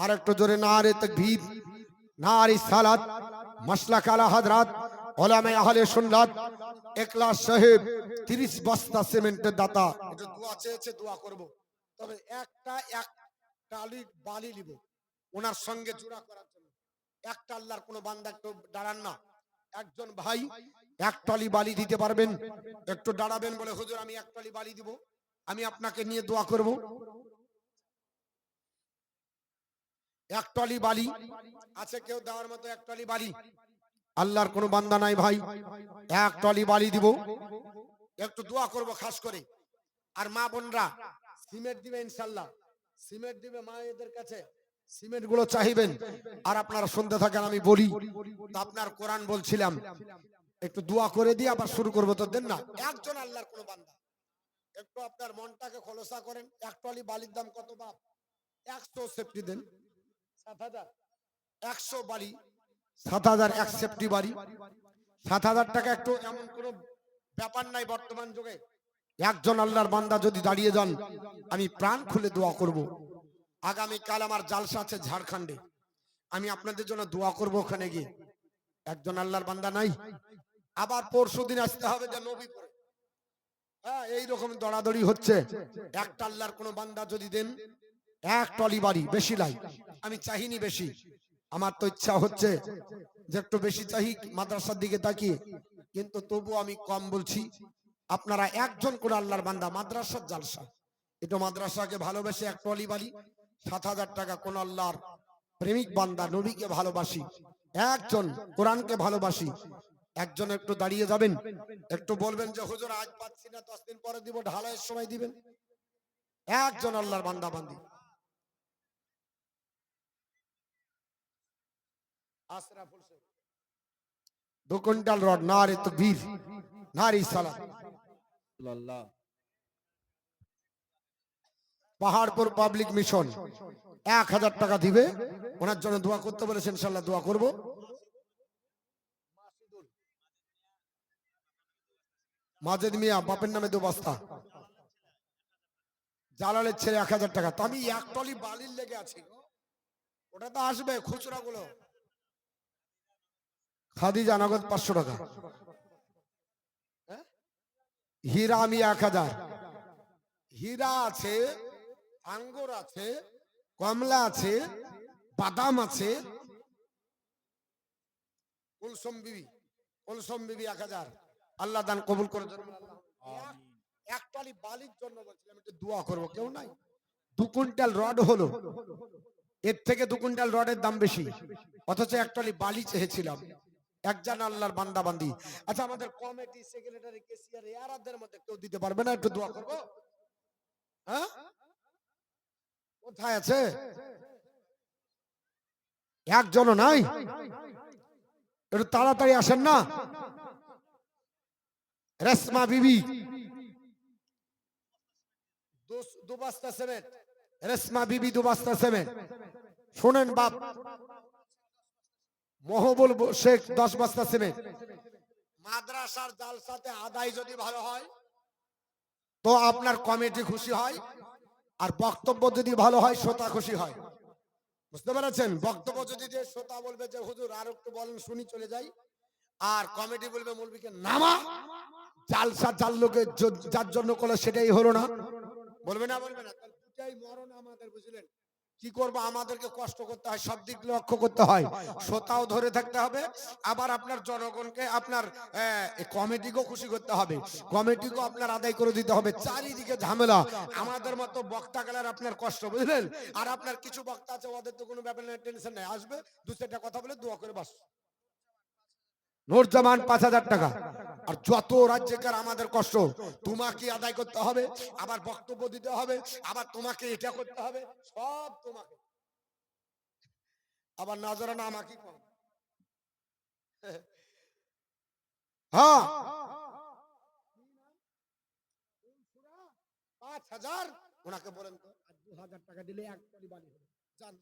আর একটু জোরে নারে তাকবীর, নারে সালাত, মাসলাক আলা হযরত উলামায়ে আহলে সুন্নাত ইখলাস সাহেব 30 বস্তা সিমেন্টের দাতা। একটু দোয়া চেয়েছে, দোয়া করব। তবে এক ট্রলি বালি নিব ওনার সঙ্গে জোড়া করার জন্য। একটা আল্লাহর কোন বান্দা একটু দাঁড়ান না, একজন ভাই 1 ট্রলি বালি দিতে পারবেন? একটু দাঁড়াবেন, বলে হুজুর আমি 1 ট্রলি বালি দিব, আমি আপনাকে নিয়ে দোয়া করব। 1 ট্রলি বালি আছে কেউ দেওয়ার মতো? 1 ট্রলি বালি আল্লাহর কোন বান্দা নাই ভাই, 1 ট্রলি বালি দিব, একটু দোয়া করব খাস করে। আর মা বোনরা সিমেন্ট দিবে ইনশাআল্লাহ, সিমেন্ট দিবে মায়েদের কাছে, সিমেন্ট গুলো চাইবেন। আর আপনারা শুনতে থাকেন, আমি বলি তো আপনার কোরআন বলছিলাম, একটু দোয়া করে দিয়ে আবার শুরু করবো, তো দেন না। একজন আল্লাহর কোন বান্দা একটু আপনার মনটাকে খোলসা করেন। 1 ট্রলি বালির দাম কত বাপ? 100 সেফটি দেন, 7,000। 100 বালি 7,000, 1 সেফটি বালি 7,000 টাকা। একটু এমন কোন ব্যাপার নাই বর্তমান যুগে। একজন আল্লাহর বান্দা যদি দাঁড়িয়ে যান, আমি প্রাণ খুলে দোয়া করব। আগামীকাল আমার জালসা আছে ঝাড়খণ্ডে, আমি আপনাদের জন্য দোয়া করব ওখানে গিয়ে। একজন আল্লাহর বান্দা নাই? আবার পরশুদিন আসতে হবে যে নবীপুরে। হ্যাঁ, এইরকম দৌড়াদৌড়ি হচ্ছে। একটা আল্লাহর কোনো বান্দা যদি দেন, এক টলি বাড়ি, বেশি লাই, আমি চাহিনি বেশি, আমার তো ইচ্ছা হচ্ছে যে একটু বেশি চাহি মাদ্রাসার দিকে তাকিয়ে, কিন্তু তবু আমি কম বলছি। আপনারা একজন করে আল্লাহর বান্দা, মাদ্রাসার জালসা, এটা মাদ্রাসাকে ভালোবেসে এক টলি বাড়ি 7,000 টাকা, কোন আল্লাহর প্রেমিক বান্দা, নবীকে ভালোবাসি, একজন কোরআনকে ভালোবাসি, একজন একটু দাঁড়িয়ে যাবেন, একটু বলবেন যে হুজুর আজ পাচ্ছি না, 10 দিন পরে দিব, ঢালাইয়ের সময় দিবেন। একজন আল্লাহর বান্দা বান্দি। আশরাফুল শেখ 2 কুইন্টাল রড, নারে তাকবীর, নারে সালাত। আল্লাহ। পাহাড়পুর পাবলিক মিশন 1000 টাকা দিবে, ওনার জন্য দোয়া করতে বলেছেন, ইনশাআল্লাহ দোয়া করব। মাজেদ মিয়া বাপের নামে 2 বস্তা, জালালের ছেলে 1000 টাকা। তো আমি এক টলি বালির লেগে আছি, ওটা তো আসবে খুচরা গুলো। খাদিজা নগদ 500 টাকা। হীরা আমি 1000, হীরা আছে, আঙ্গুর আছে, কমলা আছে, বাদাম আছে। কুলসুম বিবি 1000, আল্লাহ দান কবুল করে। এক টলি বালির জন্য বলছিলাম একটু দোয়া করবো, কেউ নাই। 2 কুইন্টাল রড হলো, এর থেকে 2 কুইন্টাল রডের দাম বেশি, অথচ এক টলি বালি চেয়েছিলাম। একজন আল্লাহর বান্দা বান্দি। আচ্ছা, আমাদের কমিটি সেক্রেটারি, কেসিআর, এরাদের মধ্যে কেউ দিতে পারবে না? একটু দোয়া করবো। হ্যাঁ, কোথায় আছে? একজনও নাই? একটু তাড়াতাড়ি আসেন না। রেশমা বিবি 2 বস্তা সিমেন্ট, রেশমা বিবি 2 বস্তা সিমেন্ট। শোনেন বাপ, মহবুল শেখ 10 বস্তা সিমেন্ট। মাদ্রাসার জালসাতে আদায় যদি ভালো হয় তো আপনার কমিটি খুশি হয়, আর বক্তব্য যদি ভালো হয় শ্রোতা খুশি হয়। বুঝতে পেরেছেন? বক্তব্য যদি যে শ্রোতা বলবে যে হুজুর আর একটু বলেন শুনি চলে যাই, আর কমিটি বলবে মৌলবীকে নামা, জালসা যার লোকে যার জন্য করলো সেটাই হলো না, বলবে না? বলবে না? তাহলে দুটাই মরণ আমাদের, বুঝলেন? কি করবো, আমাদেরকে কষ্ট করতে হয়, সব দিক লক্ষ্য করতে হয়, শ্রোতাও ধরে থাকতে হবে, আবার আপনার জনগণকে, আপনার কমিটিকেও খুশি করতে হবে, কমিটিকেও আপনার আদায় করে দিতে হবে। চারিদিকে ঝামেলা, আমাদের মতো বক্তা গেলার আপনার কষ্ট, বুঝলেন? আর আপনার কিছু বক্তা আছে, ওদের তো কোনো ব্যাপার নেই, টেনশন নেই, আসবে 2-4টা কথা বলে দোয়া করে বাস। নূরজামান 5,000 টাকা। আর যত রাজ্যকার আমাদের কষ্ট, তোমাকে আদায় করতে হবে, আবার বক্তব্য দিতে হবে, আবার তোমাকে এটা করতে হবে, সব তোমাকে, আবার নজরানা আমাকে কম। হ্যাঁ, 5,000 ওনাকে বলেন তো, আর 2,000 টাকা দিলে এক টলি বালি হবে, জান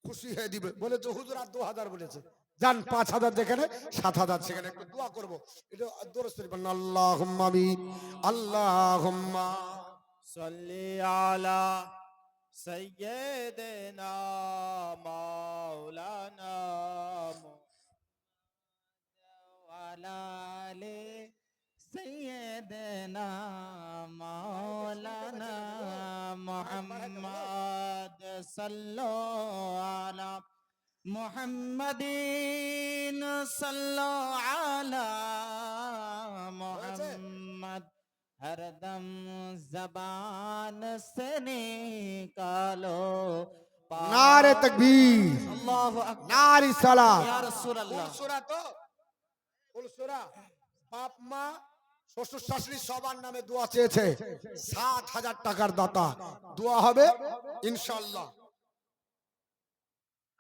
খুশি হয়ে দিবে। বলে তো হুজুর আর 2,000 বলেছে, জান 5,000 যেখানে 7,000 সেখানে। একটু দোয়া করবো, এটা দরুদ শরীফ পড়ুন, আল্লাহুম্মা আমিন, আল্লাহুম্মা সাল্লি আলা সাইয়্যিদিনা মাওলানা ওয়ালা আলি সাইয়্যিদিনা মাওলানা মুহাম্মদ সাল্লাল্লাহু আলা মুহাম্মাদিন সাল্লাল্লাহু আলা মুহাম্মদ हरदम जबान से निकालो নারে তাকবীর, अल्लाहु अकबर নারে সালাত। या रसूल अल्लाह। ফুলসুরা তো, ফুলসুরা, বাপ মা শ্বশুর শাশুড়ি সবার নামে দোয়া চেয়েছে, 7,000 টাকার দাতা, দোয়া হবে ইনশাআল্লাহ।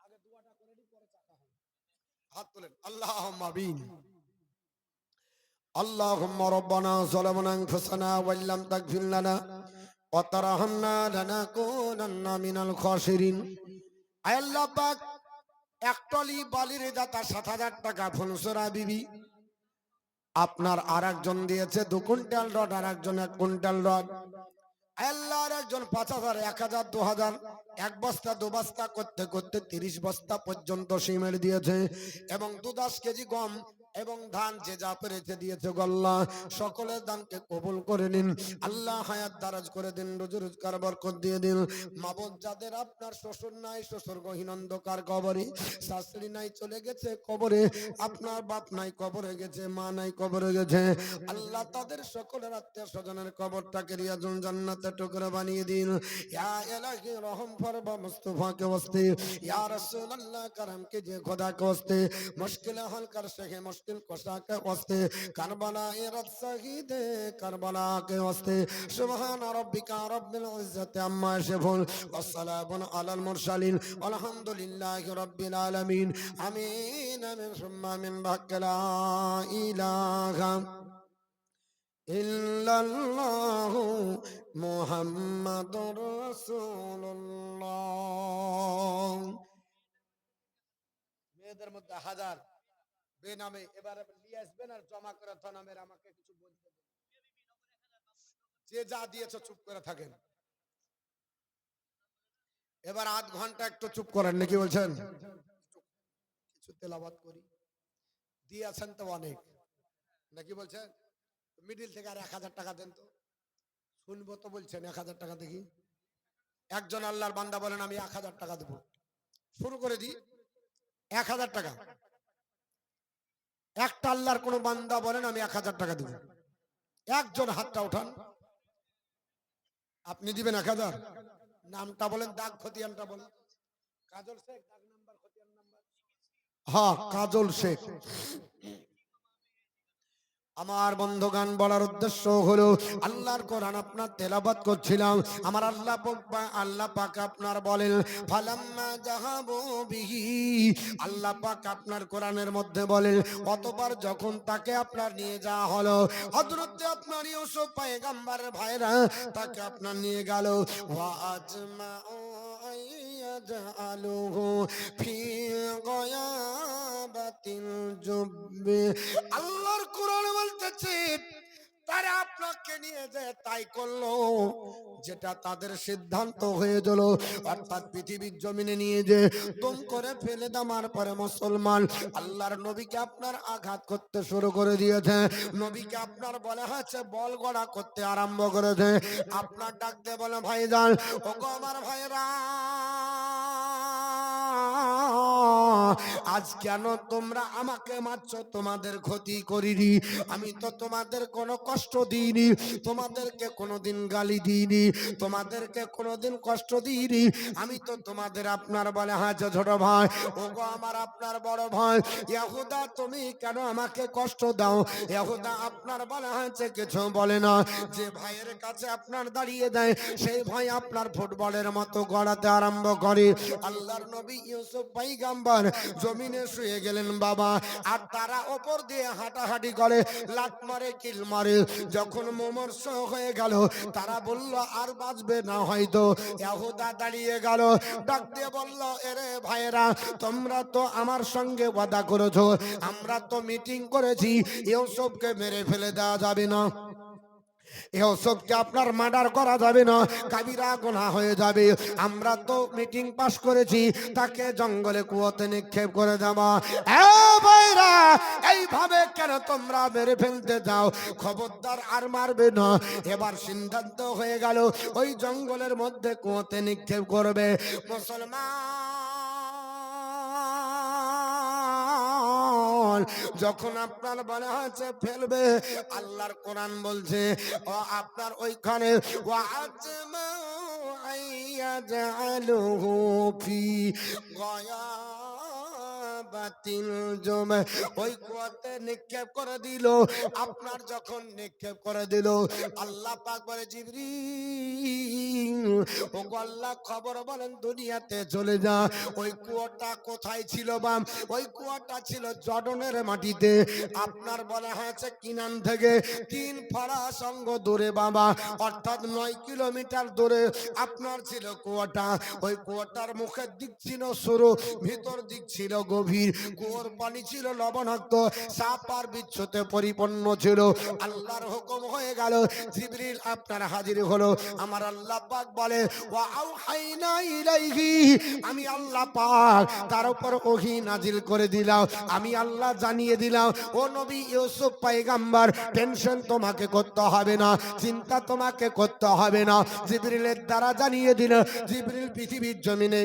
আগে দোয়াটা করে নি, পরে টাকা হবে। হাত তুলেন, আল্লাহুম্মা আমিন। اللهم ربنا ظلمنا انفسنا وان لم تغفر لنا وترحمنا لنكونن من الخاسرين। আয় আল্লাহ পাক, এক টলি বালির দাতা 7,000 টাকা ফুলসুরা বিবি, আপনার আর একজন দিয়েছে 2 কুইন্টাল রড, আর একজন 1 কুইন্টাল রড। আল্লাহর একজন 5,000, 1,000, 2,000, 1 বস্তা 2 বস্তা করতে করতে 30 বস্তা পর্যন্ত সিমেন্ট দিয়েছে এবং 2-10 কেজি গম এবং ধান যে যা পেরেছে দিয়েছে গল্লা। সকলের দানকে কবুল করে নিন আল্লাহ, হায়াত দারাজ করে দিন, রোজি রোজগার বরকত দিয়ে দিন। মাবুদ, যাদের আপনার শ্বশুর নাই, শ্বশুর গহীন অন্ধকার কবরে, শাশুড়ি নাই চলে গেছে কবরে, আপনার বাপ নাই কবরে গেছে, মা নাই কবরে গেছে, আল্লাহ তাদের সকলের আত্মীয় স্বজনের কবরটাকে রিয়াজুল জান্নাতে টুকরা বানিয়ে দিন। ইয়া ইলাহি রহম ফরমা মুস্তাফা কে ওয়াস্তে, ইয়া রাসূলুল্লাহ করম কে যে খোদা কে ওয়াস্তে, মুশকিল হল কর শেখ মুশকিল কোশা কে ওয়াস্তে, কারবালা এ রাত শহীদ কারবালা কে ওয়াস্তে। সুবহান রাব্বিকা রাব্বিল ইজ্জাতি আম্মা ইয়াসিফুন ওয়া সালামুন আলাল মুরসালিন আলহামদুলিল্লাহি রাব্বিল আলামিন। আমিন আমিন সুম্মা আমিন। লা ইলাহা ইল্লাল্লাহু মুহাম্মাদুর রাসূলুল্লাহ। মেয়েদের মধ্যে 1000 বেনামে এবারে নিয়ে আসবেন আর জমা করে থানামের আমাকে কিছু বলতে দেবেন। যে যা দিয়েছে চুপ করে থাকেন। এবার আধ ঘন্টা একটু চুপ করেন, নাকি বলছেন? কিছু তেলাওয়াত করি, দিয়েছেন তো অনেক, নাকি বলছেন? মিডিল থেকে আর 1000 টাকা দেন তো, শুনবো তো বলছেন। 1000 টাকা দেখি। একজন আল্লাহর বান্দা বলেন আমি 1000 টাকা দেবো। শুরু করে দিই। 1000 টাকা। একটা আল্লাহর কোন বান্দা বলেন আমি 1000 টাকা দেবো। একজন হাতটা উঠান। আপনি দিবেন 1000? নামটা বলেন, দাগ খতিয়ানটা বলেন। কাজল শেখ, দাগ নাম্বার, খতিয়ান নাম্বার। হ্যাঁ, কাজল শেখ। আমার বন্ধুগান বলার উদ্দেশ্য হলো, আল্লাহর কোরআন আপনার তেলাওয়াত করছিলাম, আমার আল্লাহ পাক আপনার বলেন ফালাম্মা যাহাবু বিহি, আল্লাহ পাক আপনার কোরআনের মধ্যে বলেন অতঃপর যখন তাকে আপনার নিয়ে যাওয়া হলো, হযরত আপনার ইউসুফ পয়গম্বর ভাইরা তাকে আপনার নিয়ে গেল, ওয়া আজমাউ আইয়াজআলুহু ফি গায়াবাতিল জুব্বি। আল্লাহর কোরআন বলতেছে তারা আপনাকে নিয়ে যায় তাই করলো যেটা তাদের সিদ্ধান্ত হয়ে গেল, অর্থাৎ পৃথিবীর জমিনে নিয়ে যে দম করে ফেলে দেওয়ার পরে মুসলমান আল্লাহর নবীকে আপনার আঘাত করতে শুরু করে দিয়েছে। নবীকে আপনার বলা হয়েছে বল গড়া করতে আরম্ভ করেছে। আপনার ডাক দিয়ে বলে ভাইজান, ওগো আমার ভাইরা, আজ কেন তোমরা আমাকে মারছো? তোমাদের ক্ষতি করিনি, আমি তো তোমাদের কোনো কষ্ট দিইনি, তোমাদেরকে কোনোদিন গালি দিইনি, তোমাদেরকে কোনোদিন কষ্ট দিইনি, আমি তো তোমাদের আপনার বলে হয়েছে ছোট ভাই। ওগো আমার আপনার বড় ভাই ইহুদা, তুমি কেন আমাকে কষ্ট দাও? ইহুদা আপনার বলা হয়েছে কিছু বলে না, যে ভাইয়ের কাছে আপনার দাঁড়িয়ে দেয় সেই ভাই আপনার ফুটবলের মতো গড়াতে আরম্ভ করে। আল্লাহর নবী ইউসুফ পয়গম্বর জমিনে শুয়ে গেলেন বাবা, আর তারা ওপর দিয়ে হাঁটাহাঁটি করে, লাত মারে, কিল মারে। যখন মুমূর্ষ হয়ে গেল তারা বলল আর বাঁচবে না হয়তো। ইহুদা দাঁড়িয়ে গেল, ডাক দিয়ে বলল, এরে ভাইয়েরা, তোমরা তো আমার সঙ্গে ওয়াদা করেছো, আমরা তো মিটিং করেছি ইউসুফকে মেরে ফেলে দেওয়া যাবে না, ইউসুফকে আপনার মার্ডার করা যাবে না, কাবিরা গুনাহ হয়ে যাবে। আমরা তো মিটিং পাস করেছি তাকে জঙ্গলে কুয়োতে নিক্ষেপ করে দেওয়া। এ ভাইরা, এইভাবে কেন তোমরা মেরে ফেলতে যাও? খবরদার আর মারবে না। এবার সিদ্ধান্ত হয়ে গেল ওই জঙ্গলের মধ্যে কুয়োতে নিক্ষেপ করবে। মুসলমান যখন আপনার বলা হয়েছে ফেলবে, আল্লাহর কোরআন বলছে ও আপনার ওইখানে ওয়া আজমাউ আইয়াজআলুহু ফি গায়াবাতিল জুম, ওই কুয়াতে নিক্ষেপ করে দিল। আপনার যখন নিক্ষেপ করে দিল, আল্লাহ পাক বলে জিবরিল, ও আল্লাহ খবর বলেন দুনিয়াতে চলে যা। ওই কুয়াটা কোথায় ছিল বাম? ওই কুয়াটা ছিল জর্ডনের মাটিতে। আপনার বলা হয়েছে কিনান থেকে 3 ফরাস অঙ্গ দূরে বাবা, অর্থাৎ 9 কিলোমিটার দূরে আপনার ছিল কুয়াটা। ওই কুয়াটার মুখের দিক ছিল সরু, ভিতর দিক ছিল গভীর। কুইর, কুয়োর পানি ছিল লবণাক্ত, সাপ আর বিচ্ছুতে পরিপূর্ণ ছিল। আল্লাহর হুকুম হয়ে গেল, জিবরিল আপনার হাজির হলো। আমার আল্লাহ পাক বলে ওয়া আউহাইনা ইলাইহি, আমি আল্লাহ পাক তার উপর ওহী নাজিল করে দিলাম। আমি আল্লাহ জানিয়ে দিলাম, ও নবী ইউসুফ পয়গম্বর, টেনশন তোমাকে করতে হবে না, চিন্তা তোমাকে করতে হবে না। জিবরিলের দ্বারা জানিয়ে দিল। জিবরিল পৃথিবীর জমিনে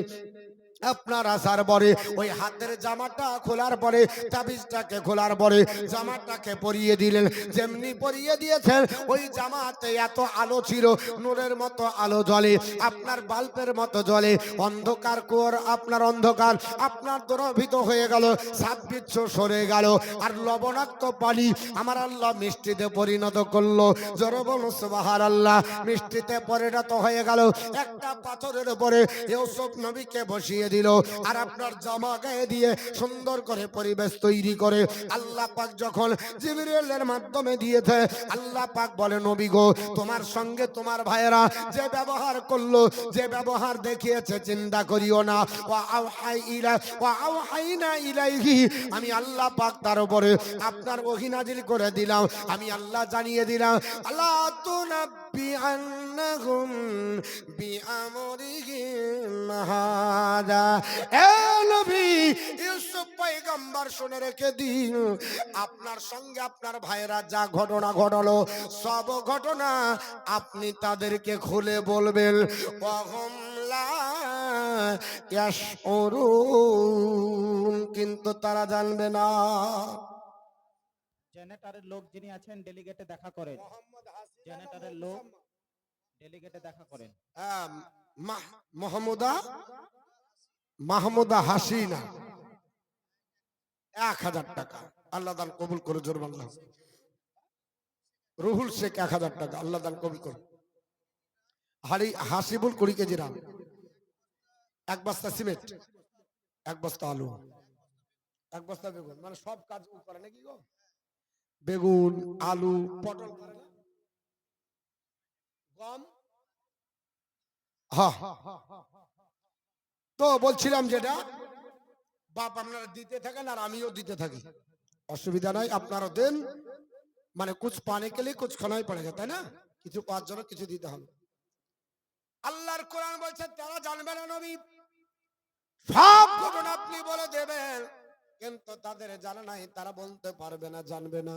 আপনার আসার পরে ওই হাতের জামাটা খোলার পরে, তাবিজটাকে খোলার পরে জামাটাকে পরিয়ে দিলেন। যেমনি পরিয়ে দিয়েছেন, ওই জামাতে এত আলো ছিল, নূরের মতো আলো জ্বলে, আপনার বাল্বের মতো জ্বলে। অন্ধকার কোর আপনার অন্ধকার আপনার দ্রবীভূত হয়ে গেল, সাপ বিচ্ছু সরে গেল। আর লবণাক্ত পানি আমার আল্লাহ মিষ্টিতে পরিণত করলো। জোরে বলুন সুবহানাল্লাহ। মিষ্টিতে পরিণত হয়ে গেল। একটা পাথরের উপরে ইউসুফ নবীকে বসিয়ে দিল, আর আপনার জামা গায়ে দিয়ে সুন্দর করে পরিবেশ তৈরি করে আল্লাহ পাক যখন জিবরিলের মাধ্যমে দিয়েছে, আল্লাহ পাক বলে নবী গো, তোমার সঙ্গে তোমার ভাইয়েরা যে ব্যবহার করলো, যে ব্যবহার দেখিয়েছে, চিন্তা করিও না। ওয়া আউহাইনা ইলাইহি, আমি আল্লাহ পাক তার উপরে আপনার ওহী নাজিল করে দিলাম। আমি আল্লাহ জানিয়ে দিলাম, আল্লাহ তুনাব্বিআন্নাহুম বিআমরিহিম হাদা। এ নবী ইউসুফ পয়গম্বর, শুনে রেখে দিন, আপনার সঙ্গে আপনার ভাইরা যা ঘটনা ঘটলো, সব ঘটনা আপনি তাদেরকে খুলে বলবেন। ওয়াহুম লা ইয়াশউরুন, কিন্তু তারা জানবে না। জেনারেটরের লোক যিনি আছেন ডেলিগেটে দেখা করেন। জেনারেটরের লোক ডেলিগেটে দেখা করেন। মাহমুদা হাসিনা 1000 টাকা, আল্লাহ দান কবুল করে। জোর বাংলা। রুহুল শেখ 1000 টাকা, আল্লাহ দান কবুল করে। হাসিবুল 20 কেজি রাম, 1 বস্তা সিমেন্ট, 1 বস্তা আলু, 1 বস্তা বেগুন। মানে সব কাজ করে নাকি গো? বেগুন, আলু, পটল করে না, গম। হ্যাঁ, তো বলছিলাম যেটা, বাপ আপনারা দিতে থাকেন আর আমিও দিতে থাকি, অসুবিধা নাই, আপনারা দেন। মানে কুছ পানে কে লিয়ে কুছ খানাই পড়েগা, তাই না? কিছু পাওয়ার জন্য কিছু দিতে হবে। আল্লাহর কোরআন বলছে তারা জানবে না নবী, সব ঘটনা আপনি বলে দেবেন, কিন্তু তাদের জানা নাই, তারা বলতে পারবে না, জানবে না।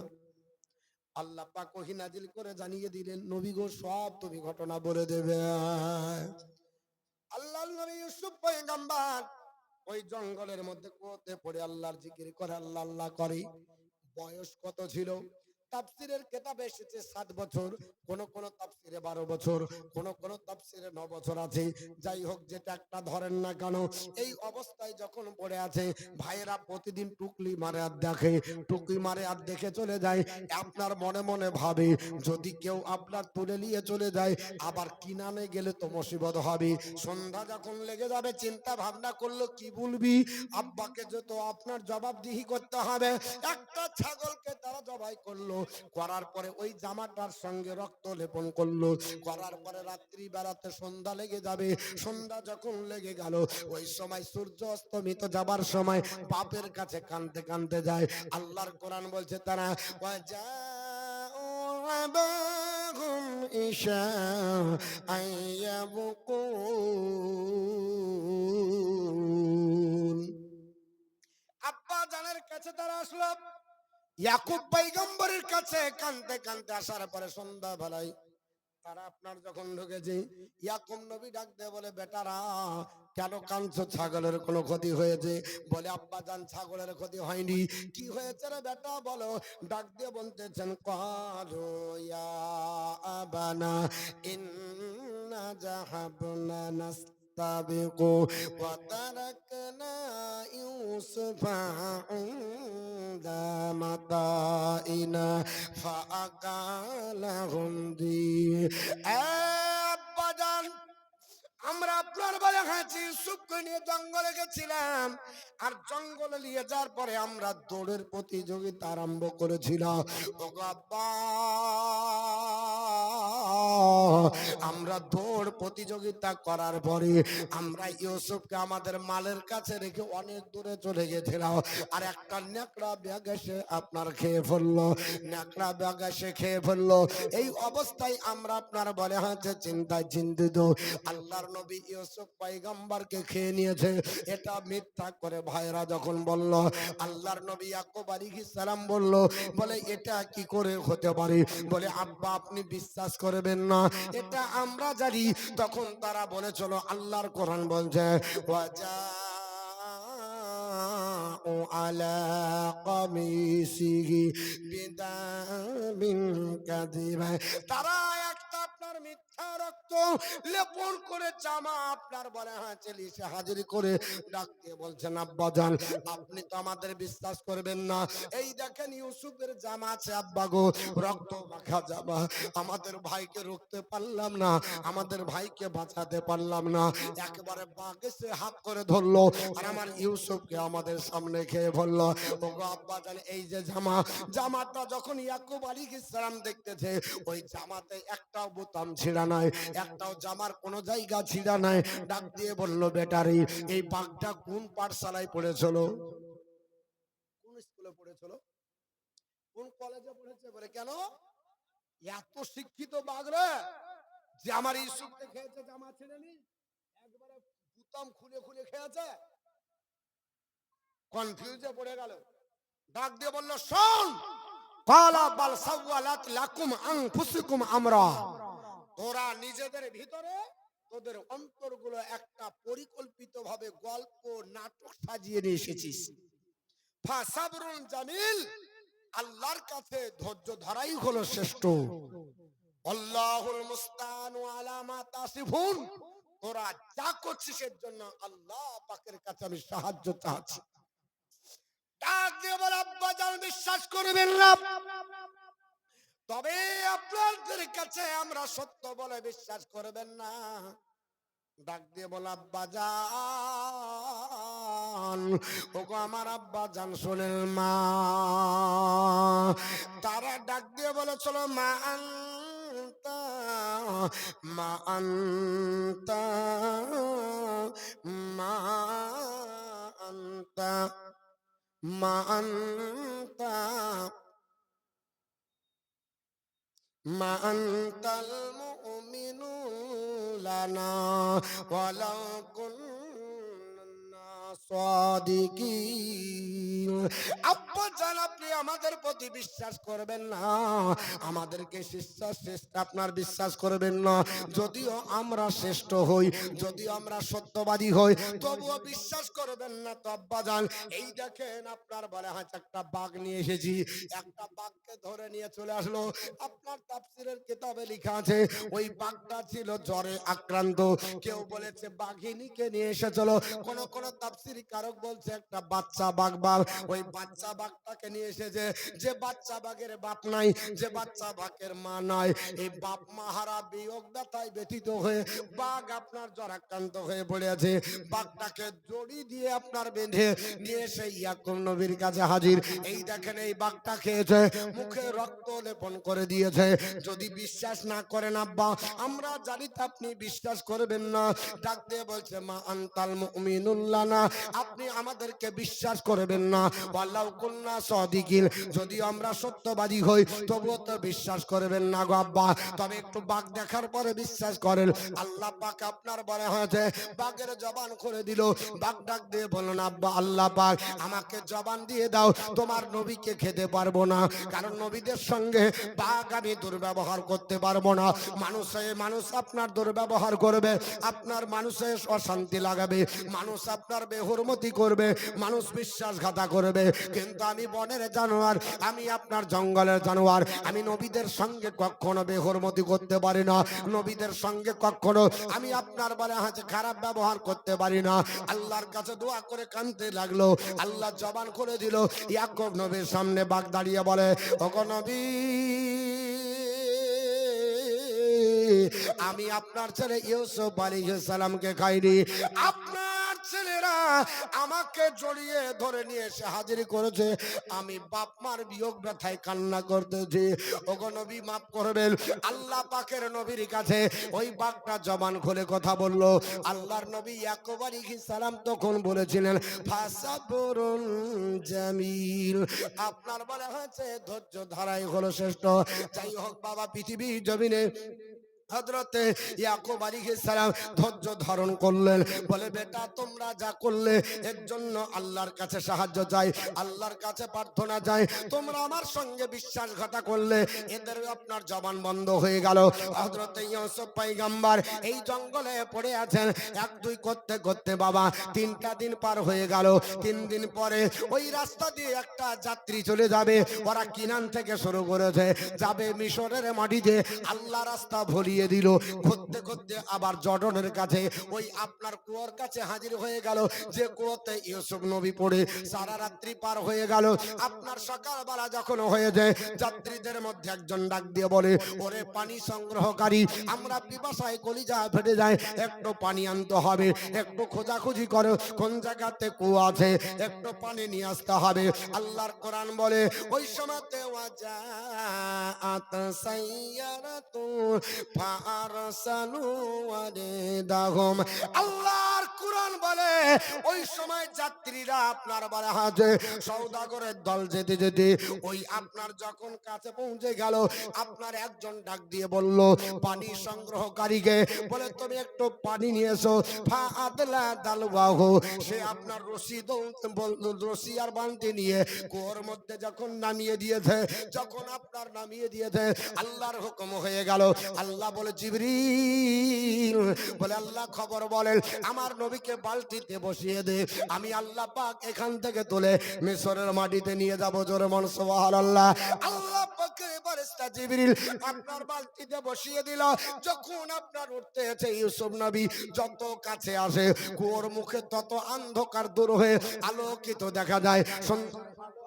আল্লাহ পাক ওহী নাজিল করে জানিয়ে দিলেন, নবী গো, সব তুমি ঘটনা বলে দেবে। আল্লাহর নবী ইউসুফ পয়গম্বর ওই জঙ্গলের মধ্যে কুয়োতে পড়ে আল্লাহর জিকির করে, আল্লাহ আল্লাহ করে। বয়স কত ছিল? তাফসীরের কিতাবে এসেছে 7 বছর, কোন কোন তাফসীরে 12 বছর, কোন কোন তাফসীরে 9 বছর আছে। যাই হোক, যেটা একটা ধরেন না কেন, এই অবস্থায় যখন পড়ে আছে, ভাইয়েরা প্রতিদিন টুকলি মারে আর দেখে, টুকলি মারে আর দেখে চলে যায়। আপনার মনে মনে ভাবে, যদি কেউ আপনার তুলে নিয়ে চলে যায়, আবার কিনানে গেলে তো মুসিবত হবে। সন্ধ্যা যখন লেগে যাবে, চিন্তা ভাবনা করলো কি বলবি, আব্বাকে যত আপনার জবাবদিহি করতে হবে। একটা ছাগলকে তারা জবাই করলো, করার পরে ওই জামাটার সঙ্গে রক্ত লেপন করলো, করার পরে রাত্রি বেলাতে সন্ধ্যা লেগে যাবে। সন্ধ্যা যখন লেগে গেল, ওই সময় সূর্য অস্তমিত যাবার সময় বাপের কাছে কাঁদতে কাঁদতে যায়। আল্লাহর কোরআন বলছে তারা ওয়াজাউ আবাহুম ইশাআন ইয়াবকুন, আব্বা জানের কাছে তারা আসলো, ইয়াকুব পয়গম্বরের কাছে কাঁদতে কাঁদতে আসার পরে সন্ধ্যা বেলায় তারা আপনার যখন ঢুকেছে, ইয়াকুব নবী ডাক দিয়ে বলে, বেটারা কেন কাঁদছো? ছাগলের কোনো ক্ষতি হয়েছে? বলে, আব্বা জান, ছাগলের ক্ষতি হয়নি। কি হয়েছে রে বেটা, বলো। ডাক দিয়ে বলতেছেন, ক্বালু ইয়া আবানা ইন্না যাহাবনা নাস্তাবিকু ওয়া তারাকনা ইউসুফা ইনদা মাতাইনা ফাআকালাহুম দি। আব্বা জান, আমরা আপনার বলে খাচ্ছি, ইউসুফকে নিয়ে জঙ্গলে গেছিলাম, আর জঙ্গলে নিয়ে যাওয়ার পরে আমরা দৌড়ের প্রতিযোগিতা আরম্ভ করেছিলাম। ওগো আব্বা, আমরা আমরা দৌড় প্রতিযোগিতা করার পরে আমরা ইউসুফকে আমাদের মালের কাছে রেখে অনেক দূরে চলে গেছিলাম, আর একটা ন্যাকড়া ব্যাগ এসে আপনার খেয়ে ফেললো, ন্যাকড়া ব্যাগ এসে খেয়ে ফেললো। এই অবস্থায় আমরা আপনার বলে হচ্ছে চিন্তায় চিন্তিত, আল্লাহর নবী ইউসুফ পয়গম্বরকে খেয়ে নিয়েছে। এটা মিথ্যা করে ভাইরা যখন বলল, আল্লাহর নবী ইয়াকুব আলাইহিস সালাম বলল, বলে এটা কি করে হতে পারে? বলে আব্বা আপনি বিশ্বাস করবেন না, এটা আমরা জানি। তখন তারা বলে চলো, আল্লাহর কোরআন বলছে ও আলা কামিসিহি বিদামিন কাযিবা, তারা একটা আপনার মিথ্যা রক্ত লেপন করে জামা আপনার বলে চেলিসে হাজির করে ডাকতে বলছেন আব্বাজান আপনি তো আমাদের বিশ্বাস করবেন না, এই দেখেন ইউসুফের জামা আছে আব্বা গো, রক্ত মাখা জামা, আমাদের ভাইকে রুখতে পারলাম না, আমাদের ভাইকে বাঁচাতে পারলাম না, একেবারে বাঘে সে হাত করে ধরলো আর আমার ইউসুফকে আমাদের সামনে খেয়ে ফেললো। ওগো আব্বাজান এই যে জামা, জামাটা যখন ইয়াকুব আলাইহিস সালাম দেখতেছে ওই জামাতে একটাও বোতাম ছিঁড়া নাই, একটাও জামার কোনো জায়গা ছিঁড়া নাই। ডাক দিয়ে বলল বেটারি এই বাঘটা কোন পাঠশালায় পড়েছিল, কোন স্কুলে পড়েছিল, কোন কলেজে পড়েছে? বলে কেন এত শিক্ষিত বাঘ রে যে আমার ইউসুফকে খেয়েছে, জামা ছিঁড়েনি, একবারে বোতাম খুলে খুলে খেয়েছে। কনফিউজে পড়ে গেল, ডাক দিয়ে বলল শোন, কালা বাল সাওয়ালাত লাকুম আনফুসুকুম আমরা, তোরা নিজেদের ভিতরে তোদের অন্তরগুলো একটা পরিকল্পিতভাবে গল্প নাটক সাজিয়ে নিয়ে এসেছিস। ফাসাবরুন জামিল, আল্লাহর কাছে ধৈর্য ধরাই হলো শ্রেষ্ঠ। আল্লাহুল মুস্তানু আলা মা তাসিফুন, তোরা যা করছিস এর জন্য আল্লাহ পাকের কাছে আমি সাহায্য চাচ্ছি। ডাক দিয়ে বলে আব্বা জান বিশ্বাস করবেন না, তবে আপনাদের কাছে আমরা সত্য বলে বিশ্বাস করবেন না। ডাক দিয়ে বলে আব্বা জান, ওগো আমার আব্বা জান শোনেন মা, তারা ডাক দিয়ে বলে চলো মা আনতা মা আনতা মা আনতা মা আনতা মা আনতাল মুমিনু লানা ওয়ালাউ কুন্না সাদিকিন। আব্বা জান আপনি আমাদের প্রতি বিশ্বাস করবেন না, আমাদেরকে শ্রেষ্ঠ আপনার বিশ্বাস করবেন না, যদিও আমরা শ্রেষ্ঠ হই, যদিও আমরা সত্যবাদী হই, তবুও বিশ্বাস করবেন না। তো আব্বা জান এই দেখেন আপনার বলে হয়তো একটা বাঘ নিয়ে এসেছি, একটা বাঘকে ধরে নিয়ে চলে আসলো। আপনার তাফসীরের কিতাবে লেখা আছে ওই বাঘটা ছিল জ্বরে আক্রান্ত, কেউ বলেছে বাঘিনীকে নিয়ে এসেছিল, কোন কোন তাফসীর কারক বলছে একটা বাচ্চা বাঘ, ওই বাচ্চা বাঘটাকে নিয়ে এসেছে। যে বাচ্চা বাঘের বাপ নাই, যে বাচ্চা বাঘের মা নাই, এই বাপ মা হারা বিয়োগ ব্যথায় ব্যথিত হয়ে বাঘ আপনার জ্বরাক্রান্ত হয়ে পড়ে আছে। বাঘটাকে জড়ি দিয়ে আপনার বেঁধে নিয়ে এসে ইয়াকুব নবীর কাছে হাজির। এই দেখেন এই বাঘটা খেয়েছে, মুখে রক্ত লেপন করে দিয়েছে। যদি বিশ্বাস না করেন আব্বা, আমরা জানি তো আপনি বিশ্বাস করবেন না। ডাক দিয়ে বলছে মা আনতাল মুমিনুল লানা, আপনি আমাদেরকে বিশ্বাস করবেন না। ওয়ালাউ কুন্না সাদিকিন, যদি আমরা সত্যবাদী হই তবুও তো বিশ্বাস করবেন না গো আব্বা। তবে একটু বাঘ দেখার পরে বিশ্বাস করেন। আল্লাহ পাক আপনার বলে হয়েছে বাঘের জবান করে দিল। বাঘ ডাক দিয়ে বলুন আব্বা আল্লাহ পাক আমাকে জবান দিয়ে দাও, তোমার নবীকে খেতে পারবো না, কারণ নবীদের সঙ্গে বাঘ আমি দুর্ব্যবহার করতে পারবো না। মানুষ আপনার দুর্ব্যবহার করবে, আপনার মানুষের অশান্তি লাগাবে, মানুষ আপনার বেহুরমতি করবে, মানুষ বিশ্বাসঘাতা করবে, কিন্তু আমি বনের জানোয়ার, আমি আপনার জঙ্গলের জানোয়ার, আমি নবীদের সঙ্গে কখনো বেহুরমতি করতে পারি না, নবীদের সঙ্গে কখনো আমি আপনার বলে হাতে খারাপ ব্যবহার করতে পারি না। আল্লাহর কাছে দোয়া করে কাঁদতে লাগলো, আল্লাহ জবান করে দিল। ইয়াকুব নবীর সামনে বাঘ দাঁড়িয়ে বলে ওগো নবী, আমি আপনার ছেলে ইউসুফ আলাইহিস সালামকে খাইনি, আপনার ছেলের স্ত্রীটা আমাকে জড়িয়ে ধরে নিয়ে এসে হাজির করেছে, আমি বাপ মার বিয়োগ ব্যথায় কান্না করতেছি। ওগো নবী মাফ করবেন। আল্লাহ পাকের নবীর কাছে ওই বাঘটা জবান খুলে কথা বলল। আল্লাহর নবী ইয়াকুব আলাইহিস সালাম তখন বলেছিলেন ফাসাবরুন জামিল, আপনার বলা হয়েছে ধৈর্য ধারাই হলো শ্রেষ্ঠ। যাই হোক বাবা, পৃথিবীর জমিনে হযরতে ইয়াকুব আলাইহিস সালাম ধৈর্য ধারণ করলেন। বলে বেটা তোমরা যা করলে এর জন্য আল্লাহর কাছে সাহায্য চাই, আল্লাহর কাছে প্রার্থনা চাই। তোমরা আমার সঙ্গে বিশ্বাসঘাতকতা করলে এদের আপনার জবান বন্ধ হয়ে গেল। হযরতে ইউসুফ পয়গম্বর এই জঙ্গলে পড়ে আছেন। এক দুই করতে করতে বাবা 3টা দিন পার হয়ে গেল। 3 দিন পরে ওই রাস্তা দিয়ে একটা যাত্রী চলে যাবে। ওরা কিনান থেকে শুরু করেছে, যাবে মিশরের মাটিতে। আল্লাহ রাস্তা ভরিয়ে দিল। ঘুরতে ঘুরতে আবার জর্ডনের কাছে ওই আপনার কুয়োর কাছে হাজির হয়ে গেল, যে কুয়োতে ইউসুফ নবী পড়ে সারা রাত্রি পার হয়ে গেল। আপনার সকালবেলা যখন হয়ে যায়, যাত্রীদের মধ্যে একজন ডাক দিয়ে বলে ওরে পানি সংগ্রহকারী, আমরা পিপাসায় কলিজা ফেটে যায়, একটু পানি আনতে হবে। একটু খোঁজাখুঁজি করো কোন জায়গাতে কুয়া আছে, একটু পানি নিয়ে আসতে হবে। আল্লাহর কোরআন বলে ওই সময়তে ওয়াজাআত সাইয়ারাতুন ফারসালু ওয়ারিদাহুম। আল্লাহর কোরআন বলে ওই সময় যাত্রীরা আপনার বলা হাজে সওদাগরের দল যেতে যেতে ওই আপনার যখন কাছে পৌঁছে গেল, আপনার একজন ডাক দিয়ে বলল পানি সংগ্রহকারীকে, বলে তুমি একটু পানি নিয়ে এসো। ফাআদলা দালওয়াহু, সে আপনার রশি আর বালতি নিয়ে কুয়োর মধ্যে যখন নামিয়ে দিয়েছে, যখন আপনার নামিয়ে দিয়েছে, আল্লাহর হুকুম হয়ে গেল। আল্লাহ বলে জিবরিল, বলে আল্লাহ খবর বলেন আমার নবীকে বালতিতে বসিয়ে দে, আমি আল্লাহ পাক এখান থেকে তুলে মিশরের মাটিতে নিয়ে যাব। জোরে বল সুবহানাল্লাহ। আল্লাহ পাকের ফেরেশতা জিবরিল আপনার বালতিতে বসিয়ে দিল। যখন আপনার উঠতে আছে ইউসুফ নবী যত কাছে আসে, কুয়োর মুখে তত অন্ধকার দূর হয়ে আলোকিত দেখা যায়।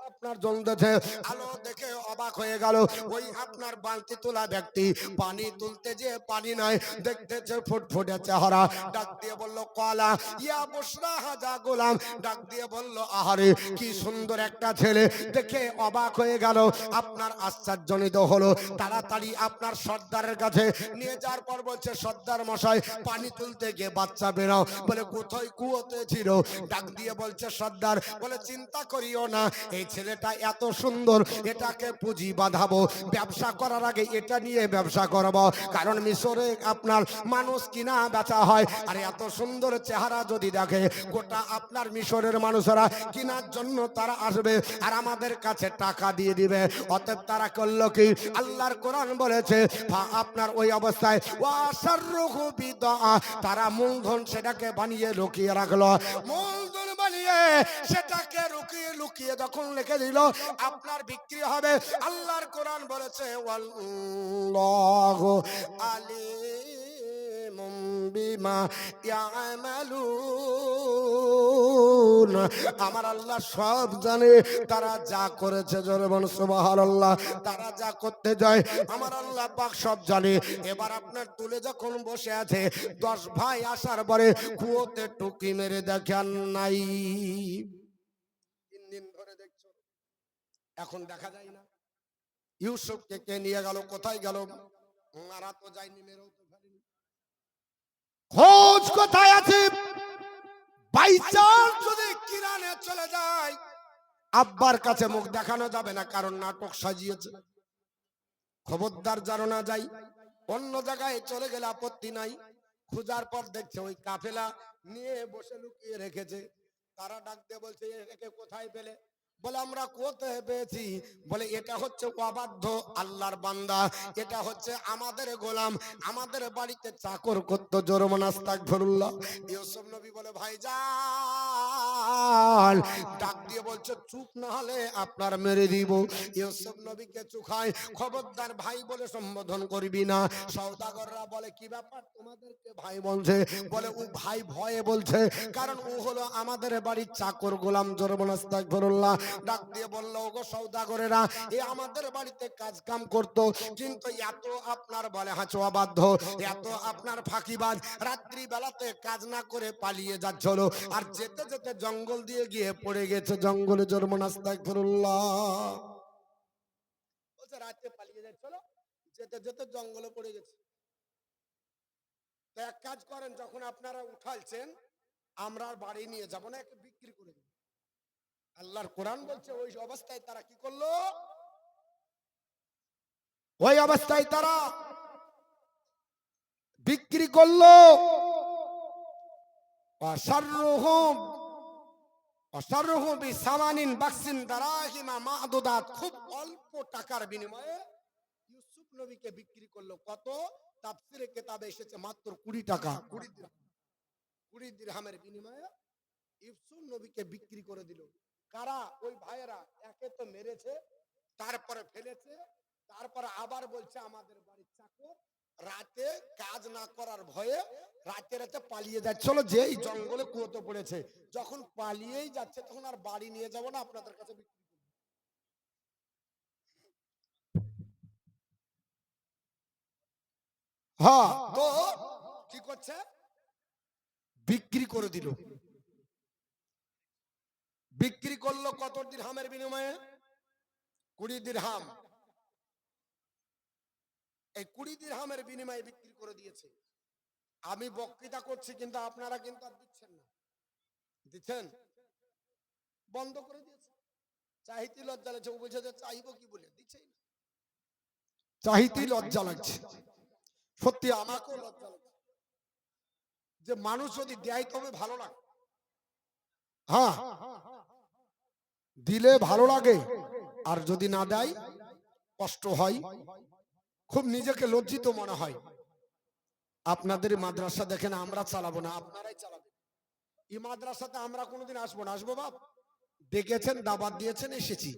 আপনার জ্বলতেছে, আলো দেখে অবাক হয়ে গেল। ওই আপনার বালতি তোলা ব্যক্তি পানি তুলতে যে পানি নাই, দেখতেছে ফুটফুটে চেহারা। ডাক দিয়ে বলল কলা ইয়া বুশরা হাজা গোলাম, ডাক দিয়ে বলল আহারে কি সুন্দর একটা ছেলে। দেখে অবাক হয়ে গেল, আপনার আশ্চর্যজনিত হলো। তাড়াতাড়ি আপনার সর্দারের কাছে নিয়ে যাওয়ার পর বলছে সর্দার মশাই পানি তুলতে গিয়ে বাচ্চা বেরাও। বলে কোথায়? কুয়োতে ছিল। ডাক দিয়ে বলছে সর্দার, বলে চিন্তা করিও না, এই ছেলেটা এত সুন্দর, এটাকে পুঁজি বাঁধাবো, ব্যবসা করার আগে এটা নিয়ে ব্যবসা করব। কারণ মিশরে আপনার মানুষ কিনা বেচা হয়, আর এত সুন্দর চেহারা যদি দেখে গোটা আপনার মিশরের মানুষরা কেনার জন্য তারা আসবে আর আমাদের কাছে টাকা দিয়ে দিবে। অতএব তারা করলো কি, আল্লাহর কোরআন বলেছে আপনার ওই অবস্থায় ওয়াসাররুহু বিদআ, তারা মূলধন সেটাকে বানিয়ে লুকিয়ে রাখলো। মূলধন বানিয়ে সেটাকে লুকিয়ে যখন লিখে দিল আপনার বিক্রি হবে। আল্লাহর কোরআন বলেছে ওয়াল্লাহু আলিমুম বিমা ইয়ামালুন, আমার আল্লাহ সব জানে তারা যা করেছে। জোরে বল সুবহানাল্লাহ। তারা যা করতে যায় আমার আল্লাহ পাক সব জানে। এবার আপনার তুলে যখন বসে আছে 10 ভাই আসার পরে কুয়োতে টুকি মেরে দেখেন নাই। 3 দিন ধরে দেখছো, এখন দেখা যায় না। ইউসুফকে কে নিয়ে গেল, কোথায় গেল? মারা তো যায়নি, মেরেও তো ফেলেনি। খোঁজ কোথায় আছে? বাইচান্স যদি কিরানে চলে যায়, আব্বার কাছে মুখ দেখানো যাবে না, কারণ নাটক সাজিয়েছে। খবরদার যেন না যাই। অন্য জায়গায় চলে গেলে আপত্তি নাই। খোঁজার পর দেখছে ওই কাফেলা নিয়ে বসে লুকিয়ে রেখেছে। তারা ডাক দিয়ে বলছে একে কোথায় পেলে? বলে আমরা কোথায় পেয়েছি? বলে এটা হচ্ছে অবাধ্য আল্লাহর বান্দা, এটা হচ্ছে আমাদের গোলাম, আমাদের বাড়িতে চাকর করতো। জোরমান আস্তাগফিরুল্লাহ। ইউসুফ নবী বলে ভাইজান, ডাক দিয়ে বলছে চুপ না হলে আপনার মেরে দিব। ইউসুফ নবীকে চুখায়, খবরদার ভাই বলে সম্বোধন করবি না। সওদাগররা বলে কি ব্যাপার, তোমাদেরকে ভাই বলছে? বলে ও ভাই ভয়ে বলছে, কারণ ও হলো আমাদের বাড়ির চাকর গোলাম। জোরমান আস্তাগফিরুল্লাহ। ডাক দিয়ে বলল, ওগো সওদাগরেরা, এ আমাদের বাড়িতে কাজ কাম করতো, কিন্তু এত আপনার বলে হাঁচোয়া বাধ্য, এত আপনার ফাঁকিবাজ, রাত্রি বেলাতে কাজ না করে পালিয়ে যাচ্ছিল, আর যেতে যেতে জঙ্গল দিয়ে গিয়ে পড়ে গেছে জঙ্গলে। জন্ম আস্তাগফিরুল্লাহ। বলছে রাতে পালিয়ে যাচ্ছিল, যেতে যেতে জঙ্গলে পড়ে গেছে। তো এক কাজ করেন, যখন আপনারা উঠাইছেন, আমরা আর বাড়ি নিয়ে যাব না, একে বিক্রি করে দেব। আল্লাহর কোরআন বলছে ওই অবস্থায় তারা কি করলো? ওই অবস্থায় তারা বিক্রি করলো। অসাররুহুম অসাররুহু বিসামানিন বাকসিন দারাহিমা মা'দুদাত, খুব অল্প টাকার বিনিময়ে ইউসুফ নবীকে বিক্রি করলো। কত? তাফসীরে কিতাবে এসেছে মাত্র 20 টাকা, 20 দিরহাম। 20 দিরহামের বিনিময়ে ইউসুফ নবীকে বিক্রি করে দিল। কারা? ওই ভাইয়েরা। একে তো মেরেছে, তারপরে ফেলেছে, তারপরে আবার বলছে আমাদের বাড়ির চাকর, রাতে কাজ না করার ভয়ে রাতে রাতে পালিয়ে যাচ্ছিল, যেই জঙ্গলে কুয়োতে পড়েছে। যখন পালিয়েই যাচ্ছে তখন আর বাড়ি নিয়ে যাব না, আপনাদের কাছে বিক্রি করব। হ্যাঁ, তো কি করছে? বিক্রি করে দিল। বিক্রি করলো কত দিরহামের বিনিময়ে? 20 দিরহাম। এই 20 দিরহামের বিনিময়ে বিক্রি করে দিয়েছে। আমি বক্তৃতা করছি, কিন্তু আপনারা কিন্তু আর দিচ্ছেন না। দিচ্ছেন? বন্ধ করে দিয়েছে। চাইতে লজ্জা লাগছে। ও বলছে যে চাইবো কি বলে, দিচ্ছেই না। চাইতেই লজ্জা লাগছে। সত্যি আমাকেও লজ্জা লাগছে যে মানুষ যদি দেয় তবে ভালো লাগে। হ্যাঁ, দিলে ভালো লাগে, আর যদি না দেয় কষ্ট হয়, খুব নিজেকে লজ্জিত মনে হয়। আপনাদের মাদ্রাসা দেখেন, আমরা চালাবো না, আপনারাই চালাবেন। এই মাদ্রাসাতে আমরা কোনোদিন আসবো না। আসবো বাপ? ডেকেছেন, দাওয়াত দিয়েছেন, এসেছি।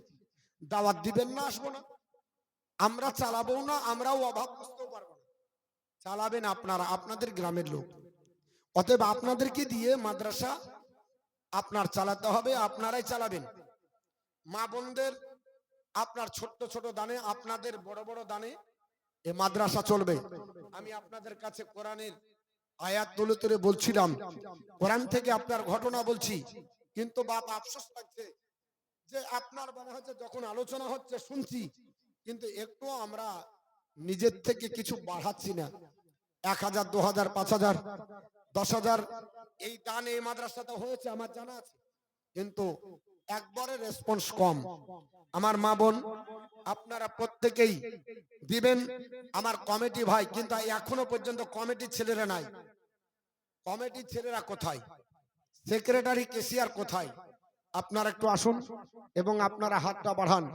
দাওয়াত দিবেন না, আসবো না। আমরা চালাবো না, আমরাও অভাব বুঝতেও পারবো না। চালাবেন আপনারা, আপনাদের গ্রামের লোক। অতএব আপনাদেরকে দিয়ে মাদ্রাসা আপনার চালাতে হবে, আপনারাই চালাবেন। মা বোনদের আপনার ছোট্ট ছোট দানে, আপনাদের বড় বড় দানে এ মাদ্রাসা চলবে। আমি আপনাদের কাছে কোরআনের আয়াত তুলে তুলে বলছিলাম, কোরআন থেকে আপনার ঘটনা বলছি, কিন্তু বাপ আফসোস লাগছে যে আপনার মনে হচ্ছে যখন আলোচনা হচ্ছে শুনছি, কিন্তু একটু আমরা নিজের থেকে কিছু বাড়াচ্ছি না। 1000, 2000, 5000, 10,000 এই দান এই মাদ্রাসাতে হয়েছে আমার জানা আছে, কিন্তু একবারে রেসপন্স কম। আমার মা বোন আপনারা প্রত্যেকেই দিবেন। আমার কমিটি ভাই, কিন্তু এখনো পর্যন্ত কমিটির ছেলেরা নাই। কমিটির ছেলেরা কোথায়? সেক্রেটারি, কেশিয়ার কোথায়? আপনারা একটু আসুন এবং আপনারা হাতটা বাড়ান।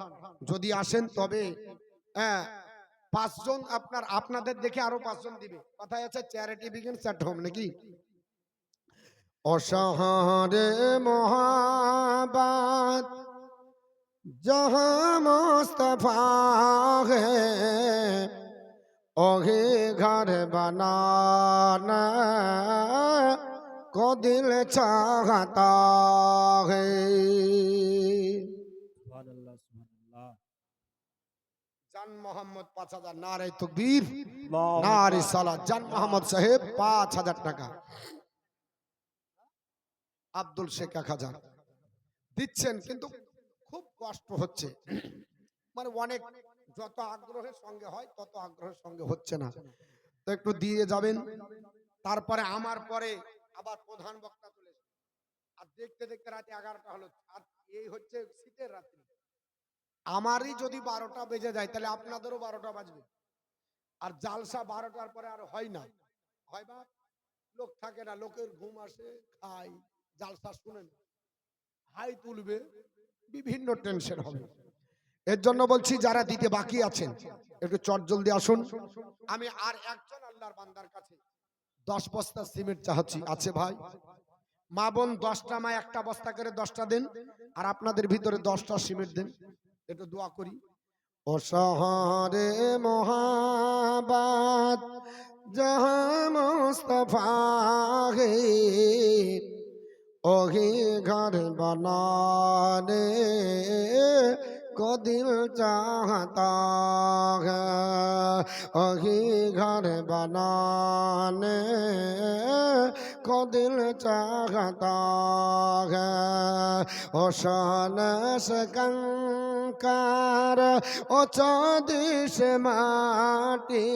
যদি আসেন তবে 5 জন আপনাদের দেখে আরো 5 জন দিবে। কথায় আছে চ্যারিটি বিগিনস এট হোম, নাকি? অসহারে মোহাব্বত जहाँ मुस्तफा है ओही घर बनाना को दिल चाहता है। সুবহানাল্লাহ, সুবহানাল্লাহ। জান মোহাম্মদ 5000। নারে তাকবীর, আল্লাহু নারে আকবার। সালাত। জান মোহাম্মদ সাহেব 5000 টাকা। আব্দুল শেখ 1000 দিচ্ছেন, কিন্তু খুব কষ্ট হচ্ছে। মানে অনেক, যত আগ্রহের সঙ্গে হয় তত আগ্রহের সঙ্গে হচ্ছে না। তো একটু দিয়ে যাবেন। তারপরে আমার পরে আবার প্রধান বক্তা চলে এসেছে। আর দেখতে দেখতে রাত 11টা হলো। আর এই হচ্ছে শীতের রাত্রি। আমারই যদি 12টা বেজে যায়, তাহলে আপনাদেরও 12টা বাজবে। আর জালসা 12টার পরে আর হয় না। হয় বা লোক থাকে না, লোকের ঘুম আসে, খায়, জালসা শুনে না, হাই তুলবে, বিভিন্ন টেনশন হবে। এর জন্য বলছি যারা দিতে বাকি আছেন একটু চট জলদি আসুন। আমি আর একজন আল্লাহর বান্দার কাছে 10 বস্তা সিমেন্ট চাচ্ছি। আছে ভাই? মা বোন 10টা মা একটা বস্তা করে 10টা দেন, আর আপনাদের ভিতরে 10টা সিমেন্ট দেন। একটু দোয়া করি। ও শহরে মোহাব্বত जहाँ मुस्तफा है ओही घर बनाने को दिल चाहता है, वही घर बनाने को दिल चाहता है। ओ शान से कंकार ओ चौदिश माटी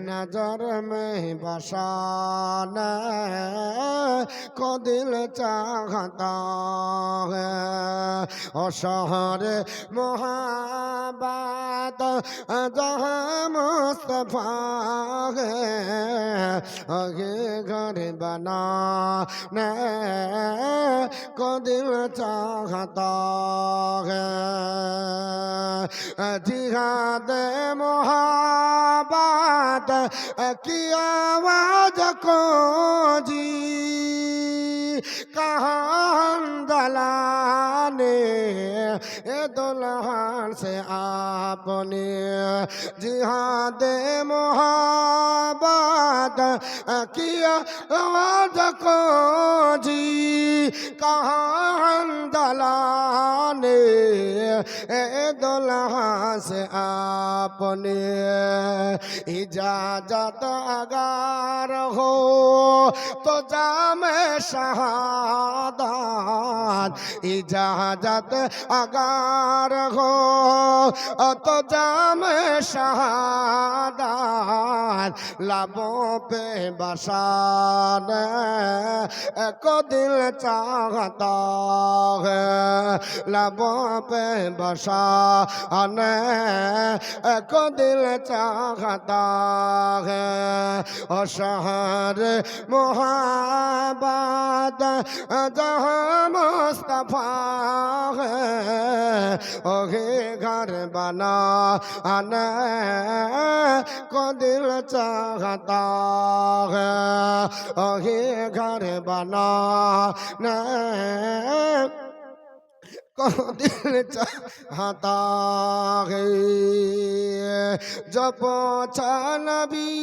नजर में बसाना को दिल चाहता है। ओ शहर मोहब्बत जहाँ मुस्तफा है, ये घर बनाने को दिल चाहता है। जिहाद मोहब्बत की आवाज को जी कहाँ दलाने ए दुल्हन से आपने जिहाद मोहब्बत किया आवाज को जी कहाँ दलाने ए दुल्हन से आपने इजाजत अगर हो तो जामे शहादत, इजाजत अगर हो तो जामे शहादत लबों पे बसाने को दिल चाहता है, लबों पे बसाने को दिल चाहता है। और शहर मोहब्बत जहाँ मुस्तफा है, ओहे घर बनाने को दिल चाहता है, ओहे घर बनाने को दिल चाहता है। जब पहुंचा नबी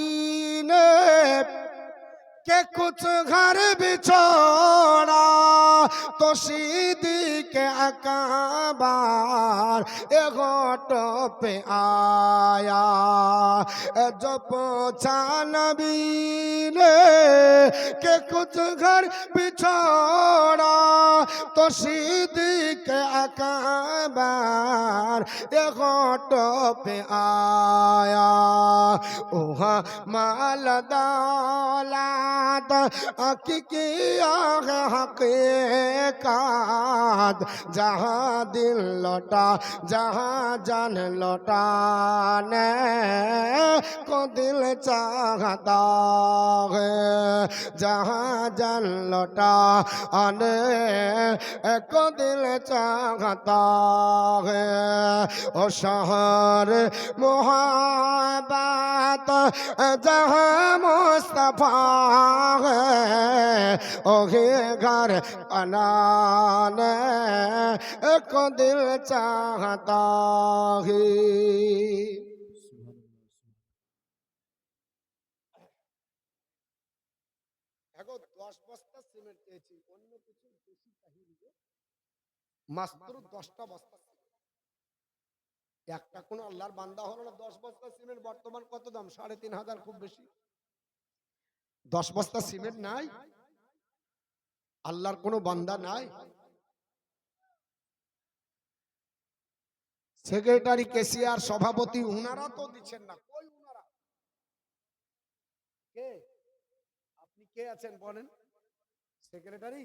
ने के कुछ घर बिछोड़ा तो सीधी के अकाबार एगोटो पे आया। जो पहुंचा नबी ने के कुछ घर बिछोड़ा तो सीधी के अकाबार एगोटो पे आया। ओहा माल दौलत किया है हकीकत, जहाँ दिल लौटा जहाँ जान लौटाने को दिल चाहता है, जहाँ जान लौटाने को दिल चाहता है। ओ शहर मोहब्बत जहाँ मुस्तफा है, ओहे घर बनाने को दिल चाहता है। এখন 10 বস্তা সিমেন্ট পেয়েছি, অন্য কিছু বেশি চাহিয়ে মাত্র 10টা বস্তা সিমেন্ট। একটা কোন আল্লাহর বান্দা হলো না। 10 বস্তা সিমেন্ট বর্তমান কত দাম? 3,500, খুব বেশি। 10 বস্তা সিমেন্ট নাই, আল্লাহর কোনো বান্দা নাই। সেক্রেটারি, কেসিয়ার, সভাপতি উনারা তো দিচ্ছেন না। কই উনারা? কে আপনি কে আছেন বলেন? সেক্রেটারি